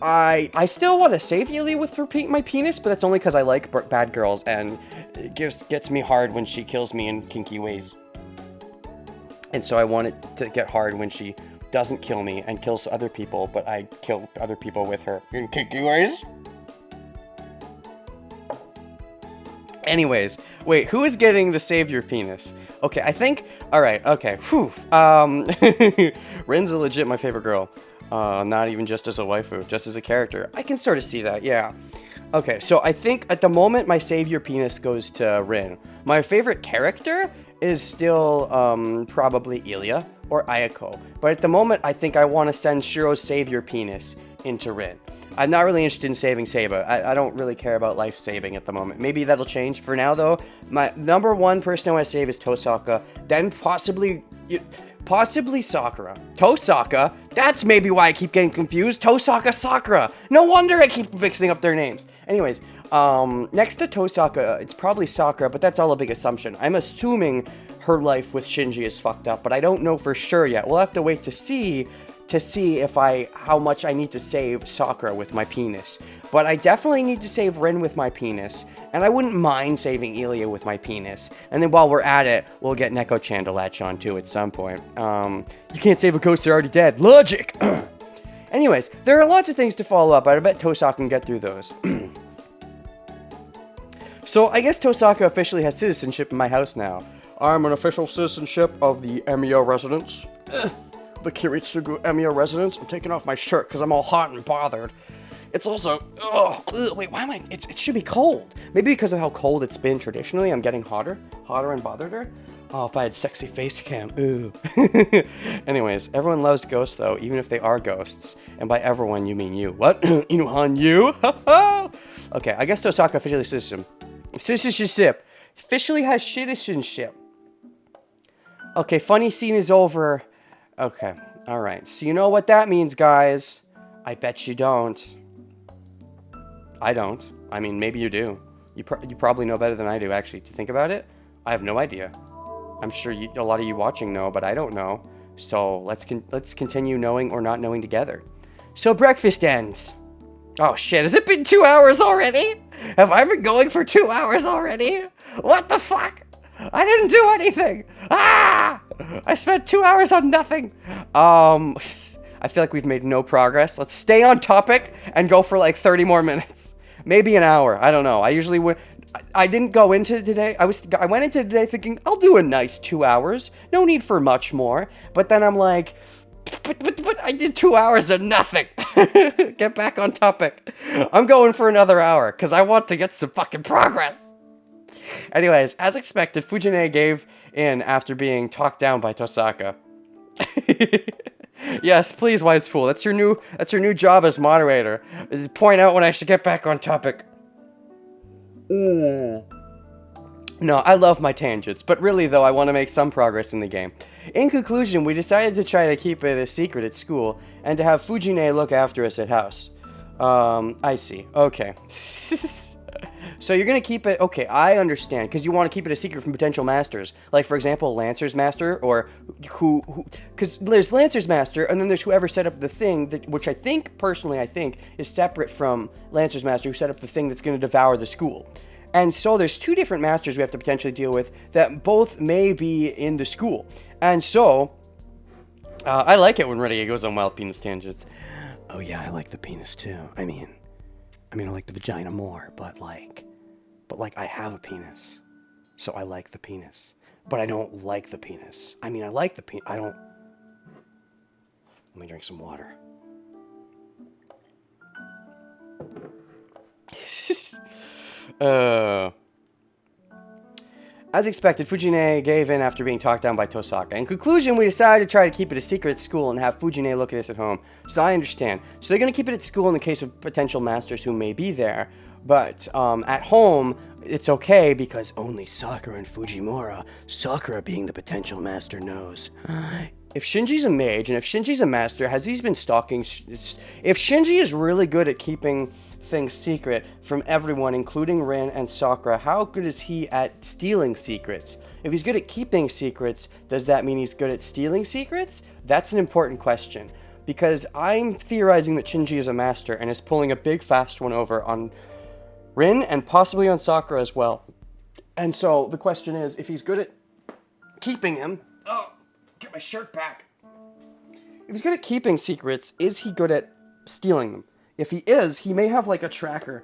I still want to save Ilya with my penis, but that's only because I like bad girls, and it gets me hard when she kills me in kinky ways. And so I want it to get hard when she doesn't kill me and kills other people, but I kill other people with her in kinky ways. Anyways, wait, who is getting the savior penis? Okay, I think... Alright, okay, whew. Rin's legit my favorite girl. Not even just as a waifu, just as a character. I can sort of see that, yeah. Okay, so I think at the moment my savior penis goes to Rin. My favorite character is still probably Ilya or Ayako. But at the moment, I think I want to send Shiro's savior penis into Rin. I'm not really interested in saving Saber. I don't really care about life saving at the moment. Maybe that'll change. For now, though, my number one person I want to save is Tosaka. Then possibly Sakura. Tosaka? That's maybe why I keep getting confused. Tosaka, Sakura. No wonder I keep mixing up their names. Anyways, next to Tosaka, it's probably Sakura, but that's all a big assumption. I'm assuming her life with Shinji is fucked up, but I don't know for sure yet. We'll have to wait to see if how much I need to save Sakura with my penis. But I definitely need to save Rin with my penis, and I wouldn't mind saving Ilya with my penis. And then while we're at it, we'll get Neko-chan to latch on too at some point. You can't save a ghost, they're already dead. Logic! Anyways, there are lots of things to follow up, but I bet Tosaka can get through those. So I guess Tosaka officially has citizenship in my house now. I'm an official citizenship of the Emiya residence. The Kiritsugu Emiya residence. I'm taking off my shirt because I'm all hot and bothered. It's also... wait, why am I... It should be cold. Maybe because of how cold it's been traditionally, I'm getting hotter and bothered. Oh, if I had sexy face cam. Ooh. Anyways, everyone loves ghosts, though, even if they are ghosts. And by everyone, you mean you. What? Inuhan, you? Okay, I guess Tosaka officially citizenship. Officially has citizenship. Okay, funny scene is over. Okay, alright. So you know what that means, guys. I bet you don't. I don't. I mean, maybe you do. You probably know better than I do, actually. To think about it, I have no idea. I'm sure a lot of you watching know, but I don't know. So let's continue knowing or not knowing together. So breakfast ends. Oh shit, has it been 2 hours already? Have I been going for 2 hours already? What the fuck? I didn't do anything. Ah! I spent 2 hours on nothing. I feel like we've made no progress. Let's stay on topic and go for like 30 more minutes. Maybe an hour. I don't know. I usually would. I didn't go into today. I went into today thinking I'll do a nice 2 hours. No need for much more. But then I'm like, but I did 2 hours of nothing. Get back on topic. I'm going for another hour because I want to get some fucking progress. Anyways, as expected, Fujine gave in after being talked down by Tosaka. Yes, please, Wise Fool. That's your new job as moderator. Point out when I should get back on topic. No, I love my tangents, but really though, I want to make some progress in the game. In conclusion, we decided to try to keep it a secret at school, and to have Fujine look after us at house. I see. Okay. So you're gonna keep it... Okay, I understand, because you want to keep it a secret from potential masters. Like, for example, Lancer's Master, or who... Because there's Lancer's Master, and then there's whoever set up the thing, which I think, personally, is separate from Lancer's Master, who set up the thing that's going to devour the school. And so there's two different masters we have to potentially deal with that both may be in the school. And so... I like it when Renegade goes on wild penis tangents. Oh yeah, I like the penis too. I mean, I like the vagina more, but I have a penis, so I like the penis. But I don't like the penis. I mean, I like the penis. I don't... Let me drink some water. As expected, Fujine gave in after being talked down by Tosaka. In conclusion, we decided to try to keep it a secret at school and have Fujine look at us at home. So I understand. So they're going to keep it at school in the case of potential masters who may be there. But at home, it's okay because only Sakura and Fujimura, Sakura being the potential master, knows. If Shinji's a mage and if Shinji's a master, has he been stalking... If Shinji is really good at keeping things secret from everyone, including Rin and Sakura, how good is he at stealing secrets? If he's good at keeping secrets, does that mean he's good at stealing secrets? That's an important question. Because I'm theorizing that Shinji is a master and is pulling a big fast one over on Rin and possibly on Sakura as well. And so the question is, if he's good at keeping him... Oh, get my shirt back. If he's good at keeping secrets, is he good at stealing them? If he is, he may have like a tracker.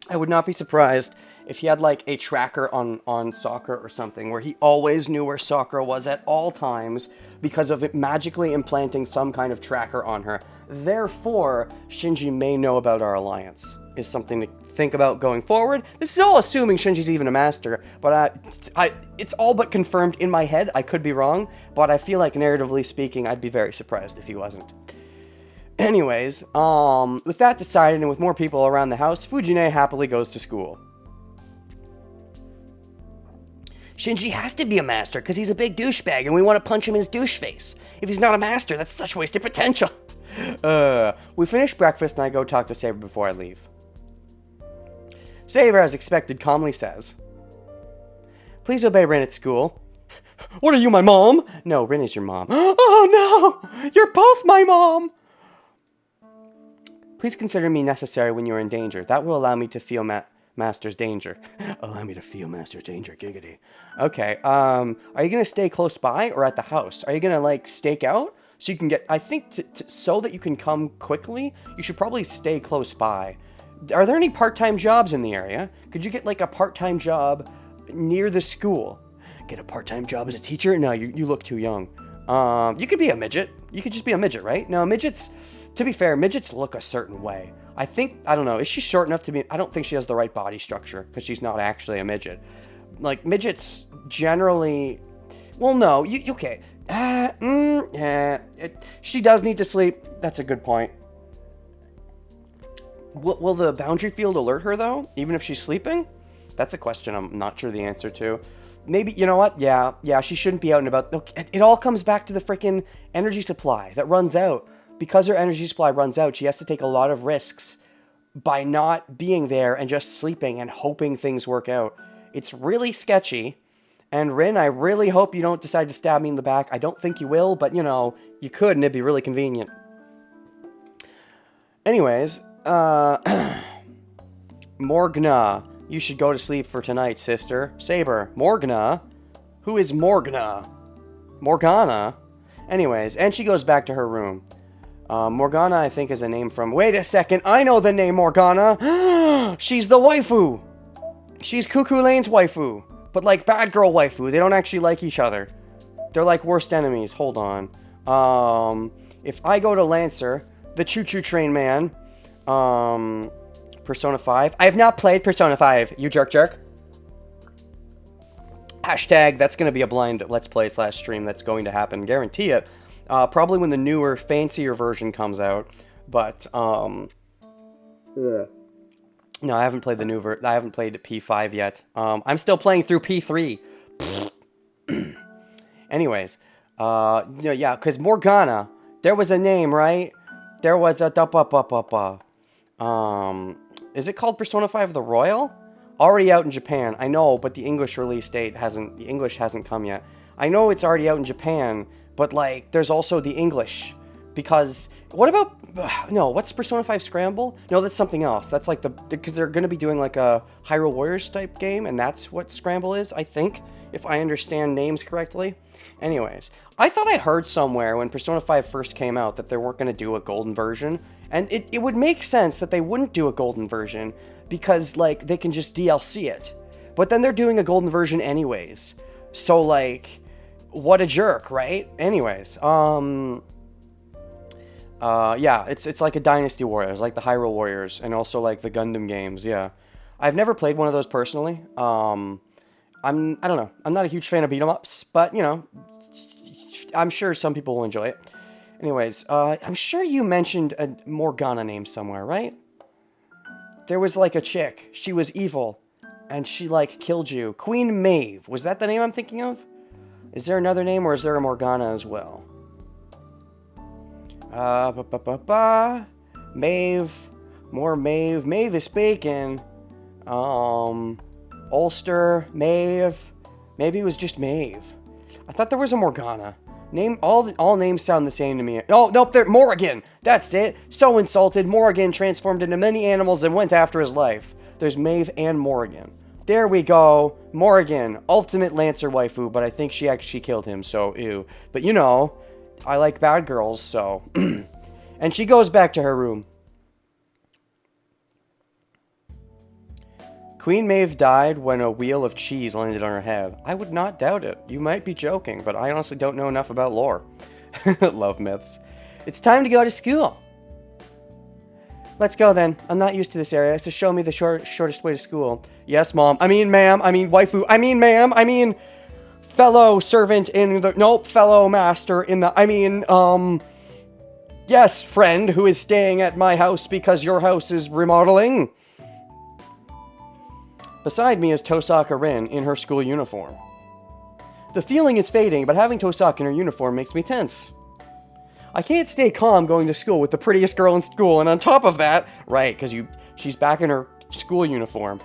I would not be surprised if he had like a tracker on Sakura or something where he always knew where Sakura was at all times because of it magically implanting some kind of tracker on her. Therefore, Shinji may know about our alliance. Is something to think about going forward. This is all assuming Shinji's even a master, but it's all but confirmed in my head. I could be wrong, but I feel like narratively speaking, I'd be very surprised if he wasn't. Anyways, with that decided and with more people around the house, Fujine happily goes to school. Shinji has to be a master because he's a big douchebag and we want to punch him in his douche face. If he's not a master, that's such wasted potential. We finish breakfast and I go talk to Saber before I leave. Saber, as expected, calmly says, "Please obey Rin at school." "What are you, my mom?" "No, Rin is your mom." "Oh no! You're both my mom!" "Please consider me necessary when you are in danger. That will allow me to feel Master's danger." Allow me to feel Master's danger, giggity. Okay, are you going to stay close by or at the house? Are you going to, like, stake out? So you can get, I think, so that you can come quickly, you should probably stay close by. Are there any part-time jobs in the area? Could you get, like, a part-time job near the school? Get a part-time job as a teacher? No, you look too young. You could be a midget. You could just be a midget, right? No, midgets... To be fair, midgets look a certain way. I don't know, is she short enough to be... I don't think she has the right body structure, because she's not actually a midget. Like, midgets generally... Well, no, okay. She does need to sleep. That's a good point. Will the boundary field alert her, though? Even if she's sleeping? That's a question I'm not sure the answer to. Maybe, you know what? Yeah, she shouldn't be out and about. Look, it all comes back to the freaking energy supply that runs out. Because her energy supply runs out, she has to take a lot of risks by not being there and just sleeping and hoping things work out. It's really sketchy. And Rin, I really hope you don't decide to stab me in the back. I don't think you will, but, you know, you could and it'd be really convenient. Anyways, Morgana, you should go to sleep for tonight, sister. Saber, Morgana? Who is Morgana? Morgana? Anyways, and she goes back to her room. Morgana, I think, is a name from... Wait a second, I know the name Morgana! She's the waifu! She's Cuckoo Lane's waifu. But, like, bad girl waifu. They don't actually like each other. They're, like, worst enemies. Hold on. If I go to Lancer, the choo-choo train man, Persona 5. I have not played Persona 5, you jerk. Hashtag, that's going to be a blind Let's Play / stream that's going to happen. Guarantee it. Probably when the newer, fancier version comes out. But, yeah. No, I haven't played the new I haven't played P5 yet. I'm still playing through P3. Anyways, yeah, because Morgana, there was a name, right? There was a is it called Persona 5 The Royal? Already out in Japan. I know, but the English release date hasn't come yet. I know it's already out in Japan, but like there's also the English. Because what about no, what's Persona 5 Scramble? No, that's something else. That's like because they're going to be doing like a Hyrule Warriors type game, and that's what Scramble is, I think, if I understand names correctly. Anyways, I thought I heard somewhere when Persona 5 first came out that they weren't going to do a golden version, and it would make sense that they wouldn't do a golden version because like they can just DLC it. But then they're doing a golden version anyways. So like what a jerk, right? Anyways, yeah, it's like a Dynasty Warriors, like the Hyrule Warriors, and also like the Gundam games, yeah. I've never played one of those personally, I don't know. I'm not a huge fan of beat 'em ups, but you know, I'm sure some people will enjoy it. Anyways, I'm sure you mentioned a Morgana name somewhere, right? There was like a chick. She was evil, and she like killed you. Queen Maeve. Was that the name I'm thinking of? Is there another name, or is there a Morgana as well? Maeve. More Maeve. Maeve is speaking. Ulster. Maeve. Maybe it was just Maeve. I thought there was a Morgana. All names sound the same to me. Oh, nope, they're Morrigan. That's it. So insulted, Morrigan transformed into many animals and went after his life. There's Maeve and Morrigan. There we go. Morrigan, ultimate Lancer waifu, but I think she actually killed him, so ew. But you know, I like bad girls, so. And she goes back to her room. Queen Maeve died when a wheel of cheese landed on her head. I would not doubt it. You might be joking, but I honestly don't know enough about lore. Love myths. It's time to go to school. Let's go then. I'm not used to this area, so show me the shortest way to school. Yes, Mom. I mean, ma'am. I mean, waifu. I mean, ma'am. I mean, fellow servant in the... Nope, fellow master in the... I mean, yes, friend who is staying at my house because your house is remodeling. Beside me is Tosaka Rin in her school uniform. The feeling is fading, but having Tosaka in her uniform makes me tense. I can't stay calm going to school with the prettiest girl in school, and on top of that... Right, because she's back in her school uniform.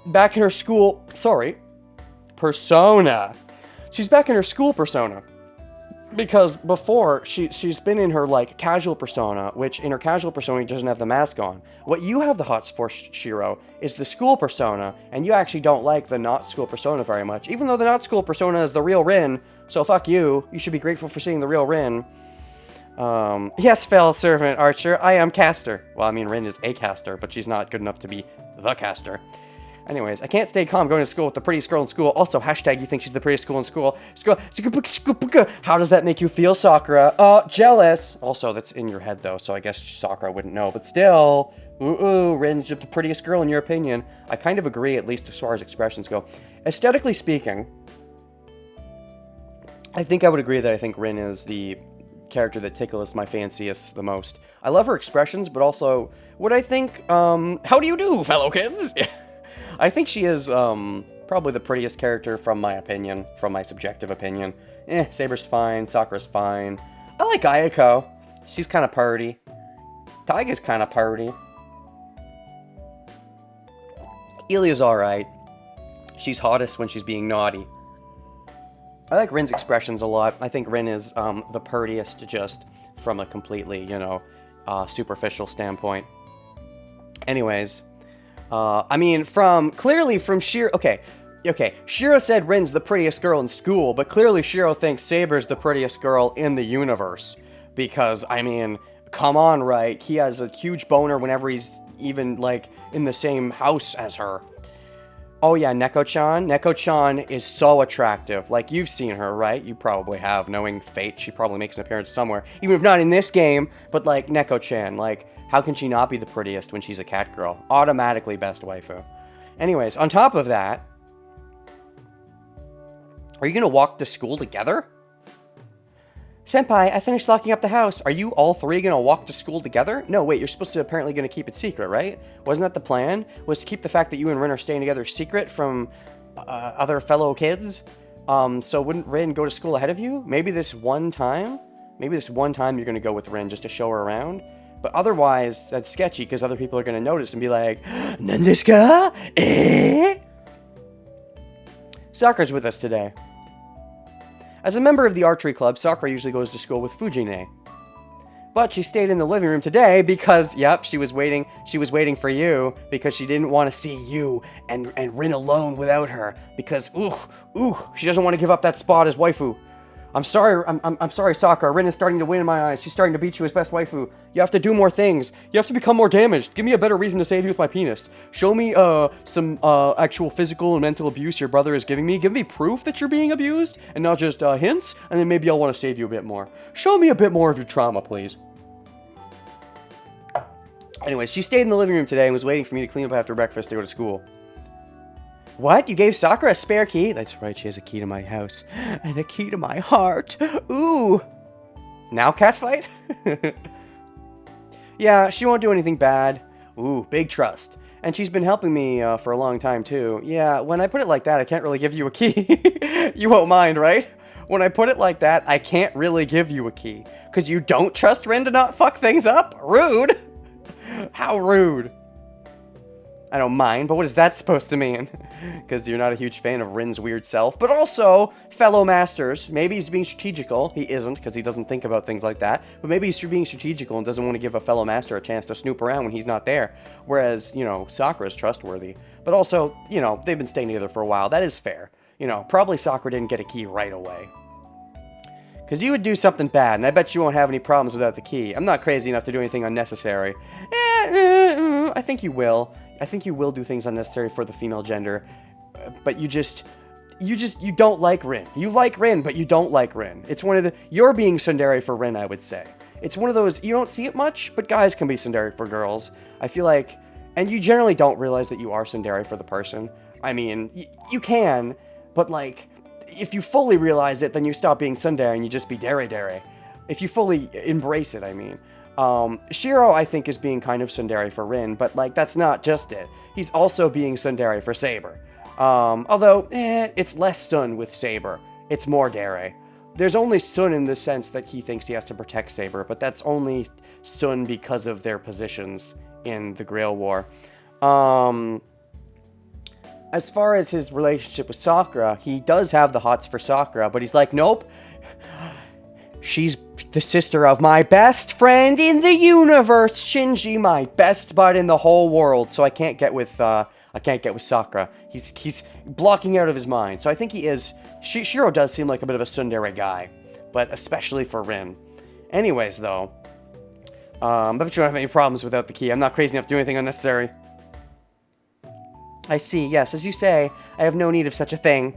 Back in her school... Sorry. Persona. She's back in her school persona. Because before, she's been in her, like, casual persona, which in her casual persona doesn't have the mask on. What you have the hots for, Shiro, is the school persona, and you actually don't like the not school persona very much, even though the not school persona is the real Rin, so fuck you. You should be grateful for seeing the real Rin. Yes, fellow servant Archer, I am caster. Well, I mean, Rin is a caster, but she's not good enough to be the caster. Anyways, I can't stay calm going to school with the prettiest girl in school. Also, hashtag you think she's the prettiest girl in school. How does that make you feel, Sakura? Jealous. Also, that's in your head, though, so I guess Sakura wouldn't know. But still, Rin's just the prettiest girl in your opinion. I kind of agree, at least as far as expressions go. Aesthetically speaking, I think I would agree that I think Rin is the character that tickles my fanciest the most. I love her expressions, but also, what I think, how do you do, fellow kids? I think she is, probably the prettiest character from my opinion, from my subjective opinion. Saber's fine, Sakura's fine. I like Ayako. She's kind of purty. Taiga's kind of purty. Ilia's alright. She's hottest when she's being naughty. I like Rin's expressions a lot. I think Rin is, the purtiest just from a completely, you know, superficial standpoint. Anyways... I mean, clearly from Shiro... Okay, Shiro said Rin's the prettiest girl in school, but clearly Shiro thinks Saber's the prettiest girl in the universe. Because, I mean, come on, right? He has a huge boner whenever he's even, like, in the same house as her. Oh yeah, Neko-chan. Neko-chan is so attractive. Like, you've seen her, right? You probably have. Knowing Fate, she probably makes an appearance somewhere. Even if not in this game, but, like, Neko-chan, like... How can she not be the prettiest when she's a cat girl? Automatically best waifu. Anyways, on top of that... Are you gonna walk to school together? Senpai, I finished locking up the house. Are you all three gonna walk to school together? No, wait, you're supposed to apparently gonna keep it secret, right? Wasn't that the plan? Was to keep the fact that you and Rin are staying together secret from other fellow kids? So wouldn't Rin go to school ahead of you? Maybe this one time? Maybe this one time you're gonna go with Rin just to show her around? But otherwise, that's sketchy because other people are going to notice and be like, Nandesuka? Eh? Sakura's with us today. As a member of the archery club, Sakura usually goes to school with Fujine. But she stayed in the living room today because, yep, she was waiting for you because she didn't want to see you and Rin alone without her because, she doesn't want to give up that spot as waifu. I'm sorry, I'm sorry, Sakura. Rin is starting to win in my eyes. She's starting to beat you as best waifu. You have to do more things. You have to become more damaged. Give me a better reason to save you with my penis. Show me, some, actual physical and mental abuse your brother is giving me. Give me proof that you're being abused, and not just, hints, and then maybe I'll want to save you a bit more. Show me a bit more of your trauma, please. Anyways, she stayed in the living room today and was waiting for me to clean up after breakfast to go to school. What? You gave Sakura a spare key? That's right, she has a key to my house. And a key to my heart. Ooh. Now catfight? Yeah, she won't do anything bad. Ooh, big trust. And she's been helping me for a long time, too. Yeah, when I put it like that, I can't really give you a key. You won't mind, right? When I put it like that, I can't really give you a key. Because you don't trust Rin to not fuck things up? Rude. How rude. I don't mind, but what is that supposed to mean? Because you're not a huge fan of Rin's weird self. But also, fellow masters. Maybe he's being strategical. He isn't, because he doesn't think about things like that. But maybe he's being strategical and doesn't want to give a fellow master a chance to snoop around when he's not there. Whereas, you know, Sakura's trustworthy. But also, you know, they've been staying together for a while. That is fair. You know, probably Sakura didn't get a key right away. Because you would do something bad, and I bet you won't have any problems without the key. I'm not crazy enough to do anything unnecessary. I think you will. I think you will do things unnecessary for the female gender. But you don't like Rin. You like Rin, but you don't like Rin. It's one of the... You're being tsundere for Rin, I would say. It's one of those... You don't see it much, but guys can be tsundere for girls. I feel like... And you generally don't realize that you are tsundere for the person. I mean, you can, but like... If you fully realize it, then you stop being tsundere and you just be dere. If you fully embrace it, I mean. Shiro, I think, is being kind of tsundere for Rin, but, like, that's not just it. He's also being tsundere for Saber. Although, it's less stun with Saber. It's more dere. There's only stun in the sense that he thinks he has to protect Saber, but that's only stun because of their positions in the Grail War. As far as his relationship with Sakura, he does have the hots for Sakura, but he's like, nope. She's the sister of my best friend in the universe, Shinji, my best bud in the whole world. So I can't get with Sakura. He's blocking out of his mind. So I think he is. Shiro does seem like a bit of a tsundere guy, but especially for Rin. Anyways, though, I bet you don't have any problems without the key. I'm not crazy enough to do anything unnecessary. I see, yes, as you say, I have no need of such a thing.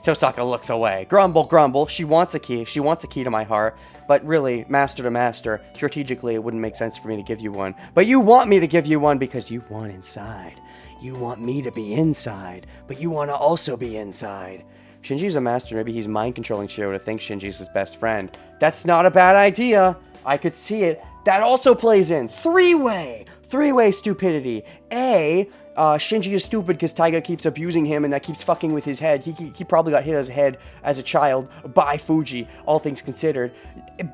Tosaka looks away. Grumble, grumble. She wants a key. She wants a key to my heart. But really, master to master, strategically, it wouldn't make sense for me to give you one. But you want me to give you one because you want inside. You want me to be inside, but you want to also be inside. Shinji's a master. Maybe he's mind-controlling Shiro to think Shinji's his best friend. That's not a bad idea. I could see it. That also plays in. Three-way stupidity. Shinji is stupid because Taiga keeps abusing him and that keeps fucking with his head. He probably got hit as a head as a child by Fuji, all things considered.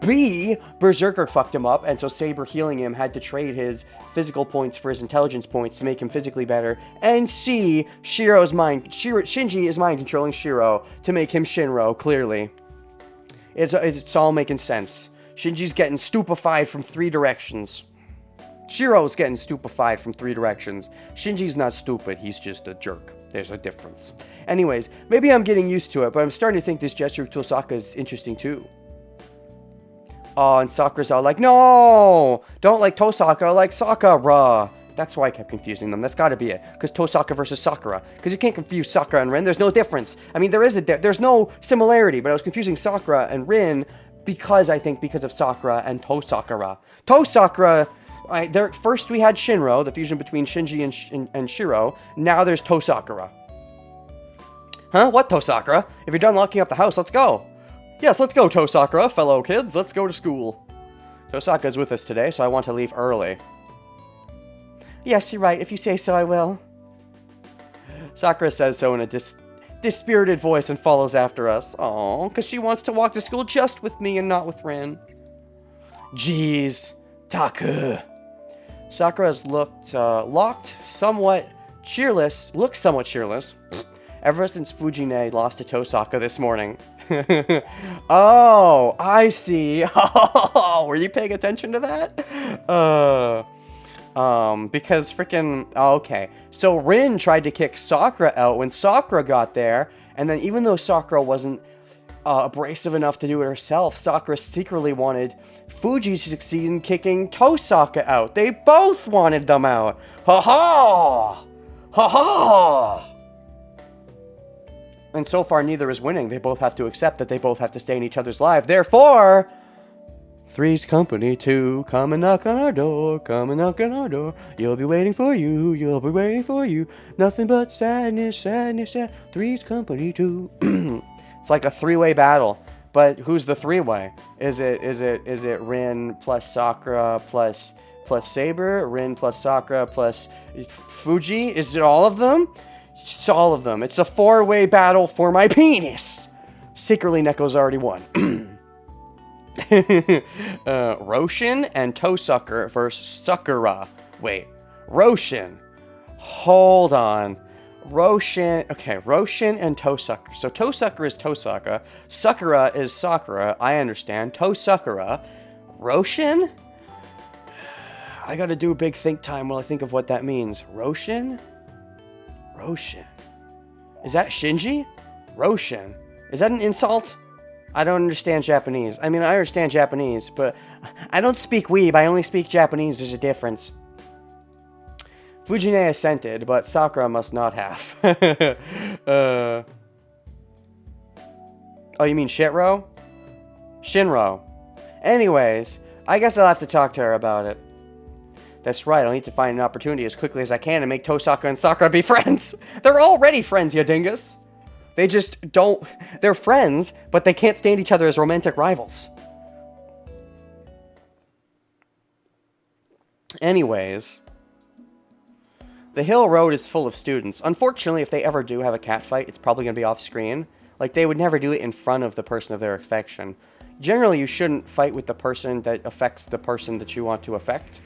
B, Berserker fucked him up, and so Saber healing him had to trade his physical points for his intelligence points to make him physically better. And C, Shinji is mind controlling Shiro to make him Shinro, clearly. It's all making sense. Shinji's getting stupefied from 3 directions. Shiro's getting stupefied from 3 directions. Shinji's not stupid, he's just a jerk. There's a difference. Anyways, maybe I'm getting used to it, but I'm starting to think this gesture of Tosaka is interesting too. Oh, and Sakura's all like, no! Don't like Tosaka, like Sakura! That's why I kept confusing them. That's gotta be it. Because Tosaka versus Sakura. Because you can't confuse Sakura and Rin. There's no difference. I mean, there's no similarity, but I was confusing Sakura and Rin because of Sakura and Tosakura. Tosakura... first we had Shinro, the fusion between Shinji and Shiro. Now there's Tosakura. Huh? What Tosakura? If you're done locking up the house, let's go. Yes, let's go, Tosakura, fellow kids. Let's go to school. Tosaka's with us today, so I want to leave early. Yes, you're right. If you say so, I will. Sakura says so in a dispirited voice and follows after us. Aww, because she wants to walk to school just with me and not with Rin. Jeez. Taku. Sakura's looks somewhat cheerless ever since Fujine lost to Tosaka this morning. Oh, I see. Oh, were you paying attention to that? Because freaking... okay. So Rin tried to kick Sakura out when Sakura got there, and then even though Sakura wasn't abrasive enough to do it herself, Sakura secretly wanted Fuji to succeed in kicking Tosaka out. They both wanted them out. Ha ha! Ha ha! And so far, neither is winning. They both have to accept that they both have to stay in each other's life. Therefore, Three's company, two, come and knock on our door, come and knock on our door. You'll be waiting for you, you'll be waiting for you. Nothing but sadness, sadness, sad. Three's company, two. It's like a three-way battle. But who's the three-way? Is it Rin plus Sakura plus Saber? Rin plus Sakura plus Fuji? Is it all of them? It's all of them. It's a four-way battle for my penis. Secretly, Neko's already won. Roshin and Toesucker versus Sakura. Wait, Roshin. Hold on. Roshin and Toesucker. So Toesucker is Toesucker. Sakura is Sakura. I understand. Toesakura. Roshin? I gotta do a big think time while I think of what that means. Roshin? Roshin. Is that Shinji? Roshin. Is that an insult? I don't understand Japanese. I mean, I understand Japanese, but I don't speak weeb. I only speak Japanese. There's a difference. Fujine assented, but Sakura must not have. Oh, you mean Shitro? Shinro. Anyways, I guess I'll have to talk to her about it. That's right, I'll need to find an opportunity as quickly as I can to make Tosaka and Sakura be friends. They're already friends, you dingus. They just don't... They're friends, but they can't stand each other as romantic rivals. Anyways, the Hill Road is full of students. Unfortunately, if they ever do have a cat fight, it's probably going to be off screen. Like, they would never do it in front of the person of their affection. Generally, you shouldn't fight with the person that affects the person that you want to affect.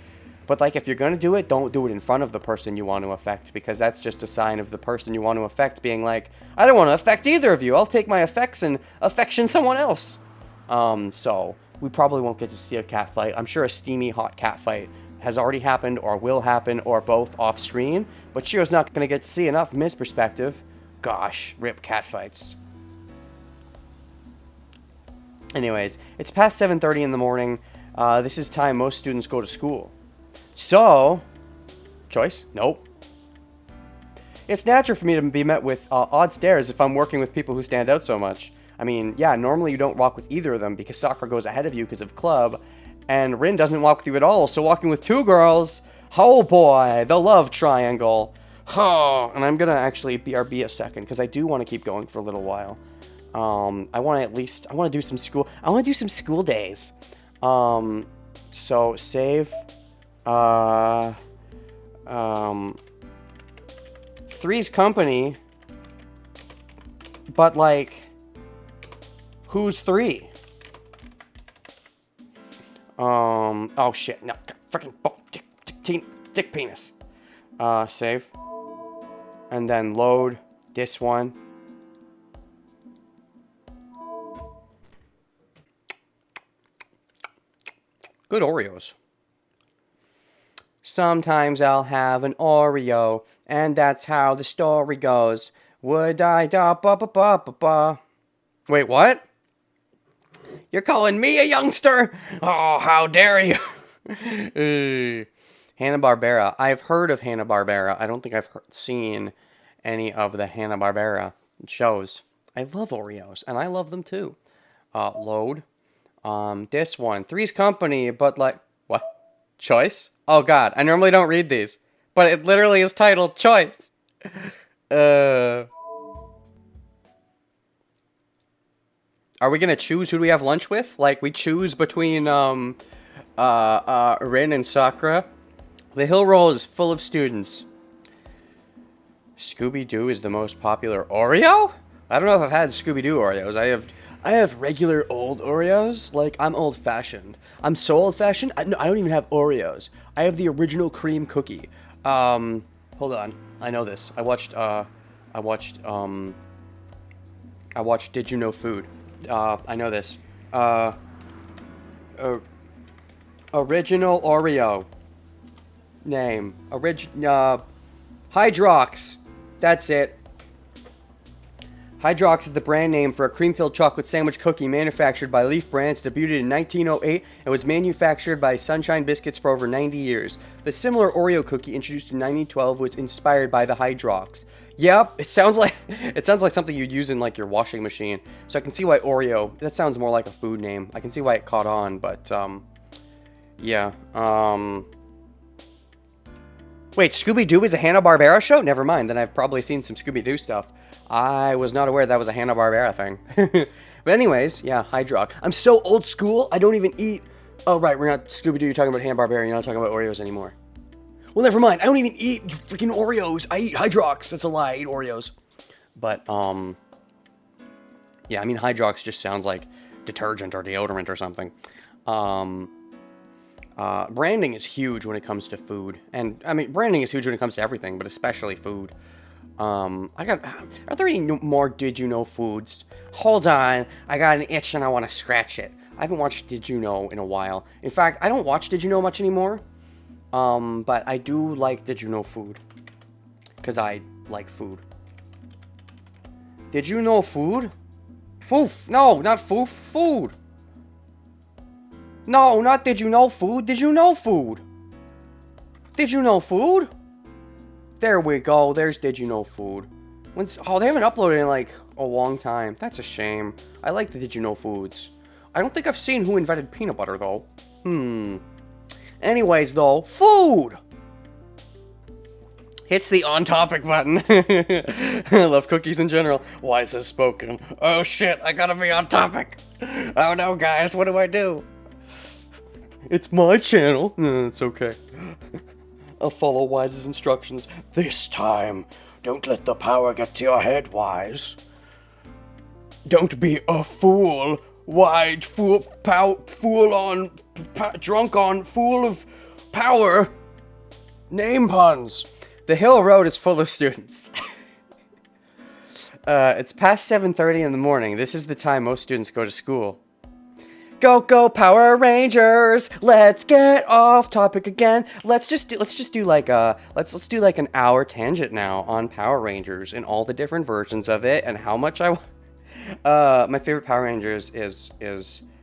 But, like, if you're going to do it, don't do it in front of the person you want to affect, because that's just a sign of the person you want to affect being like, I don't want to affect either of you. I'll take my effects and affection someone else. So, we probably won't get to see a cat fight. I'm sure a steamy, hot cat fight has already happened, or will happen, or both off-screen. But Shiro's not going to get to see enough from his perspective. Gosh, rip cat fights. Anyways, it's past 7:30 in the morning. This is time most students go to school. So, choice? Nope. It's natural for me to be met with odd stares if I'm working with people who stand out so much. I mean, yeah, normally you don't walk with either of them because Sakura goes ahead of you because of club, and Rin doesn't walk with you at all, so walking with two girls, oh boy, the love triangle. Oh, and I'm gonna actually BRB a second because I do want to keep going for a little while. I want to do some school days. So save. Three's company, but like, who's three? Oh shit, no, freaking dick penis. Save, and then load this one. Good Oreos. Sometimes I'll have an Oreo, and that's how the story goes. Would I da ba ba ba ba ba? Wait, what? You're calling me a youngster? Oh, how dare you! Hanna-Barbera. I've heard of Hanna-Barbera. I don't think I've seen any of the Hanna-Barbera shows. I love Oreos, and I love them too. Load. This one. Three's Company, but like... What? Choice? Oh god, I normally don't read these. But it literally is titled Choice. Are we gonna choose who do we have lunch with? Like, we choose between, Rin and Sakura? The Hill Roll is full of students. Scooby-Doo is the most popular Oreo? I don't know if I've had Scooby-Doo Oreos. I have regular old Oreos. Like, I'm old-fashioned. I'm so old-fashioned, I don't even have Oreos. I have the original cream cookie. Hold on. I know this. I watched Did You Know Food? I know this. Original Oreo. Name. Hydrox. That's it. Hydrox is the brand name for a cream-filled chocolate sandwich cookie manufactured by Leaf Brands, debuted in 1908, and was manufactured by Sunshine Biscuits for over 90 years. The similar Oreo cookie introduced in 1912 was inspired by the Hydrox. Yep, it sounds like something you'd use in like your washing machine. So I can see why Oreo. That sounds more like a food name. I can see why it caught on, but yeah. Wait, Scooby-Doo is a Hanna-Barbera show? Never mind. Then I've probably seen some Scooby-Doo stuff. I was not aware that was a Hanna-Barbera thing. But anyways, yeah, Hydrox. I'm so old school. I don't even eat. Oh right, we're not Scooby-Doo. You're talking about Hanna-Barbera. You're not talking about Oreos anymore. Well, never mind. I don't even eat freaking Oreos. I eat Hydrox. That's a lie. I eat Oreos. But, yeah, I mean, Hydrox just sounds like detergent or deodorant or something. Branding is huge when it comes to food. And, I mean, branding is huge when it comes to everything, but especially food. Are there any more Did You Know foods? Hold on. I got an itch and I want to scratch it. I haven't watched Did You Know in a while. In fact, I don't watch Did You Know much anymore. But I do like Did You Know food. Because I like food. Did you know food? Foof. No, not foof. Food. No, not did you know food. Did you know food? Did you know food? There we go. There's Did You Know food. Oh, they haven't uploaded in like a long time. That's a shame. I like the Did You Know foods. I don't think I've seen Who Invented Peanut Butter though. Anyways, though, food! Hits the on-topic button. I love cookies in general. Wise has spoken. Oh shit, I gotta be on topic. Oh no, guys, what do I do? It's my channel. No, it's okay. I'll follow Wise's instructions. This time, don't let the power get to your head, Wise. Don't be a fool. Wide fool of power. Name puns. The Hill Road is full of students. It's past 7:30 in the morning. This is the time most students go to school. Go Power Rangers! Let's get off topic again. Let's do like an hour tangent now on Power Rangers and all the different versions of it and how much I. My favorite Power Rangers is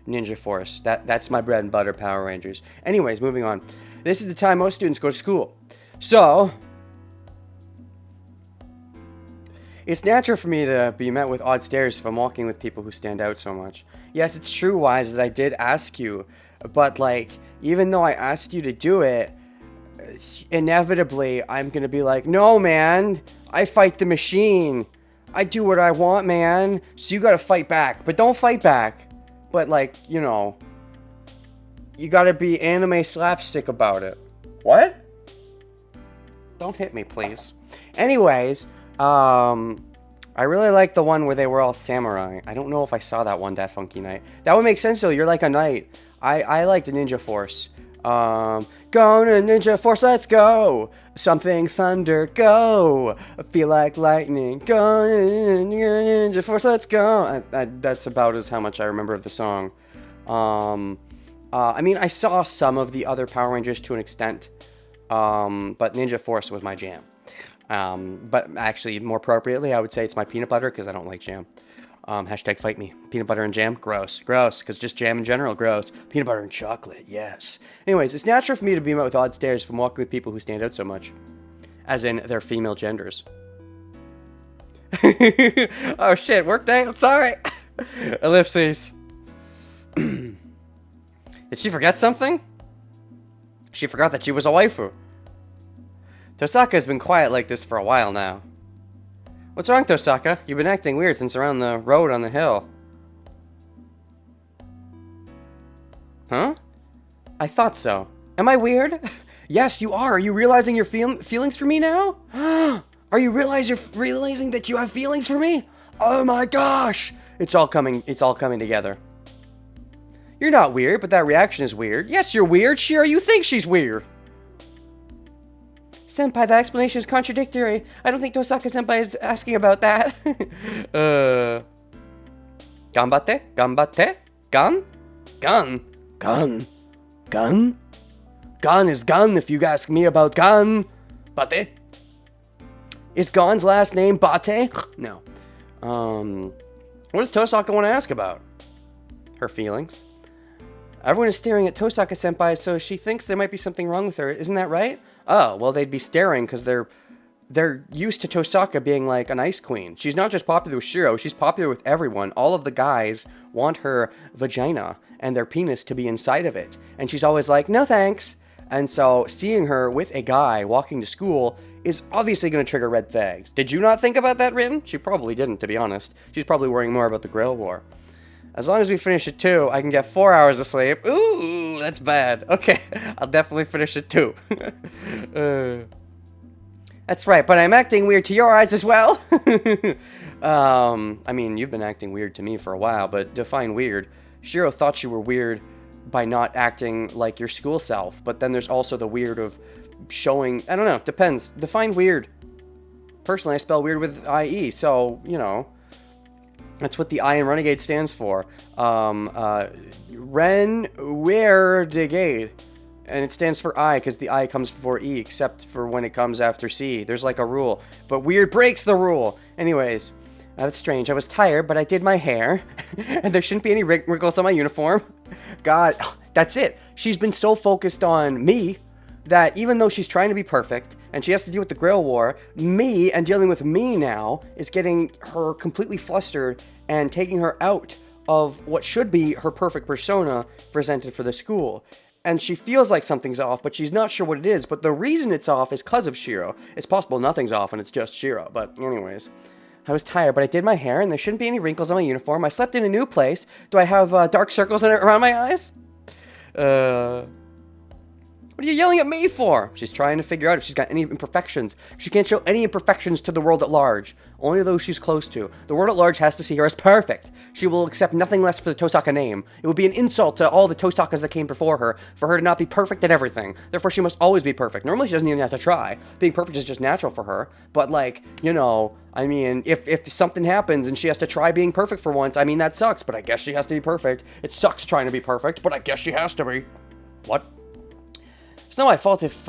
Ninja Force. That's my bread and butter Power Rangers. Anyways, moving on. This is the time most students go to school. So, it's natural for me to be met with odd stares if I'm walking with people who stand out so much. Yes, it's true, Wise, that I did ask you. But, like, even though I asked you to do it, inevitably, I'm gonna be like, no, man, I fight the machine. I do what I want, man. So you gotta fight back. But don't fight back. But, like, you know, you gotta be anime slapstick about it. What? Don't hit me, please. Anyways, I really like the one where they were all samurai. I don't know if I saw that one that funky night. That would make sense, though. You're like a knight. I like the Ninja Force. Go to Ninja Force, let's go. Something thunder, go. I feel like lightning, go. Ninja Force, let's go. That's about as how much I remember of the song. I mean, I saw some of the other Power Rangers to an extent, but Ninja Force was my jam. But actually, more appropriately, I would say it's my peanut butter because I don't like jam. Hashtag fight me. Peanut butter and jam? Gross. Gross. Because just jam in general, gross. Peanut butter and chocolate, yes. Anyways, it's natural for me to be met with odd stares from walking with people who stand out so much. As in, their female genders. Oh shit, workday? I'm sorry. Ellipses. Did she forget something? She forgot that she was a waifu. Tosaka has been quiet like this for a while now. What's wrong, Tosaka? You've been acting weird since around the road on the hill. Huh? I thought so. Am I weird? Yes, you are. Are you realizing your feelings for me now? Are you realizing that you have feelings for me? Oh my gosh! It's all coming together. You're not weird, but that reaction is weird. Yes, you're weird. Shira, you think she's weird. Senpai, that explanation is contradictory. I don't think Tosaka-senpai is asking about that. Ganbatte? Ganbatte? Gun? Gun? Gun? Gun? Gun is gun if you ask me about gun. Bate? Is Gon's last name Bate? No. What does Tosaka want to ask about? Her feelings. Everyone is staring at Tosaka-senpai, so she thinks there might be something wrong with her. Isn't that right? Oh, well, they'd be staring because they're they're used to Tosaka being like an ice queen. She's not just popular with Shiro, she's popular with everyone. All of the guys want her vagina and their penis to be inside of it. And she's always like, no thanks. And so seeing her with a guy walking to school is obviously going to trigger red flags. Did you not think about that, Rin? She probably didn't, to be honest. She's probably worrying more about the Grail War. As long as we finish it 2, I can get 4 hours of sleep. Ooh, that's bad. Okay, I'll definitely finish it 2. That's right, but I'm acting weird to your eyes as well. I mean, you've been acting weird to me for a while, but define weird. Shiro thought you were weird by not acting like your school self, but then there's also the weird of showing, I don't know, depends. Define weird. Personally, I spell weird with IE, so, you know, that's what the I in Renegade stands for. Renegade. And it stands for I, because the I comes before E, except for when it comes after C. There's like a rule. But weird breaks the rule. Anyways, that's strange. I was tired, but I did my hair. And there shouldn't be any wrinkles on my uniform. God, that's it. She's been so focused on me that even though she's trying to be perfect, and she has to deal with the Grail War, me, and dealing with me now, is getting her completely flustered and taking her out of what should be her perfect persona presented for the school. And she feels like something's off, but she's not sure what it is. But the reason it's off is because of Shiro. It's possible nothing's off and it's just Shiro. But anyways, I was tired, but I did my hair, and there shouldn't be any wrinkles on my uniform. I slept in a new place. Do I have dark circles around my eyes? What are you yelling at me for? She's trying to figure out if she's got any imperfections. She can't show any imperfections to the world at large. Only those she's close to. The world at large has to see her as perfect. She will accept nothing less for the Tosaka name. It would be an insult to all the Tosakas that came before her for her to not be perfect at everything. Therefore, she must always be perfect. Normally, she doesn't even have to try. Being perfect is just natural for her. But, like, you know, I mean, if something happens and she has to try being perfect for once, I mean, that sucks. But I guess she has to be perfect. It sucks trying to be perfect, but I guess she has to be. What? It's not my fault if,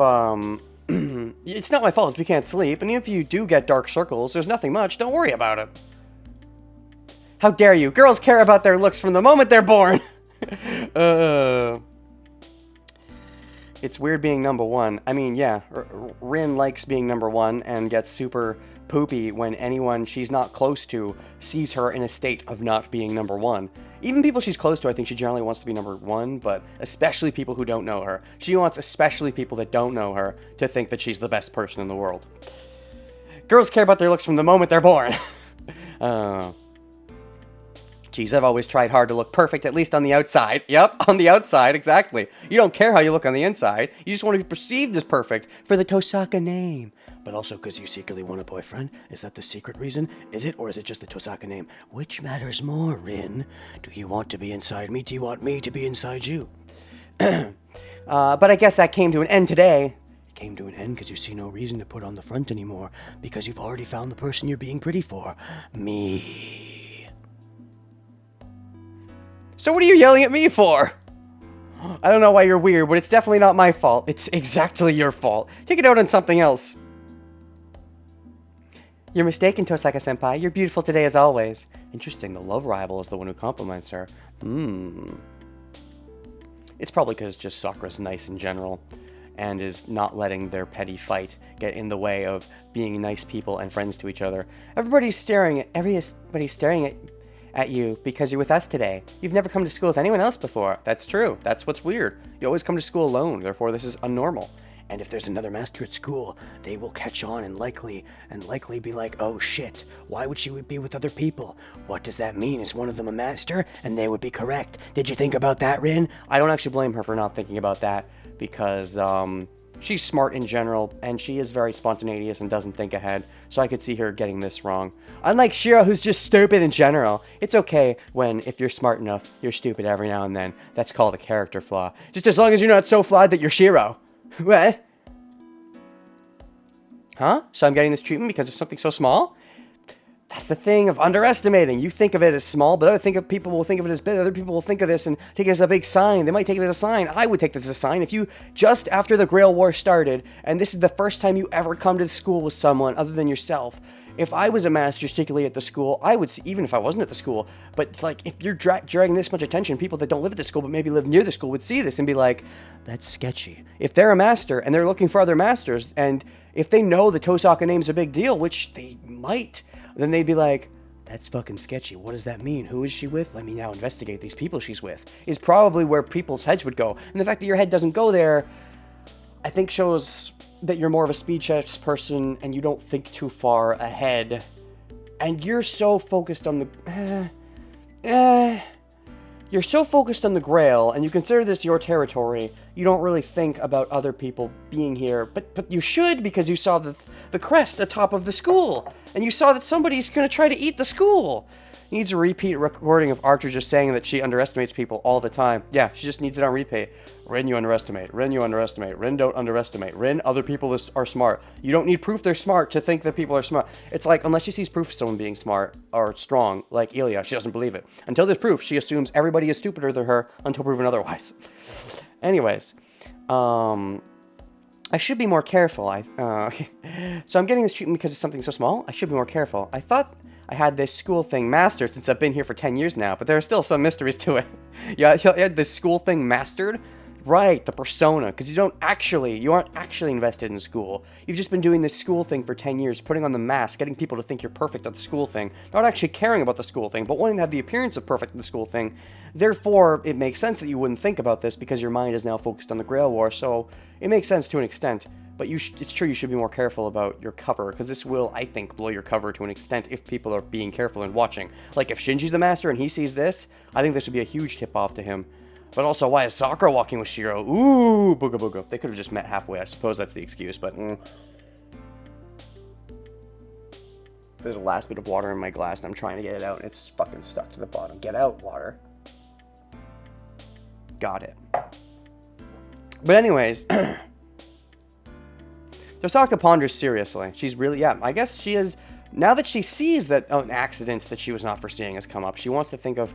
it's not my fault if you can't sleep, and if you do get dark circles, there's nothing much, don't worry about it. How dare you? Girls care about their looks from the moment they're born! It's weird being number 1. I mean, yeah, Rin likes being number 1 and gets super poopy when anyone she's not close to sees her in a state of not being number 1. Even people she's close to, I think she generally wants to be number 1, but especially people who don't know her. She wants especially people that don't know her to think that she's the best person in the world. Girls care about their looks from the moment they're born. Geez, I've always tried hard to look perfect, at least on the outside. Yep, on the outside, exactly. You don't care how you look on the inside. You just want to be perceived as perfect for the Tosaka name. But also because you secretly want a boyfriend? Is that the secret reason? Is it, or is it just the Tosaka name? Which matters more, Rin? Do you want to be inside me? Do you want me to be inside you? But I guess that came to an end today. It came to an end because you see no reason to put on the front anymore. Because you've already found the person you're being pretty for. Me. So what are you yelling at me for? I don't know why you're weird, but it's definitely not my fault. It's exactly your fault. Take it out on something else. You're mistaken, Tosaka-senpai. You're beautiful today as always. Interesting, the love rival is the one who compliments her. It's probably because just Sakura's nice in general and is not letting their petty fight get in the way of being nice people and friends to each other. Everybody's staring at you because you're with us today. You've never come to school with anyone else before. That's true. That's what's weird. You always come to school alone, therefore this is unnormal. And if there's another master at school, they will catch on and likely be like, oh shit, why would she be with other people? What does that mean? Is one of them a master? And they would be correct. Did you think about that, Rin? I don't actually blame her for not thinking about that because she's smart in general and she is very spontaneous and doesn't think ahead. So I could see her getting this wrong. Unlike Shiro, who's just stupid in general. It's okay when, if you're smart enough, you're stupid every now and then. That's called a character flaw. Just as long as you're not so flawed that you're Shiro. What? Huh? So I'm getting this treatment because of something so small? That's the thing of underestimating. You think of it as small, but people will think of it as big. Other people will think of this and take it as a big sign. They might take it as a sign. I would take this as a sign. If you, just after the Grail War started, and this is the first time you ever come to school with someone other than yourself, if I was a master secretly at the school, I would see, even if I wasn't at the school, but it's like, if you're dragging this much attention, people that don't live at the school but maybe live near the school would see this and be like, that's sketchy. If they're a master and they're looking for other masters and If they know the Tosaka name's a big deal, which they might, then they'd be like, that's fucking sketchy. What does that mean? Who is she with? Let me now investigate these people she's with. Is probably where people's heads would go. And the fact that your head doesn't go there, I think shows that you're more of a speed chess person and you don't think too far ahead. And you're so focused on the... You're so focused on the Grail, and you consider this your territory, you don't really think about other people being here. But you should, because you saw the crest atop of the school, and you saw that somebody's going to try to eat the school. He needs a repeat recording of Archer just saying that she underestimates people all the time. Yeah, she just needs it on repeat. Rin, you underestimate. Rin, you underestimate. Rin, don't underestimate. Rin, other people are smart. You don't need proof they're smart to think that people are smart. It's like, unless she sees proof of someone being smart or strong, like Ilya, she doesn't believe it. Until there's proof, she assumes everybody is stupider than her until proven otherwise. Anyways, I should be more careful. So I'm getting this treatment because it's something so small. I should be more careful. I thought I had this school thing mastered since I've been here for 10 years now, but there are still some mysteries to it. Yeah, you had this school thing mastered? Right, the persona, because you aren't actually invested in school. You've just been doing this school thing for 10 years, putting on the mask, getting people to think you're perfect at the school thing, not actually caring about the school thing, but wanting to have the appearance of perfect at the school thing. Therefore, it makes sense that you wouldn't think about this because your mind is now focused on the Grail War, so it makes sense to an extent. But it's true you should be more careful about your cover, because this will, I think, blow your cover to an extent if people are being careful and watching. Like, if Shinji's the master and he sees this, I think this would be a huge tip-off to him. But also, why is Sakura walking with Shiro? Ooh, booga booga. They could have just met halfway. I suppose that's the excuse, but... There's a last bit of water in my glass, and I'm trying to get it out, and it's fucking stuck to the bottom. Get out, water. Got it. But anyways... Tosaka ponders seriously. She's really... Yeah, I guess she is... Now that she sees that an accident that she was not foreseeing has come up, she wants to think of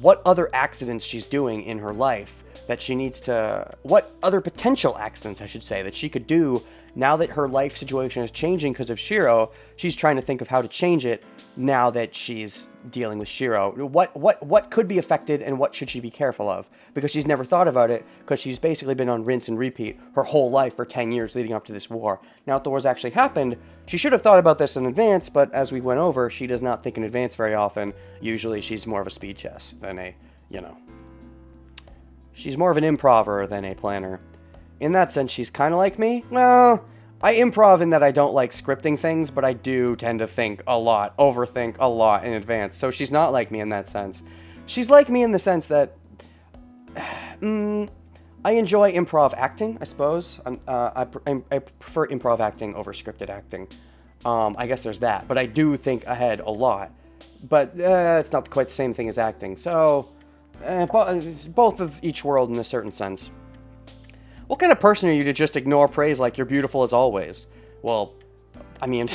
what other accidents she's doing in her life that she needs to... What other potential accidents, I should say, that she could do now that her life situation is changing because of Shiro. She's trying to think of how to change it now that she's dealing with Shiro. What could be affected and what should she be careful of? Because she's never thought about it, because she's basically been on rinse and repeat her whole life for 10 years leading up to this war. Now that the war's actually happened, she should have thought about this in advance, but as we went over, she does not think in advance very often. Usually she's more of a speed chess than a, she's more of an improver than a planner. In that sense, she's kind of like me. Well, I improv in that I don't like scripting things, but I do tend to think a lot, overthink a lot in advance. So she's not like me in that sense. She's like me in the sense that I enjoy improv acting, I suppose. I prefer improv acting over scripted acting. I guess there's that. But I do think ahead a lot. But it's not quite the same thing as acting. So, both of each world in a certain sense. What kind of person are you to just ignore praise like you're beautiful as always? Well, I mean...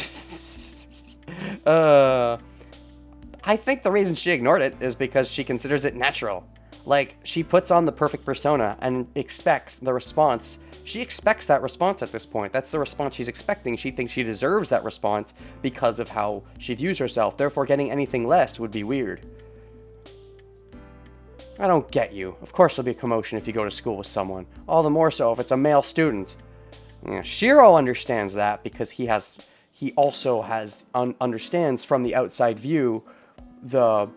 I think the reason she ignored it is because she considers it natural. Like, she puts on the perfect persona and expects the response. She expects that response at this point. That's the response she's expecting. She thinks she deserves that response because of how she views herself. Therefore, getting anything less would be weird. I don't get you. Of course there'll be a commotion if you go to school with someone. All the more so if it's a male student. Yeah, Shiro understands that because he also understands from the outside view the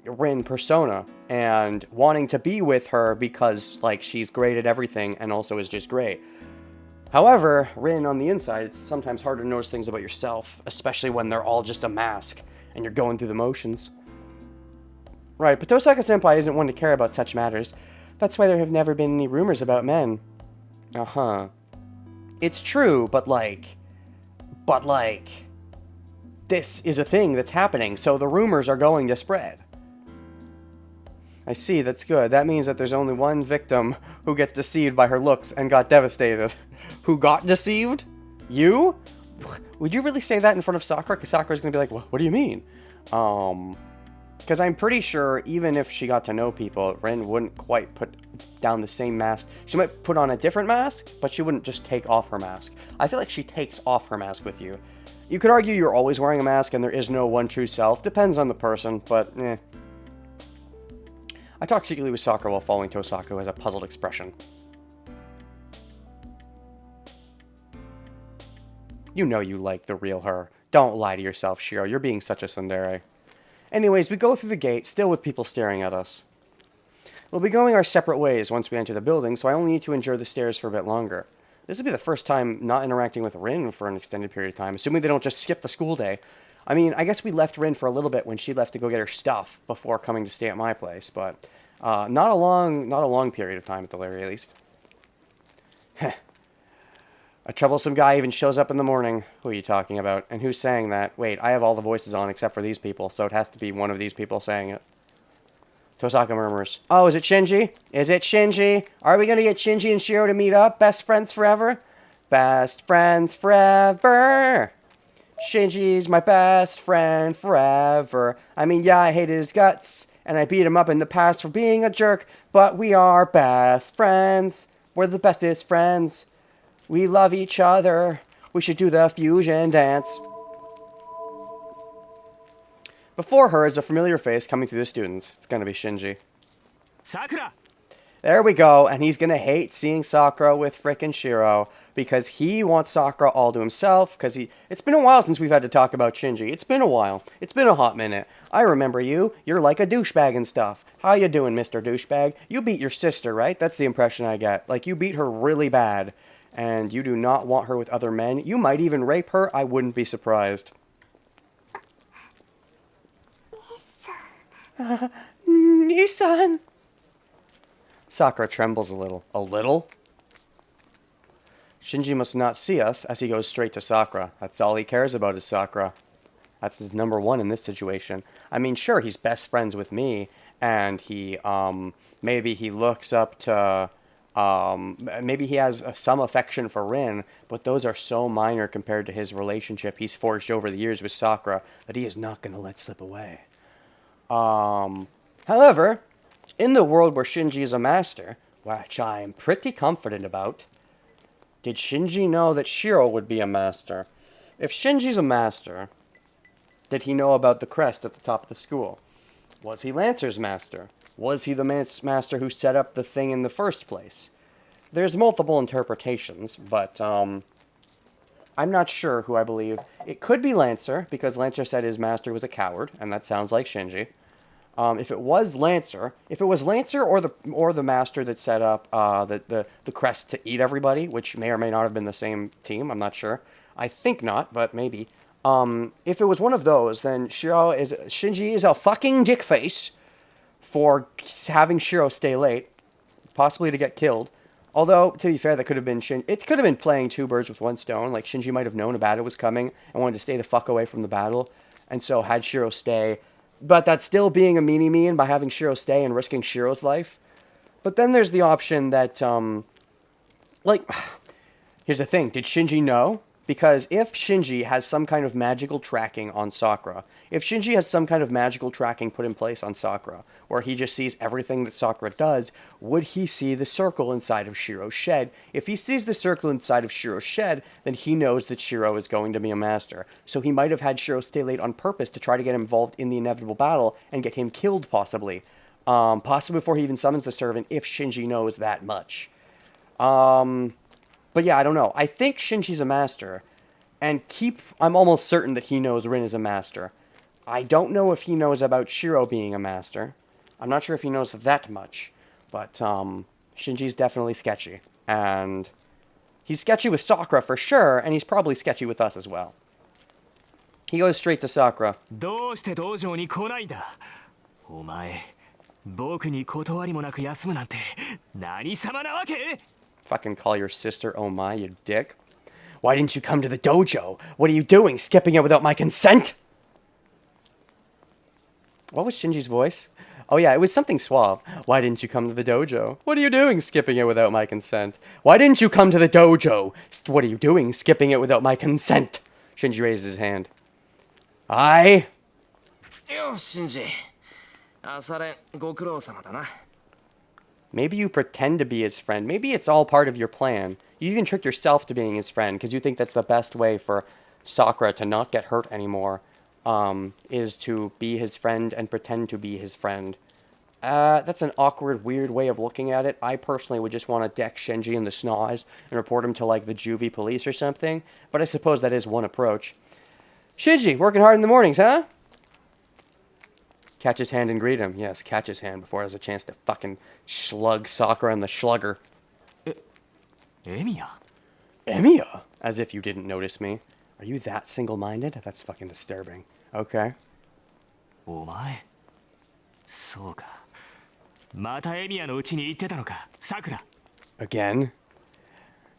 Rin persona and wanting to be with her because like she's great at everything and also is just great. However, Rin on the inside, it's sometimes hard to notice things about yourself, especially when they're all just a mask and you're going through the motions. Right, but Tosaka-senpai isn't one to care about such matters. That's why there have never been any rumors about men. Uh-huh. It's true, but this is a thing that's happening, so the rumors are going to spread. I see, that's good. That means that there's only one victim who gets deceived by her looks and got devastated. Who got deceived? You? Would you really say that in front of Sakura? Because Sakura's going to be like, what do you mean? Because I'm pretty sure even if she got to know people, Rin wouldn't quite put down the same mask. She might put on a different mask, but she wouldn't just take off her mask. I feel like she takes off her mask with you. You could argue you're always wearing a mask and there is no one true self. Depends on the person, but eh. I talked secretly with Sakura while following Tosaka, who has a puzzled expression. You know you like the real her. Don't lie to yourself, Shiro. You're being such a tsundere. Anyways, we go through the gate, still with people staring at us. We'll be going our separate ways once we enter the building, so I only need to endure the stairs for a bit longer. This will be the first time not interacting with Rin for an extended period of time, assuming they don't just skip the school day. I mean, I guess we left Rin for a little bit when she left to go get her stuff before coming to stay at my place, but not a long period of time at the very least. A troublesome guy even shows up in the morning. Who are you talking about? And who's saying that? Wait, I have all the voices on except for these people, so it has to be one of these people saying it. Tosaka murmurs. Oh, is it Shinji? Is it Shinji? Are we going to get Shinji and Shiro to meet up? Best friends forever? Best friends forever. Shinji's my best friend forever. I mean, yeah, I hated his guts, and I beat him up in the past for being a jerk, but we are best friends. We're the bestest friends. We love each other. We should do the fusion dance. Before her is a familiar face coming through the students. It's going to be Shinji. Sakura! There we go, and he's going to hate seeing Sakura with frickin' Shiro because he wants Sakura all to himself because it's been a while since we've had to talk about Shinji. It's been a while. It's been a hot minute. I remember you. You're like a douchebag and stuff. How you doing, Mr. Douchebag? You beat your sister, right? That's the impression I get. Like, you beat her really bad, and you do not want her with other men. You might even rape her. I wouldn't be surprised. Nissan. Sakura trembles a little. A little? Shinji must not see us as he goes straight to Sakura. That's all he cares about is Sakura. That's his number one in this situation. I mean, sure, he's best friends with me, and he, maybe he looks up to, maybe he has some affection for Rin, but those are so minor compared to his relationship he's forged over the years with Sakura that he is not going to let slip away. However, in the world where Shinji is a master, which I am pretty confident about, did Shinji know that Shiro would be a master? If Shinji's a master, did he know about the crest at the top of the school? Was he Lancer's master? Was he the master who set up the thing in the first place? There's multiple interpretations, but I'm not sure who I believe. It could be Lancer, because Lancer said his master was a coward, and that sounds like Shinji. If it was Lancer or the master that set up the crest to eat everybody, which may or may not have been the same team, I'm not sure. I think not, but maybe. If it was one of those, then Shinji is a fucking dickface for having Shiro stay late, possibly to get killed. Although, to be fair, that could have been it could have been playing two birds with one stone. Like, Shinji might have known a battle was coming and wanted to stay the fuck away from the battle, and so had Shiro stay. But that's still being a meanie-mean by having Shiro stay and risking Shiro's life. But then there's the option that, here's the thing. Did Shinji know? Because if Shinji has some kind of magical tracking on Sakura, if Shinji has some kind of magical tracking put in place on Sakura, where he just sees everything that Sakura does, would he see the circle inside of Shiro's shed? If he sees the circle inside of Shiro's shed, then he knows that Shiro is going to be a master. So he might have had Shiro stay late on purpose to try to get him involved in the inevitable battle and get him killed, possibly. Possibly before he even summons the servant, if Shinji knows that much. But yeah, I don't know. I think Shinji's a master, and I'm almost certain that he knows Rin is a master. I don't know if he knows about Shiro being a master. I'm not sure if he knows that much, but Shinji's definitely sketchy. And he's sketchy with Sakura for sure, and he's probably sketchy with us as well. He goes straight to Sakura. どうして道場に来ないんだお前僕に断りもなく休むなんて何様なわけ Fucking call your sister oh my, you dick. Why didn't you come to the dojo? What are you doing, skipping it without my consent? What was Shinji's voice? Oh yeah, it was something suave. Why didn't you come to the dojo? What are you doing, skipping it without my consent? Why didn't you come to the dojo? What are you doing, skipping it without my consent? Shinji raises his hand. I... Yo, Shinji. Asare, ご苦労様だな. Maybe you pretend to be his friend. Maybe it's all part of your plan. You even trick yourself to being his friend because you think that's the best way for Sakura to not get hurt anymore, is to be his friend and pretend to be his friend. That's an awkward, weird way of looking at it. I personally would just want to deck Shinji in the schnoz and report him to, like, the juvie police or something. But I suppose that is one approach. Shinji, working hard in the mornings, huh? Catch his hand and greet him. Yes, catch his hand before he has a chance to fucking slug Sakura in the slugger. Emiya? Emiya? As if you didn't notice me. Are you that single-minded? That's fucking disturbing. Okay. お前そうかまたエミヤの家に行ってたのかさくら Again?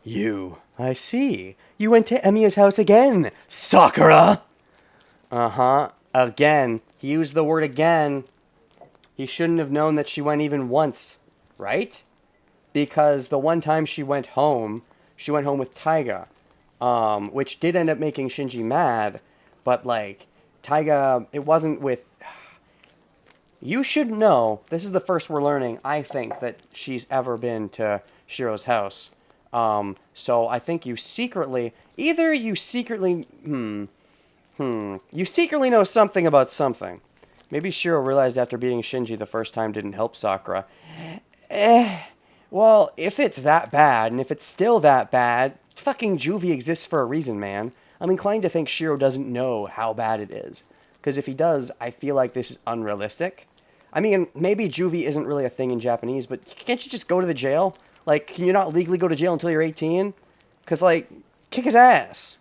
You. I see. You went to Emiya's house again, Sakura! Uh-huh. Again. He used the word again. He shouldn't have known that she went even once, right? Because the one time she went home with Taiga, which did end up making Shinji mad, but, like, Taiga, it wasn't with... You should know, this is the first we're learning, I think, that she's ever been to Shiro's house. So I think you secretly... Either you secretly... You secretly know something about something. Maybe Shiro realized after beating Shinji the first time didn't help Sakura. Well, if it's that bad, and if it's still that bad, fucking Juvie exists for a reason, man. I'm inclined to think Shiro doesn't know how bad it is. Because if he does, I feel like this is unrealistic. I mean, maybe Juvie isn't really a thing in Japanese, but can't you just go to the jail? Like, can you not legally go to jail until you're 18? Because, like, kick his ass.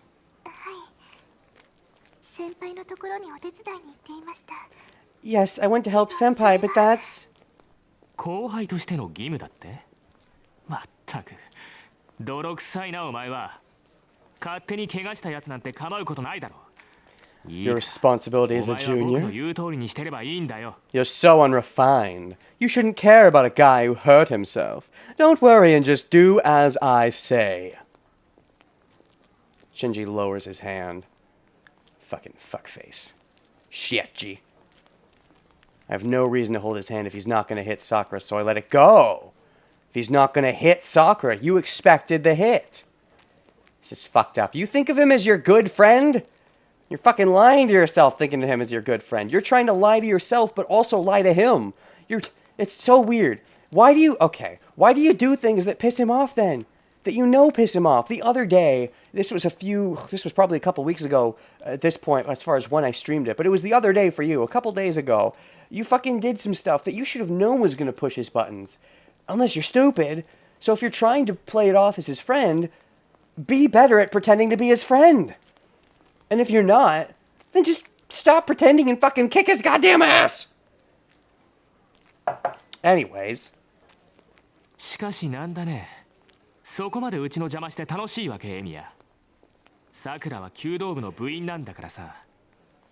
先輩のところにお手伝いに行っていました。 Yes, I went to help Senpai, but that's... 後輩としての義務だってまったく泥臭いなお前は勝手に怪我したやつなんて構うことないだろ Your responsibility as a お前は僕の junior? 言う通りにしてればいいんだよ You're so unrefined. You shouldn't care about a guy who hurt himself. Don't worry and just do as I say. Shinji lowers his hand. Fucking fuckface. Shitji. I have no reason to hold his hand if he's not going to hit Sakura, so I let it go. If he's not going to hit Sakura, you expected the hit. This is fucked up. You think of him as your good friend? You're fucking lying to yourself thinking of him as your good friend. You're trying to lie to yourself, but also lie to him. It's so weird. Why do you do things that piss him off then? That you know piss him off. The other day, this was probably a couple weeks ago at this point, as far as when I streamed it, but it was the other day for you, a couple days ago. You fucking did some stuff that you should have known was going to push his buttons. Unless you're stupid. So if you're trying to play it off as his friend, be better at pretending to be his friend. And if you're not, then just stop pretending and fucking kick his goddamn ass! Anyways. しかしなんだねそこまでうちの邪魔して楽しいわけエミヤさくらは弓道部の部員なんだからさ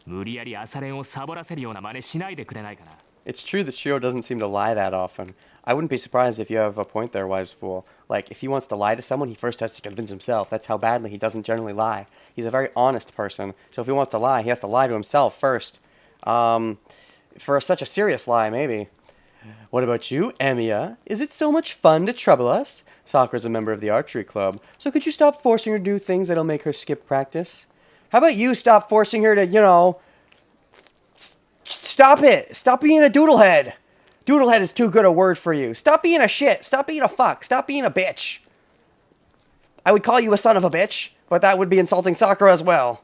無理やり朝練をサボらせるような真似しないでくれないかな It's true that Shiro doesn't seem to lie that often. I wouldn't be surprised if you have a point there, wise fool. Like, if he wants to lie to someone, he first has to convince himself. That's how badly he doesn't generally lie. He's a very honest person. So if he wants to lie, he has to lie to himself first. For such a serious lie, maybe. What about you, Emiya? Is it so much fun to trouble us? Sakura's a member of the archery club, so could you stop forcing her to do things that'll make her skip practice? How about you stop forcing her to, stop it! Stop being a doodlehead! Doodlehead is too good a word for you. Stop being a shit. Stop being a fuck. Stop being a bitch. I would call you a son of a bitch, but that would be insulting Sakura as well.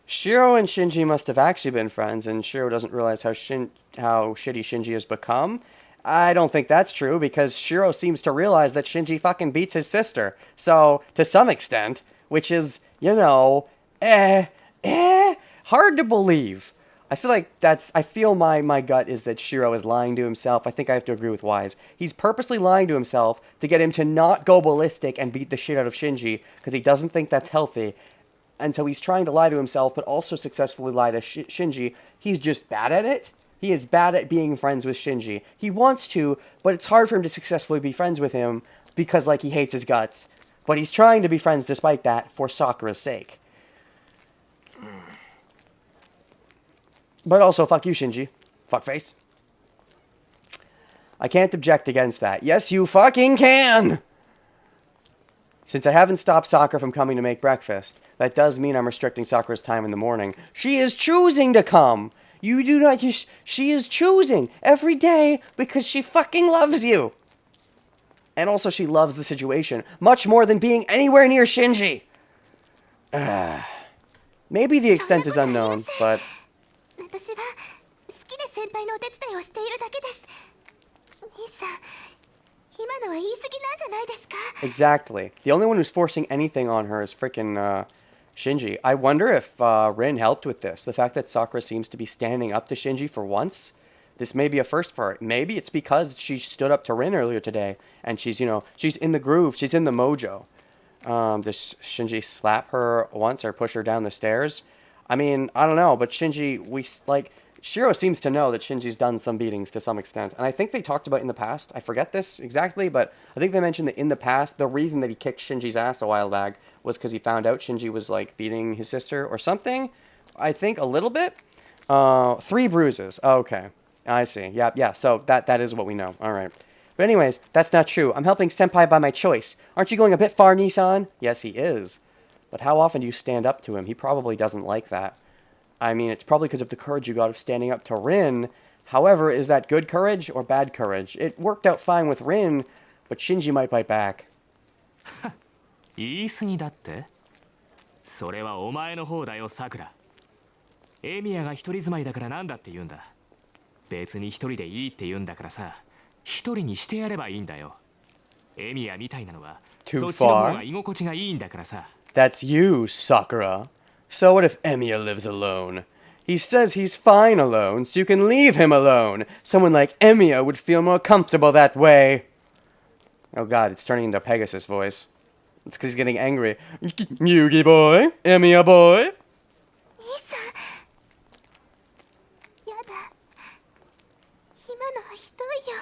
Shiro and Shinji must have actually been friends, and Shiro doesn't realize how shitty Shinji has become. I don't think that's true, because Shiro seems to realize that Shinji fucking beats his sister. So, to some extent, which is, hard to believe. I feel my gut is that Shiro is lying to himself. I think I have to agree with Wise. He's purposely lying to himself to get him to not go ballistic and beat the shit out of Shinji, because he doesn't think that's healthy. And so he's trying to lie to himself, but also successfully lie to Shinji. He's just bad at it. He is bad at being friends with Shinji. He wants to, but it's hard for him to successfully be friends with him, because, he hates his guts. But he's trying to be friends despite that, for Sakura's sake. But also, fuck you, Shinji. Fuckface. I can't object against that. Yes, you fucking can! Since I haven't stopped Sakura from coming to make breakfast, that does mean I'm restricting Sakura's time in the morning. She is choosing to come! You do not. She is choosing every day because she fucking loves you. And also, she loves the situation much more than being anywhere near Shinji. Maybe the extent is unknown, but 私は好きで先輩のお手伝いをしているだけです。兄さん、今のは言い過ぎなんじゃないですか？ exactly. The only one who's forcing anything on her is freaking Shinji. I wonder if Rin helped with this. The fact that Sakura seems to be standing up to Shinji for once. This may be a first for her. Maybe it's because she stood up to Rin earlier today, and she's, you know, she's in the groove. She's in the mojo. Does Shinji slap her once or push her down the stairs? I mean, I don't know, but Shinji, Shiro seems to know that Shinji's done some beatings to some extent. And I think they talked about in the past, I forget this exactly, but I think they mentioned that in the past, the reason that he kicked Shinji's ass a while back was because he found out Shinji was, like, beating his sister or something. I think a little bit. 3 bruises. Okay. I see. Yeah, so that is what we know. All right. But anyways, that's not true. I'm helping Senpai by my choice. Aren't you going a bit far, Nissan? Yes, he is. But how often do you stand up to him? He probably doesn't like that. I mean, it's probably because of the courage you got of standing up to Rin. However, is that good courage or bad courage? It worked out fine with Rin, but Shinji might bite back. 言い過ぎだって？それはお前の方だよ、さくら。エミヤが一人住まいだからなんだって言うんだ。別に一人でいいって言うんだからさ、一人にしてやればいいんだよ。エミヤみたいなのは、そっちの方が居心地がいいんだからさ。That's you, Sakura. So what if Emiya lives alone? He says he's fine alone, so you can leave him alone. Someone like Emiya would feel more comfortable that way. Oh god, it's turning into Pegasus voice. It's because he's getting angry. Yugi boy, Emiya boy. 兄さん、やだ。今のはひどいよ。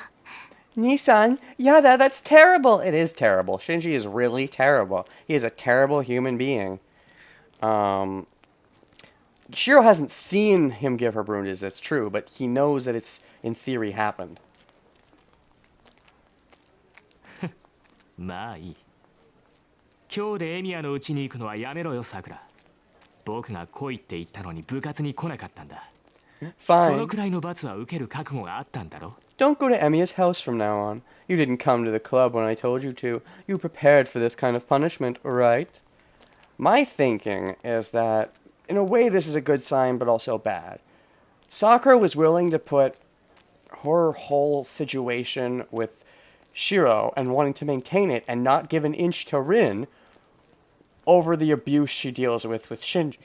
Nissan, yada, that's terrible. It is terrible. Shinji is really terrible. He is a terrible human being. Shiro hasn't seen him give her bruises, it's true, but he knows that it's, in theory, happened. まあいい。今日でエミヤの家に行くのはやめろよ、さくら。僕が来いって言ったのに部活に来なかったんだ。その Fine. くらいの罰は受ける覚悟があったんだろ。 Don't go to Emiya's house from now on. You didn't come to the club when I told you to. You prepared for this kind of punishment, right? My thinking is that, in a way, this is a good sign, but also bad. Sakura was willing to put her whole situation with Shiro and wanting to maintain it and not give an inch to Rin over the abuse she deals with Shinji.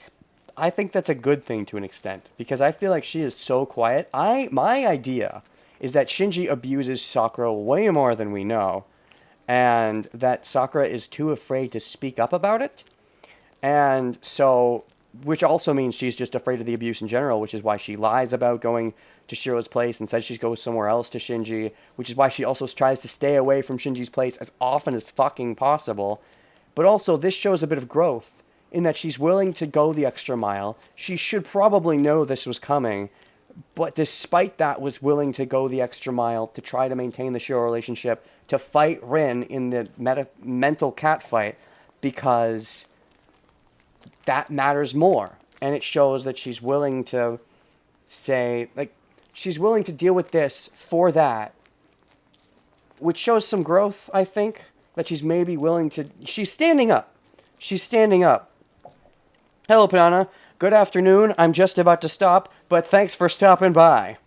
I think that's a good thing to an extent, because I feel like she is so quiet. My idea is that Shinji abuses Sakura way more than we know, and that Sakura is too afraid to speak up about it. And so, which also means she's just afraid of the abuse in general, which is why she lies about going to Shiro's place and says she goes somewhere else to Shinji, which is why she also tries to stay away from Shinji's place as often as fucking possible. But also, this shows a bit of growth, in that she's willing to go the extra mile. She should probably know this was coming, but despite that was willing to go the extra mile to try to maintain the Shiro relationship, to fight Rin in the mental cat fight, because that matters more. And it shows that she's willing to say, like, she's willing to deal with this for that, which shows some growth, I think, that she's maybe willing to... She's standing up. She's standing up. Hello, Piranha. Good afternoon. I'm just about to stop, but thanks for stopping by.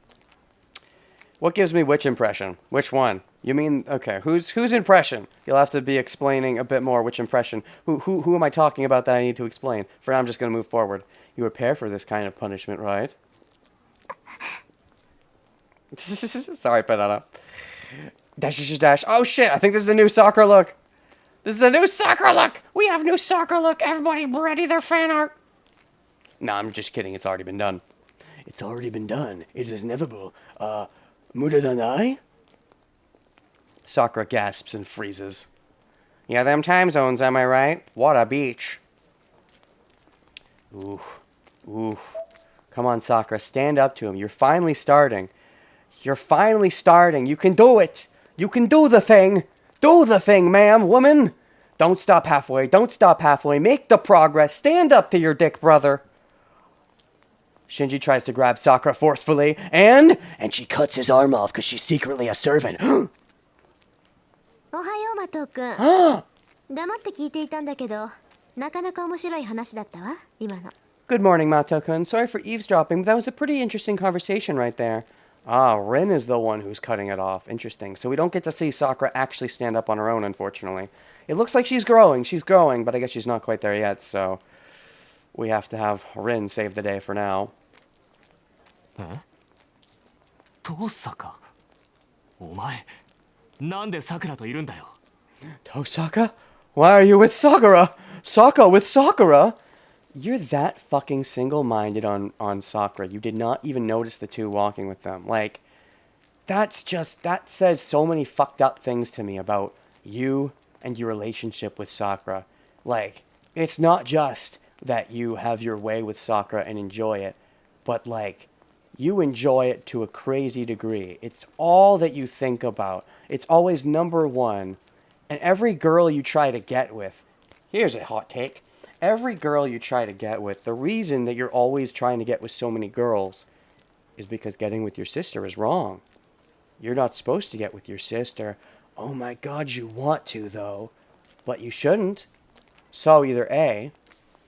What gives me which impression? Which one? You mean, okay, whose impression? You'll have to be explaining a bit more which impression. Who am I talking about that I need to explain? For now, I'm just going to move forward. You prepare for this kind of punishment, right? Sorry, Piranha. Dash. Oh, shit, I think this is a new Sakura look. This is a new Sakura look! We have new Sakura look! Everybody ready their fan art! Nah, I'm just kidding. It's already been done. It's already been done. It is inevitable. Muda danai? Sakura gasps and freezes. Yeah, them time zones, am I right? What a beach. Oof. Come on, Sakura. Stand up to him. You're finally starting. You're finally starting. You can do it. You can do the thing. Do the thing, ma'am, woman. Don't stop halfway. Don't stop halfway. Make the progress. Stand up to your dick brother. Shinji tries to grab Sakura forcefully, and she cuts his arm off because she's secretly a servant. おはようマト君。黙って聞いていたんだけど、なかなか面白い話だったわ、今の。Good morning, Mato-kun. Sorry for eavesdropping, but that was a pretty interesting conversation right there. Ah, Rin is the one who's cutting it off. Interesting. So we don't get to see Sakura actually stand up on her own, unfortunately. It looks like she's growing, but I guess she's not quite there yet, so we have to have Rin save the day for now. トサカ、お前なんでさくらといるんだよ。 Tosaka? Why are you with Sakura? Sokka with Sakura? You're that fucking single-minded on Sakura. You did not even notice the two walking with them. Like, that says so many fucked up things to me about you and your relationship with Sakura. Like, it's not just that you have your way with Sakura and enjoy it, but like, you enjoy it to a crazy degree. It's all that you think about. It's always number one. And every girl you try to get with, here's a hot take. Every girl you try to get with, the reason that you're always trying to get with so many girls is because getting with your sister is wrong. You're not supposed to get with your sister. Oh my god, you want to though, but you shouldn't. So either A,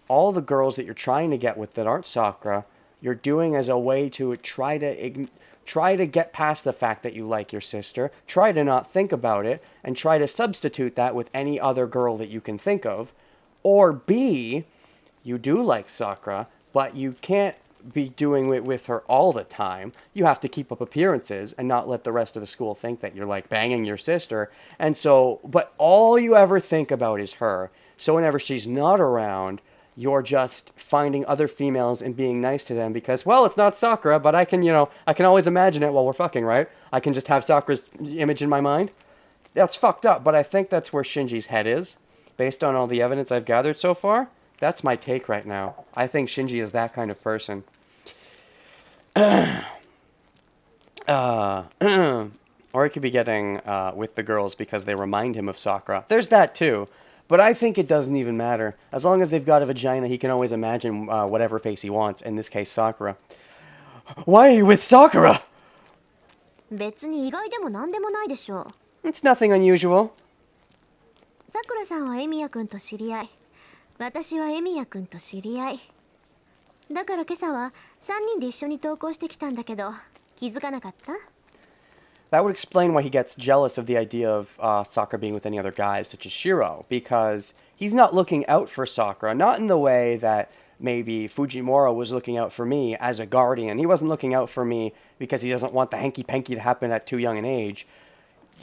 all the girls that you're trying to get with that aren't Sakura, you're doing as a way to try to get past the fact that you like your sister, try to not think about it, and try to substitute that with any other girl that you can think of. Or B, you do like Sakura, but you can't be doing it with her all the time. You have to keep up appearances and not let the rest of the school think that you're like banging your sister. And so, but all you ever think about is her. So whenever she's not around, you're just finding other females and being nice to them because, well, it's not Sakura, but I can always imagine it while we're fucking, right? I can just have Sakura's image in my mind. That's fucked up, but I think that's where Shinji's head is. Based on all the evidence I've gathered so far, that's my take right now. I think Shinji is that kind of person. Or he could be getting with the girls because they remind him of Sakura. There's that too. But I think it doesn't even matter. As long as they've got a vagina, he can always imagine whatever face he wants. In this case, Sakura. Why are you with Sakura? 別に意外でもなんでもないでしょう。 It's nothing unusual. さくらさんはエミヤくんと知り合い、私はエミヤくんと知り合い。だから今朝は3人で一緒に登校してきたんだけど、気づかなかった？ That would explain why he gets jealous of the idea of Sakura being with any other guys, such as Shiro, because he's not looking out for Sakura, not in the way that maybe Fujimura was looking out for me as a guardian. He wasn't looking out for me because he doesn't want the hanky-panky to happen at too young an age.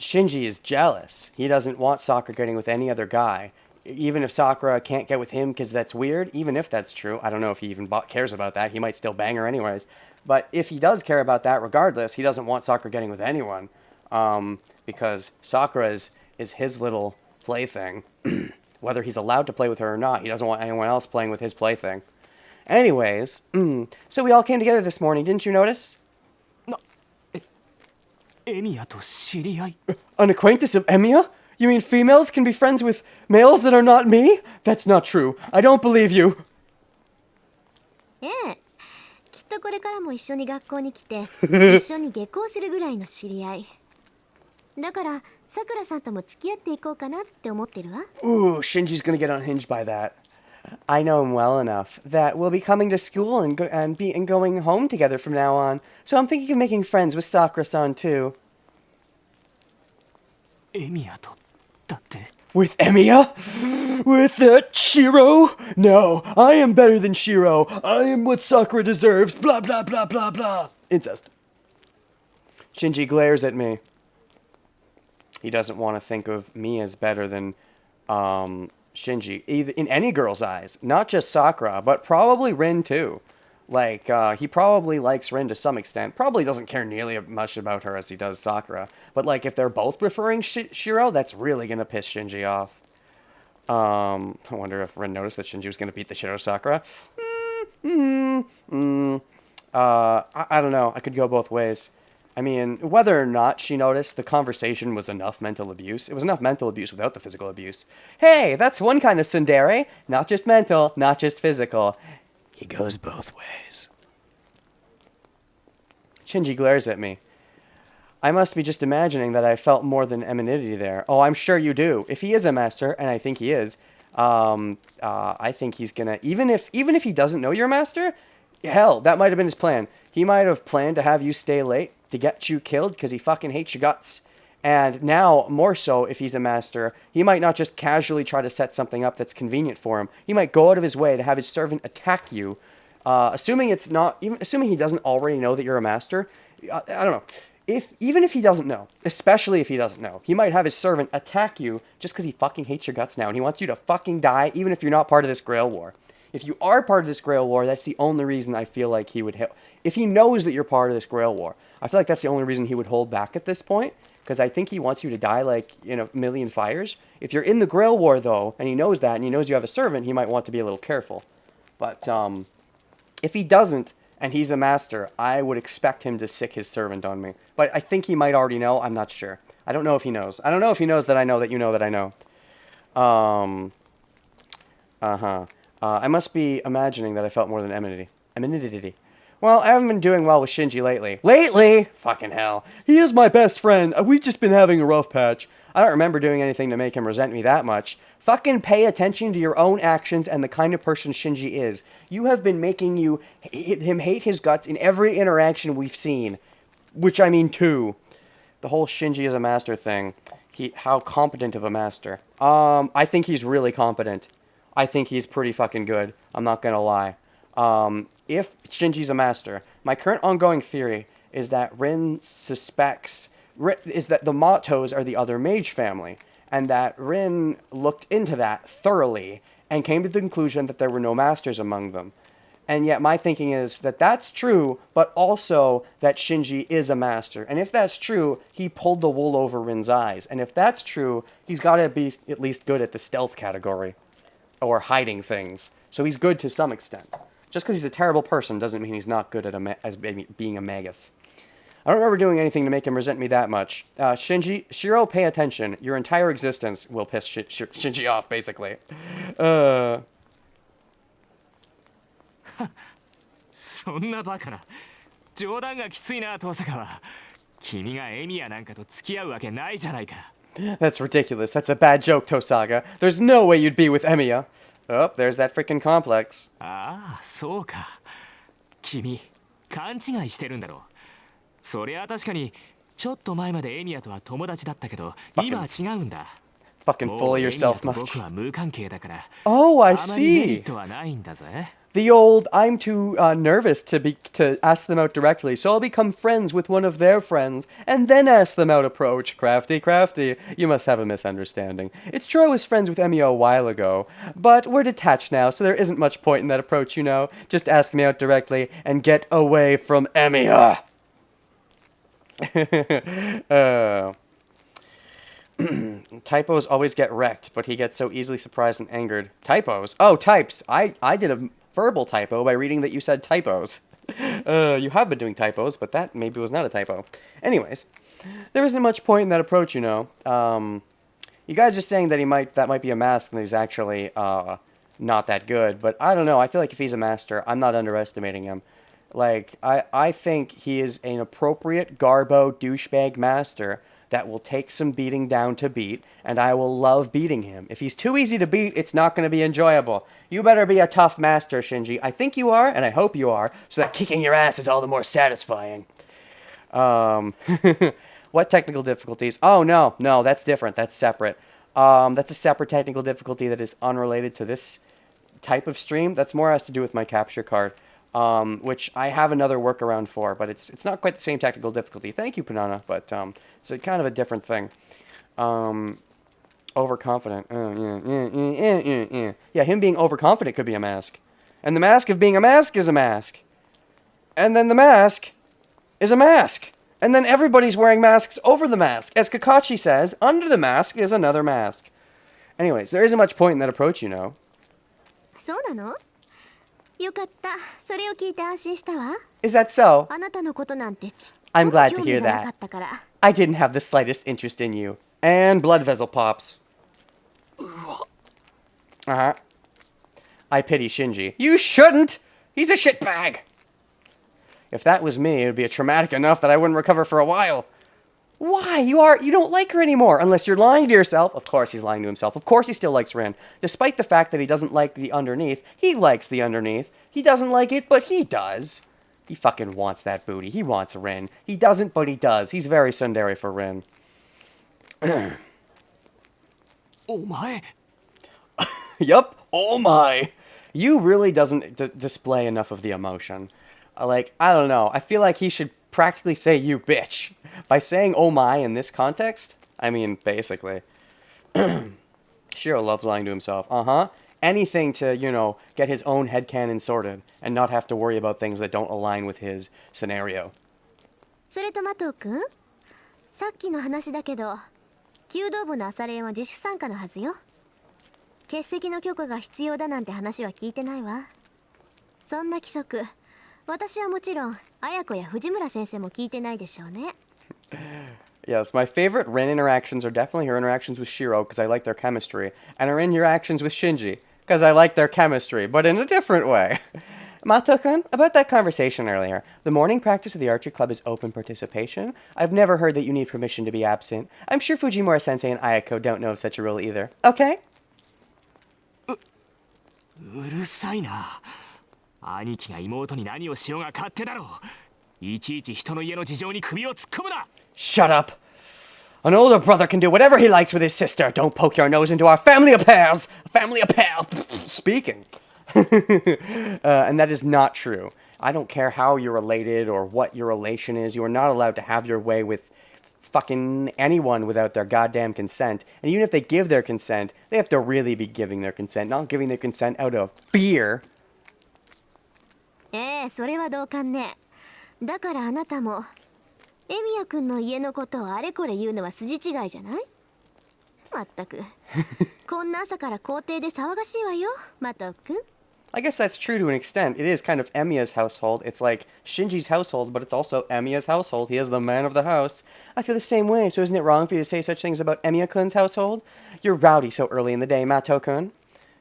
Shinji is jealous. He doesn't want Sakura getting with any other guy. Even if Sakura can't get with him because that's weird, even if that's true, I don't know if he even cares about that. He might still bang her anyways. But if he does care about that regardless, he doesn't want Sakura getting with anyone. Because Sakura is his little plaything. Whether he's allowed to play with her or not, he doesn't want anyone else playing with his plaything. Anyways, so we all came together this morning, didn't you notice? Emiya to shiriai? An acquaintance of Emiya? You mean females can be friends with males that are not me? That's not true. I don't believe you. ええ、きっとこれからも一緒に学校に来て一緒に下校するぐらいの知り合いだからさくらさんとも付き合っていこうかなって思ってるわ。 Ooh, Shinji's gonna get unhinged by that. I know him well enough that we'll be coming to school and going home together from now on. So I'm thinking of making friends with Sakura-san too. Emiya to datte. With Emiya? With that Shiro? No, I am better than Shiro. I am what Sakura deserves. Blah, blah, blah, blah, blah. Incest. Shinji glares at me. He doesn't want to think of me as better than Shinji, either in any girl's eyes. Not just Sakura, but probably Rin too. Like, he probably likes Rin to some extent. Probably doesn't care nearly as much about her as he does Sakura. But, like, if they're both preferring Shiro, that's really going to piss Shinji off. I wonder if Rin noticed that Shinji was going to beat the shit out of Sakura. I don't know. I could go both ways. I mean, whether or not she noticed, the conversation was enough mental abuse. It was enough mental abuse without the physical abuse. Hey, that's one kind of tsundere. Not just mental, not just physical. He goes both ways. Shinji glares at me. I must be just imagining that I felt more than amenity there. Oh, I'm sure you do. If he is a master, and I think he is, I think he's gonna... Even if he doesn't know you're a master, hell, that might have been his plan. He might have planned to have you stay late to get you killed because he fucking hates your guts. And now, more so, if he's a master, he might not just casually try to set something up that's convenient for him. He might go out of his way to have his servant attack you, assuming it's not... Assuming he doesn't already know that you're a master. I don't know. Even if he doesn't know, especially if he doesn't know, he might have his servant attack you just because he fucking hates your guts now, and he wants you to fucking die, even if you're not part of this Grail War. If you are part of this Grail War, that's the only reason I feel like he would... If he knows that you're part of this Grail War, I feel like that's the only reason he would hold back at this point, because I think he wants you to die, like, in a million fires. If you're in the Grail War, though, and he knows that, and he knows you have a servant, he might want to be a little careful. But, if he doesn't, and he's a master, I would expect him to sick his servant on me. But I think he might already know. I'm not sure. I don't know if he knows. I don't know if he knows that I know that you know that I know. I must be imagining that I felt more than amenity. Amenity. Well, I haven't been doing well with Shinji lately. Lately? Fucking hell. He is my best friend. We've just been having a rough patch. I don't remember doing anything to make him resent me that much. Fucking pay attention to your own actions and the kind of person Shinji is. You have been making him hate his guts in every interaction we've seen. Which I mean two. The whole Shinji is a master thing. How competent of a master. I think he's really competent. I think he's pretty fucking good. I'm not gonna lie. If Shinji's a master, my current ongoing theory is that Rin suspects... is that the Matos are the other mage family, and that Rin looked into that thoroughly and came to the conclusion that there were no masters among them. And yet my thinking is that that's true, but also that Shinji is a master. And if that's true, he pulled the wool over Rin's eyes. And if that's true, he's got to be at least good at the stealth category, or hiding things. So he's good to some extent. Just because he's a terrible person doesn't mean he's not good at being a magus. I don't remember doing anything to make him resent me that much. Shiro, pay attention. Your entire existence will piss Shinji off, basically. そんなバカな。冗談がきついな、遠坂は。君がエミヤなんかと付き合うわけないじゃないか。That's ridiculous. That's a bad joke, Tosaga. There's no way you'd be with Emiya. Oh, there's that freaking complex. ああ、そうか。君、勘違いしてるんだろう。そりゃ確かにちょっと前までエミヤとは友達だったけど、今は違うんだ。Fucking full of yourself much. 僕は無関係だから。Oh, I あまりメリ see. ットはないんだぜ。The old, I'm too nervous to ask them out directly, so I'll become friends with one of their friends, and then ask them out approach. Crafty. You must have a misunderstanding. It's true I was friends with Emiya a while ago, but we're detached now, so there isn't much point in that approach, you know. Just ask me out directly, and get away from Emiya. Typos always get wrecked, but he gets so easily surprised and angered. Typos? Oh, types. I did a verbal typo by reading that you said typos. You have been doing typos, but that maybe was not a typo. Anyways, there isn't much point in that approach, you know. You guys are saying that that might be a mask and he's actually not that good, but I don't know. I feel like if he's a master, I'm not underestimating him. Like, I think he is an appropriate Garbo douchebag master that will take some beating down to beat, and I will love beating him. If he's too easy to beat, it's not going to be enjoyable. You better be a tough master, Shinji. I think you are, and I hope you are, so that kicking your ass is all the more satisfying. What technical difficulties? Oh, no, that's different. That's separate. That's a separate technical difficulty that is unrelated to this type of stream. That's more has to do with my capture card. Which I have another workaround for, but it's not quite the same technical difficulty. Thank you, Panana, but it's a kind of a different thing. Overconfident. Yeah, him being overconfident could be a mask. And the mask of being a mask is a mask. And then the mask is a mask. And then everybody's wearing masks over the mask. As Kakashi says, under the mask is another mask. Anyways, there isn't much point in that approach, you know. そうなの？よかった。それを聞いて安心したわ。 Is that so? あなたのことなんてちっと I'm も glad to 興 hear 味がなか that. ったから。 I didn't have the slightest interest in you. And blood vessel pops. Uh-huh. I pity Shinji. You shouldn't! He's a shitbag! If that was me, it would be traumatic enough that I wouldn't recover for a while. Why? You don't like her anymore, unless you're lying to yourself. Of course he's lying to himself. Of course he still likes Rin. Despite the fact that he doesn't like the underneath, he likes the underneath. He doesn't like it, but he does. He fucking wants that booty. He wants Rin. He doesn't, but he does. He's very tsundere for Rin. お前 Yup. Oh my. You really doesn't display enough of the emotion. Like, I don't know. I feel like he should practically say you bitch. By saying oh my in this context, I mean, basically. Shiro loves lying to himself. Uh-huh. Anything to, get his own headcanon sorted and not have to worry about things that don't align with his scenario. それとマト君、さっきの話だけど、弓道部の朝練は自主参加のはずよ。欠席の許可が必要だなんて話は聞いてないわ。そんな規則、私はもちろん綾子や藤村先生も聞いてないでしょうね。Yes, my favorite Rin interactions are definitely her interactions with Shiro because I like their chemistry, and her interactions with Shinji because I like their chemistry, but in a different way. Mato-kun, about that conversation earlier, the morning practice of the archery club is open participation. I've never heard that you need permission to be absent. I'm sure Fujimura-sensei and Ayako don't know of such a rule either. Okay? うるさいな。兄貴が妹に何をしようが勝手だろう。いちいち人の家の事情に首を突っ込むな。Shut up! An older brother can do whatever he likes with his sister. Don't poke your nose into our family affairs. Family affairs. Speaking. And that is not true. I don't care how you're related or what your relation is. You are not allowed to have your way with fucking anyone without their goddamn consent. And even if they give their consent, they have to really be giving their consent, not giving their consent out of fear. それは同感ね。だからあなたもエミヤ君の家のことをあれこれ言うのは筋違いじゃない？まったくこんな朝から校庭で騒がしいわよ、マト君。I guess that's true to an extent. It is kind of Emiya's household. It's like Shinji's household, but it's also Emiya's household. He is the man of the house. I feel the same way, so isn't it wrong for you to say such things about Emiya-kun's household? You're rowdy so early in the day, Mato-kun.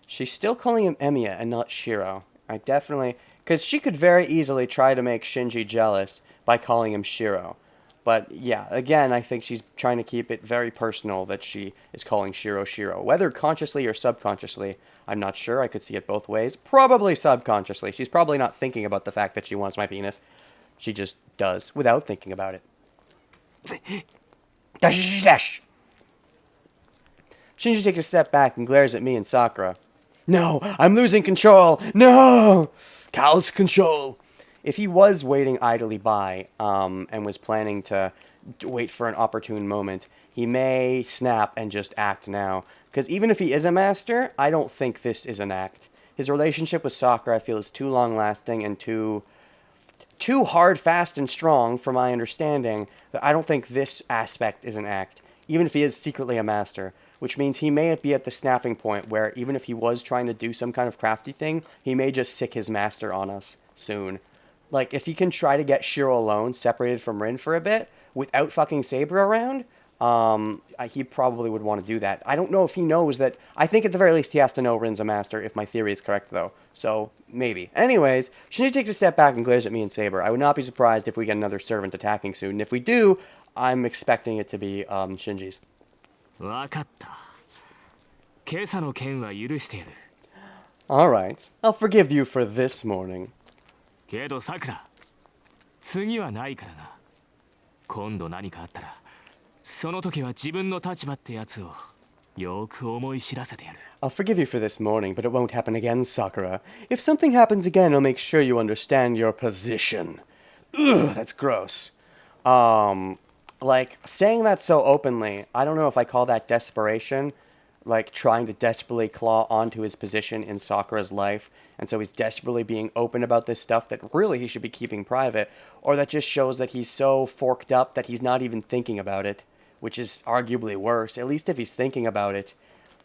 She's still calling him Emiya and not Shiro. I definitely... Because she could very easily try to make Shinji jealous by calling him Shiro. But yeah, again, I think she's trying to keep it very personal that she is calling Shiro Shiro. Whether consciously or subconsciously, I'm not sure. I could see it both ways. Probably subconsciously. She's probably not thinking about the fact that she wants my penis. She just does, without thinking about it. Dash! Shinji takes a step back and glares at me and Sakura. No, I'm losing control! No! Cow's control! If he was waiting idly by, and was planning to wait for an opportune moment, he may snap and just act now. Because even if he is a master, I don't think this is an act. His relationship with Sakura, I feel, is too long-lasting and too hard, fast, and strong, for my understanding, that I don't think this aspect is an act, even if he is secretly a master. Which means he may be at the snapping point where, even if he was trying to do some kind of crafty thing, he may just sick his master on us soon. Like, if he can try to get Shiro alone, separated from Rin for a bit, without fucking Saber around, he probably would want to do that. I don't know if he knows that... I think at the very least he has to know Rin's a master, if my theory is correct, though. So, maybe. Anyways, Shinji takes a step back and glares at me and Saber. I would not be surprised if we get another servant attacking soon. And if we do, I'm expecting it to be Shinji's. わかった。今朝の件は許してやる。Alright, I'll forgive you for this morning. けどさくら、次はないからな。今度何かあったら、その時は自分の立場ってやつをよく思い知らせてやる。I'll forgive you for this morning, but it won't happen again, Sakura. If something happens again, I'll make sure you understand your position. Ugh, that's gross. Like, saying that so openly, I don't know if I call that desperation, like trying to desperately claw onto his position in Sakura's life, and so he's desperately being open about this stuff that really he should be keeping private, or that just shows that he's so forked up that he's not even thinking about it, which is arguably worse. At least if he's thinking about it,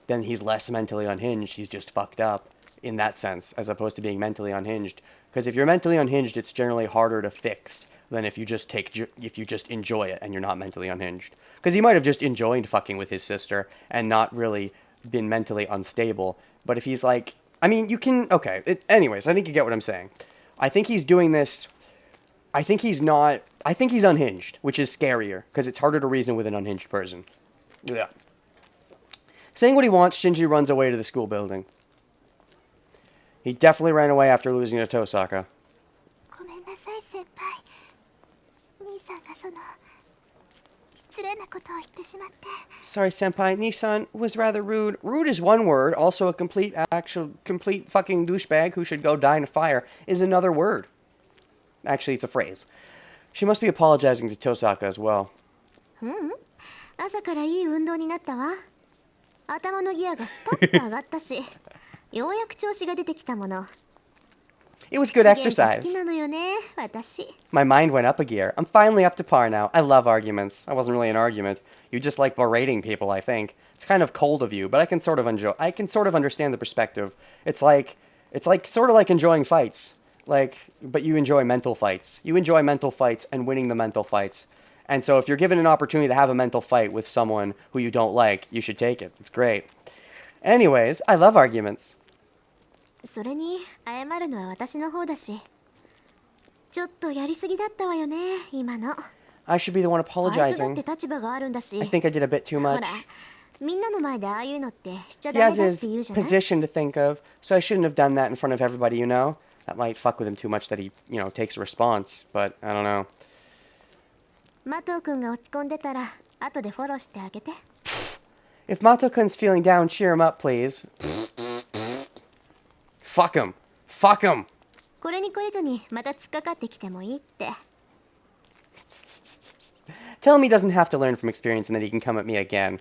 then he's less mentally unhinged. He's just fucked up in that sense, as opposed to being mentally unhinged. Because if you're mentally unhinged, it's generally harder to fix than if you just enjoy it and you're not mentally unhinged. Because he might have just enjoyed fucking with his sister and not really been mentally unstable. But if he's like, I mean, you can, okay. Anyways, I think you get what I'm saying. I think he's doing this I think he's not. I think he's unhinged, which is scarier because it's harder to reason with an unhinged person. Yeah. Saying what he wants, Shinji runs away to the school building. He definitely ran away after losing to Tosaka. ごめんなさい先輩。兄さんがその失礼なことを言ってしまって。 Sorry, senpai. Nissan was rather rude. Rude is one word. Also, a complete fucking douchebag who should go die in a fire is another word. Actually, it's a phrase. She must be apologizing to Tosaka as well. 朝からいい運動になったわ。頭のギアがスパッと上がったし、ようやく調子が出てきたもの。 It was good 好 exercise. きなのよね、私。 My mind went up a gear. I'm finally up to par now. I love arguments. I wasn't really an argument. You just like berating people, I think. It's kind of cold of you, but I can sort of understand the perspective. It's like sort of like enjoying fights. But you enjoy mental fights. You enjoy mental fights and winning the mental fights. And so if you're given an opportunity to have a mental fight with someone who you don't like, you should take it. It's great. Anyways, I love arguments. それに謝るのは私の方だし。ちょっとやりすぎだったわよね、今の。 I should be the one あいつだっ apologizing. て立場があるんだし。 I think I did a bit too ほ much. ら、みんなの前でああいうのってしちゃ He ダ has メだっ his て言うじゃない。 position to think of, so I shouldn't have done that in front of everybody, you know? That might fuck with him too much that he, takes a response, but I don't know. マトウ君が落ち込んでたら後でフォローしてあげて。 If Mato-kun's feeling down, cheer him up, please. Fuck him. Fuck him. これに懲りずにまた突っかかってきてもいいって。 Tell him he doesn't have to learn from experience and that he can come at me again.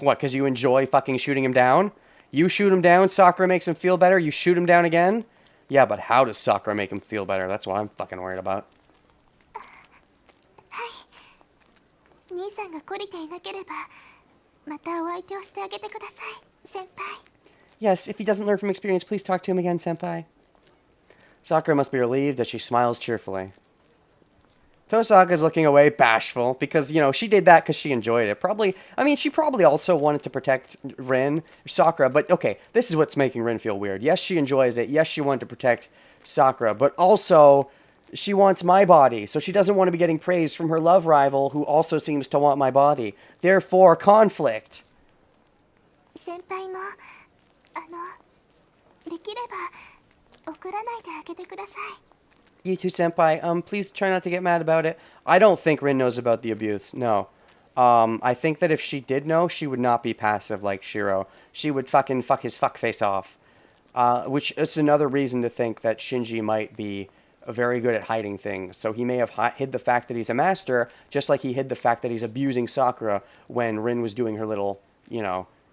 What, because you enjoy fucking shooting him down? You shoot him down, Sakura makes him feel better, you shoot him down again? Yeah, but how does Sakura make him feel better? That's what I'm fucking worried about. 兄さんが懲りていなければまたお相手をしてあげてください、先輩。 Yes, if he doesn't learn from experience, please talk to him again, senpai. Sakura must be relieved as she smiles cheerfully. Tosaka's looking away, bashful, because, she did that because she enjoyed it. She probably also wanted to protect Rin, Sakura, but okay, this is what's making Rin feel weird. Yes, she enjoys it. Yes, she wanted to protect Sakura, but also, she wants my body, so she doesn't want to be getting praise from her love rival, who also seems to want my body. Therefore, conflict. 先輩もできれば怒らないであげてください。 You too, senpai. Please try not to get mad about it. I don't think Rin knows about the abuse. No. I think that if she did know, she would not be passive like Shiro. She would fucking fuck his fuckface off. Which is another reason to think that Shinji might be very good at hiding things. So he may have hid the fact that he's a master, just like he hid the fact that he's abusing Sakura when Rin was doing her little,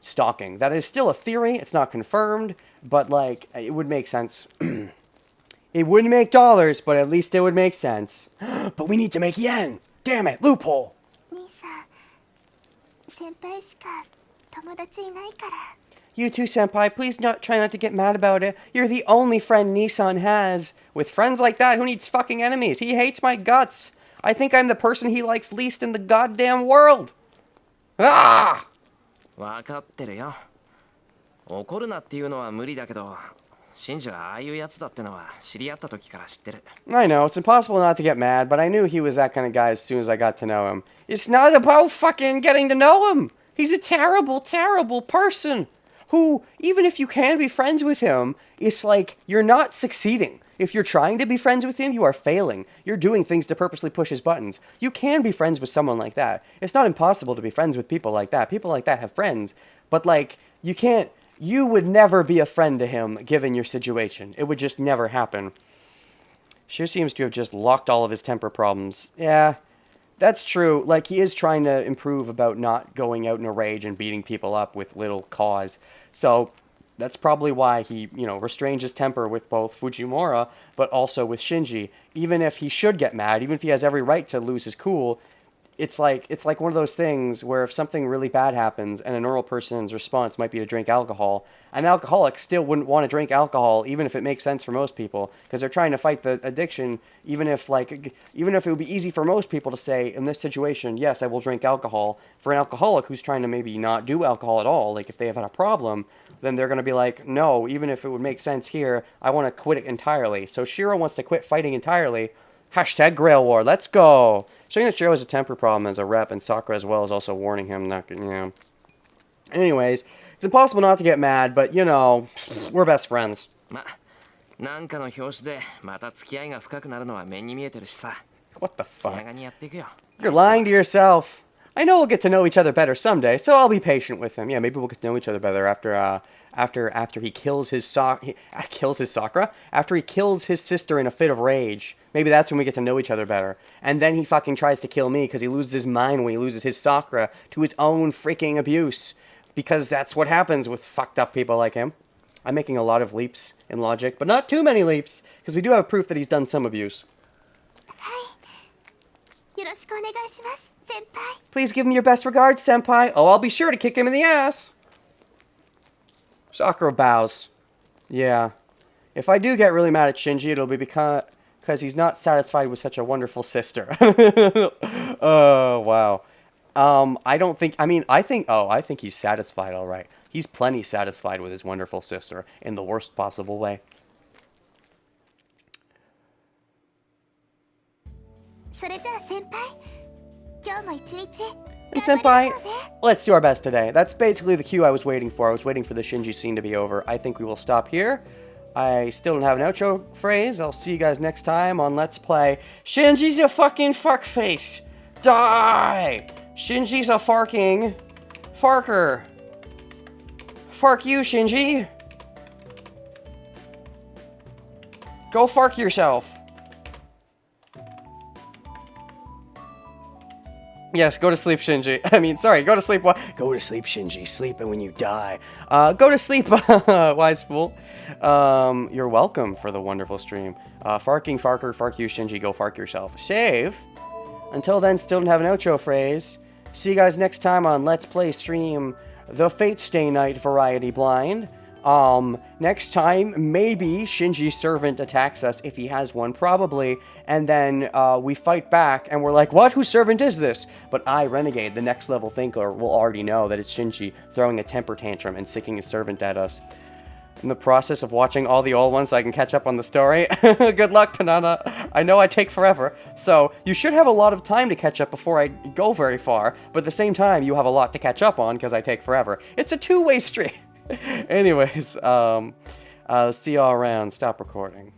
stalking. That is still a theory. It's not confirmed, but, it would make sense. It wouldn't make dollars, but at least it would make sense. But we need to make yen! Damn it, loophole! 兄さん、先輩しか友達いないから。 You too, senpai. Please try not to get mad about it. You're the only friend Nissan has. With friends like that, who needs fucking enemies? He hates my guts. I think I'm the person he likes least in the goddamn world. Ah! わかってるよ。怒るなっていうのは無理だけど、シンジはああいうやつだってのは知り合った時から知ってる。 I know, it's impossible not to get mad, but I knew he was that kind of guy as soon as I got to know him. It's not about fucking getting to know him. He's a terrible, terrible person. Who, even if you can be friends with him, it's like you're not succeeding. If you're trying to be friends with him, you are failing. You're doing things to purposely push his buttons. You can be friends with someone like that. It's not impossible to be friends with people like that. People like that have friends. But, you would never be a friend to him given your situation. It would just never happen. Sure seems to have just locked all of his temper problems. Yeah, that's true. He is trying to improve about not going out in a rage and beating people up with little cause. So that's probably why he, restrains his temper with both Fujimura, but also with Shinji. Even if he should get mad, even if he has every right to lose his cool, it's like one of those things where if something really bad happens and a normal person's response might be to drink alcohol, an alcoholic still wouldn't want to drink alcohol even if it makes sense for most people because they're trying to fight the addiction. Even if it would be easy for most people to say in this situation, yes, I will drink alcohol. For an alcoholic who's trying to maybe not do alcohol at all, if they have had a problem, then they're going to be like, no, even if it would make sense here, I want to quit it entirely. So Shiro wants to quit fighting entirely. Hashtag Grail War. Let's go. Showing that Shiro has a temper problem as a rep, and Sakura as well is also warning him not to, you know. Anyways, it's impossible not to get mad, but, you know, we're best friends. ま、なんかの表紙でまた付き合いが深くなるのは目に見えてるしさ。 What the 気 fuck? 長にやっていくよ。 You're lying to yourself. I know we'll get to know each other better someday, so I'll be patient with him. Yeah, maybe we'll get to know each other better after he kills his Sakura. After he kills his sister in a fit of rage. Maybe that's when we get to know each other better. And then he fucking tries to kill me because he loses his mind when he loses his Sakura to his own freaking abuse. Because that's what happens with fucked up people like him. I'm making a lot of leaps in logic, but not too many leaps, because we do have proof that he's done some abuse. よろしくお願いします先輩 Please give him your best regards, senpai. Oh, I'll be sure to kick him in the ass. Sakura bows. Yeah. If I do get really mad at Shinji, it'll be because he's not satisfied with such a wonderful sister. Oh, wow. I think he's satisfied, all right. He's plenty satisfied with his wonderful sister in the worst possible way. それじゃあ先輩今日も一日 And senpai, let's do our best today. That's basically the cue I was waiting for. I was waiting for the Shinji scene to be over. I think we will stop here. I still don't have an outro phrase. I'll see you guys next time on Let's Play. Shinji's a fucking fuckface. Die! Shinji's a farking farker. Fark you, Shinji. Go fark yourself. Yes, go to sleep, Shinji. I mean, sorry, go to sleep. Go to sleep, Shinji. Sleeping when you die. Go to sleep, wise fool. You're welcome for the wonderful stream. Farking, farker, fark you, Shinji. Go fark yourself. Save. Until then, still don't have an outro phrase. See you guys next time on Let's Play stream The Fate Stay Night Variety Blind. Next time, maybe Shinji's servant attacks us if he has one, probably, and then we fight back, and we're like, what? Whose servant is this? But I, Renegade, the next level thinker, will already know that it's Shinji throwing a temper tantrum and sicking his servant at us. In the process of watching all the old ones so I can catch up on the story. Good luck, Panana. I know I take forever, so you should have a lot of time to catch up before I go very far, but at the same time, you have a lot to catch up on because I take forever. It's a two-way street. Anyways, see y'all around. Stop recording.